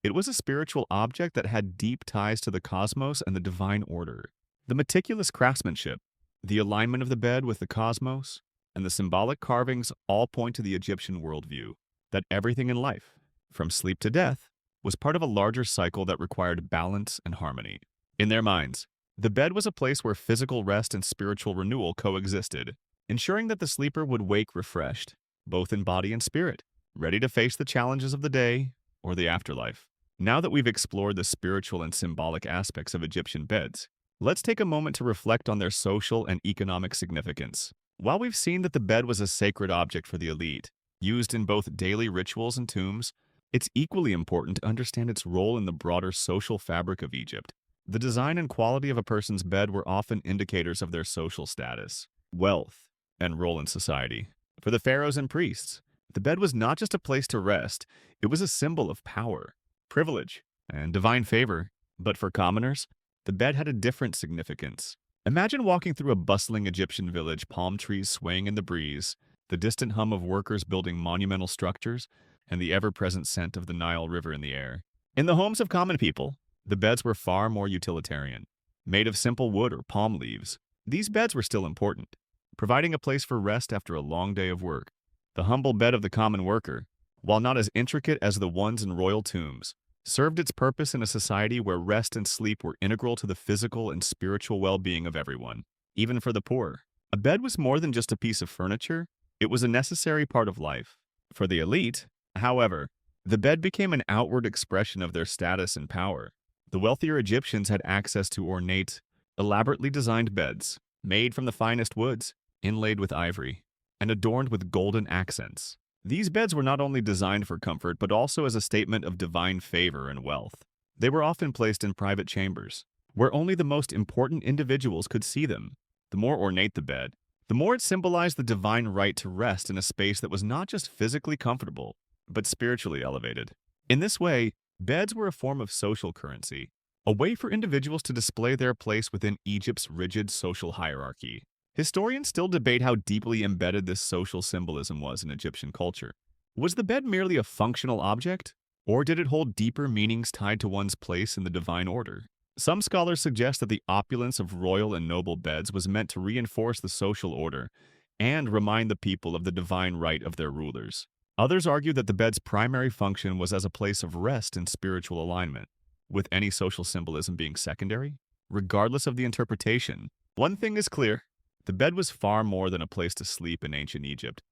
It was a spiritual object that had deep ties to the cosmos and the divine order. The meticulous craftsmanship, the alignment of the bed with the cosmos, and the symbolic carvings all point to the Egyptian worldview, that everything in life, from sleep to death, was part of a larger cycle that required balance and harmony. In their minds, the bed was a place where physical rest and spiritual renewal coexisted, ensuring that the sleeper would wake refreshed, both in body and spirit, ready to face the challenges of the day or the afterlife. Now that we've explored the spiritual and symbolic aspects of Egyptian beds, let's take a moment to reflect on their social and economic significance. While we've seen that the bed was a sacred object for the elite, used in both daily rituals and tombs, it's equally important to understand its role in the broader social fabric of Egypt. The design and quality of a person's bed were often indicators of their social status, wealth, and role in society. For the pharaohs and priests, the bed was not just a place to rest, it was a symbol of power, privilege, and divine favor. But for commoners, the bed had a different significance. Imagine walking through a bustling Egyptian village, palm trees swaying in the breeze, the distant hum of workers building monumental structures, and the ever-present scent of the Nile River in the air. In the homes of common people, the beds were far more utilitarian, made of simple wood or palm leaves. These beds were still important, providing a place for rest after a long day of work. The humble bed of the common worker, while not as intricate as the ones in royal tombs, served its purpose in a society where rest and sleep were integral to the physical and spiritual well-being of everyone, even for the poor. A bed was more than just a piece of furniture, It was a necessary part of life. For the elite, however, the bed became an outward expression of their status and power. The wealthier Egyptians had access to ornate, elaborately designed beds, made from the finest woods, inlaid with ivory, and adorned with golden accents. These beds were not only designed for comfort, but also as a statement of divine favor and wealth. They were often placed in private chambers, where only the most important individuals could see them. The more ornate the bed, the more it symbolized the divine right to rest in a space that was not just physically comfortable, but spiritually elevated. In this way, beds were a form of social currency, a way for individuals to display their place within Egypt's rigid social hierarchy. Historians still debate how deeply embedded this social symbolism was in Egyptian culture. Was the bed merely a functional object, or did it hold deeper meanings tied to one's place in the divine order? Some scholars suggest that the opulence of royal and noble beds was meant to reinforce the social order and remind the people of the divine right of their rulers. Others argue that the bed's primary function was as a place of rest and spiritual alignment, with any social symbolism being secondary. Regardless of the interpretation, one thing is clear: the bed was far more than a place to sleep in ancient Egypt.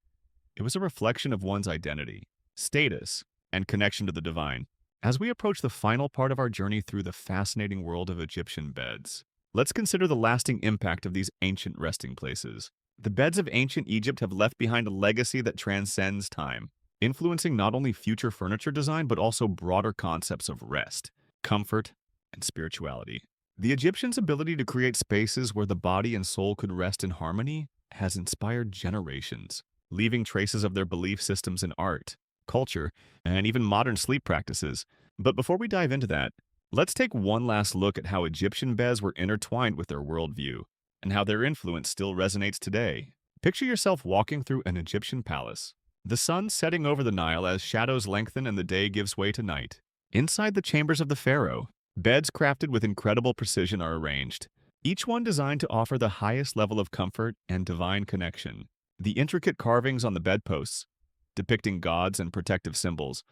It was a reflection of one's identity, status, and connection to the divine. As we approach the final part of our journey through the fascinating world of Egyptian beds, let's consider the lasting impact of these ancient resting places. The beds of ancient Egypt have left behind a legacy that transcends time, influencing not only future furniture design but also broader concepts of rest, comfort, and spirituality. The Egyptians' ability to create spaces where the body and soul could rest in harmony has inspired generations, leaving traces of their belief systems in art, culture, and even modern sleep practices. But before we dive into that, let's take one last look at how Egyptian beds were intertwined with their worldview and how their influence still resonates today. Picture yourself walking through an Egyptian palace, the sun setting over the Nile as shadows lengthen and the day gives way to night. Inside the chambers of the pharaoh, beds crafted with incredible precision are arranged, each one designed to offer the highest level of comfort and divine connection. The intricate carvings on the bedposts, depicting gods and protective symbols,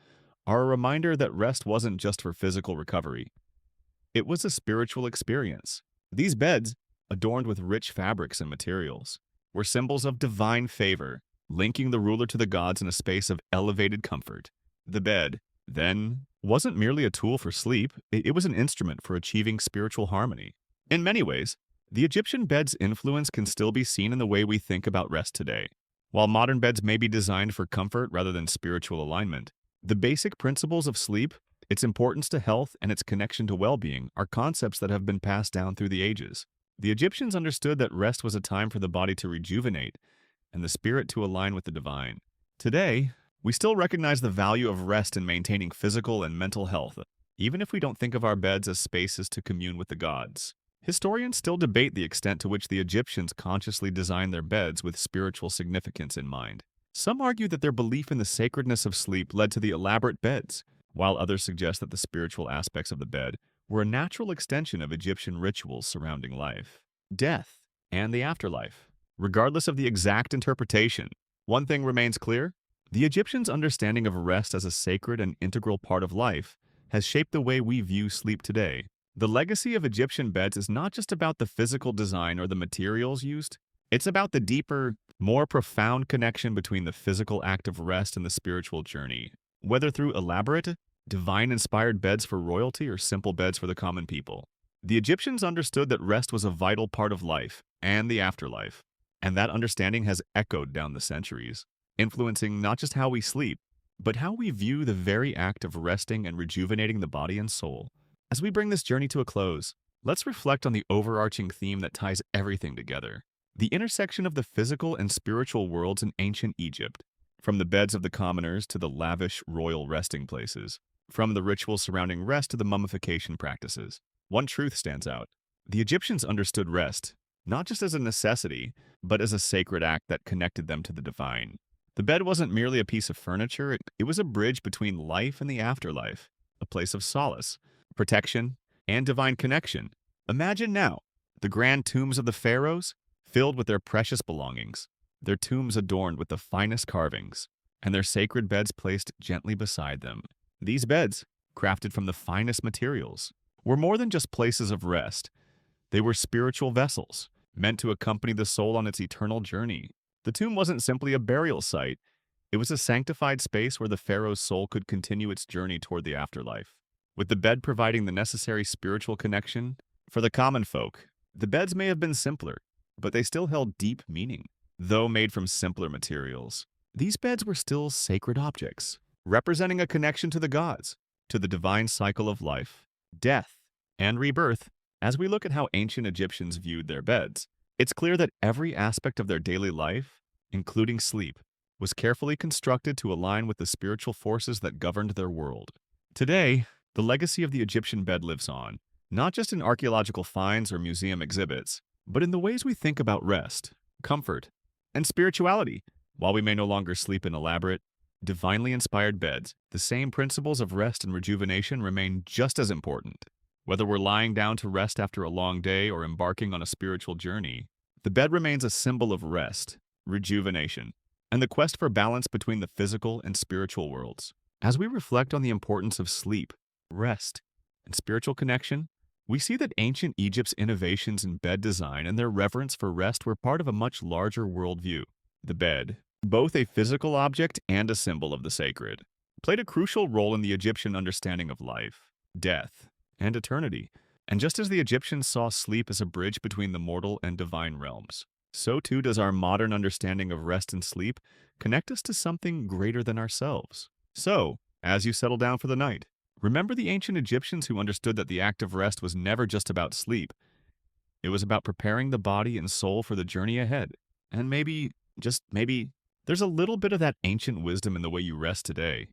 are a reminder that rest wasn't just for physical recovery. It was a spiritual experience. These beds, adorned with rich fabrics and materials, were symbols of divine favor, linking the ruler to the gods in a space of elevated comfort. The bed, then, wasn't merely a tool for sleep, it was an instrument for achieving spiritual harmony. In many ways, the Egyptian bed's influence can still be seen in the way we think about rest today. While modern beds may be designed for comfort rather than spiritual alignment, the basic principles of sleep, its importance to health, and its connection to well-being are concepts that have been passed down through the ages. The Egyptians understood that rest was a time for the body to rejuvenate and the spirit to align with the divine. Today, we still recognize the value of rest in maintaining physical and mental health, even if we don't think of our beds as spaces to commune with the gods. Historians still debate the extent to which the Egyptians consciously designed their beds with spiritual significance in mind. Some argue that their belief in the sacredness of sleep led to the elaborate beds, while others suggest that the spiritual aspects of the bed were a natural extension of Egyptian rituals surrounding life, death, and the afterlife. Regardless of the exact interpretation, one thing remains clear: the Egyptians' understanding of rest as a sacred and integral part of life has shaped the way we view sleep today. The legacy of Egyptian beds is not just about the physical design or the materials used. It's about the deeper, more profound connection between the physical act of rest and the spiritual journey. Whether through elaborate, divine-inspired beds for royalty or simple beds for the common people, the Egyptians understood that rest was a vital part of life and the afterlife, and that understanding has echoed down the centuries, influencing not just how we sleep, but how we view the very act of resting and rejuvenating the body and soul. As we bring this journey to a close, let's reflect on the overarching theme that ties everything together: the intersection of the physical and spiritual worlds in ancient Egypt. From the beds of the commoners to the lavish royal resting places, from the rituals surrounding rest to the mummification practices, one truth stands out: the Egyptians understood rest not just as a necessity, but as a sacred act that connected them to the divine. The bed wasn't merely a piece of furniture, it was a bridge between life and the afterlife, a place of solace, protection, and divine connection. Imagine now the grand tombs of the pharaohs, filled with their precious belongings, their tombs adorned with the finest carvings, and their sacred beds placed gently beside them. These beds, crafted from the finest materials, were more than just places of rest. They were spiritual vessels, meant to accompany the soul on its eternal journey. The tomb wasn't simply a burial site, it was a sanctified space where the pharaoh's soul could continue its journey toward the afterlife, with the bed providing the necessary spiritual connection. For the common folk, the beds may have been simpler, but they still held deep meaning. Though made from simpler materials, these beds were still sacred objects, representing a connection to the gods, to the divine cycle of life, death, and rebirth. As we look at how ancient Egyptians viewed their beds, it's clear that every aspect of their daily life, including sleep, was carefully constructed to align with the spiritual forces that governed their world. Today, the legacy of the Egyptian bed lives on, not just in archaeological finds or museum exhibits, but in the ways we think about rest, comfort, and spirituality. While we may no longer sleep in elaborate, divinely inspired beds, the same principles of rest and rejuvenation remain just as important. Whether we're lying down to rest after a long day or embarking on a spiritual journey, the bed remains a symbol of rest, rejuvenation, and the quest for balance between the physical and spiritual worlds. As we reflect on the importance of sleep, rest, and spiritual connection, we see that ancient Egypt's innovations in bed design and their reverence for rest were part of a much larger worldview. The bed, both a physical object and a symbol of the sacred, played a crucial role in the Egyptian understanding of life, death, and eternity. And just as the Egyptians saw sleep as a bridge between the mortal and divine realms, so too does our modern understanding of rest and sleep connect us to something greater than ourselves. So, as you settle down for the night, remember the ancient Egyptians who understood that the act of rest was never just about sleep. It was about preparing the body and soul for the journey ahead. And maybe, just maybe, there's a little bit of that ancient wisdom in the way you rest today.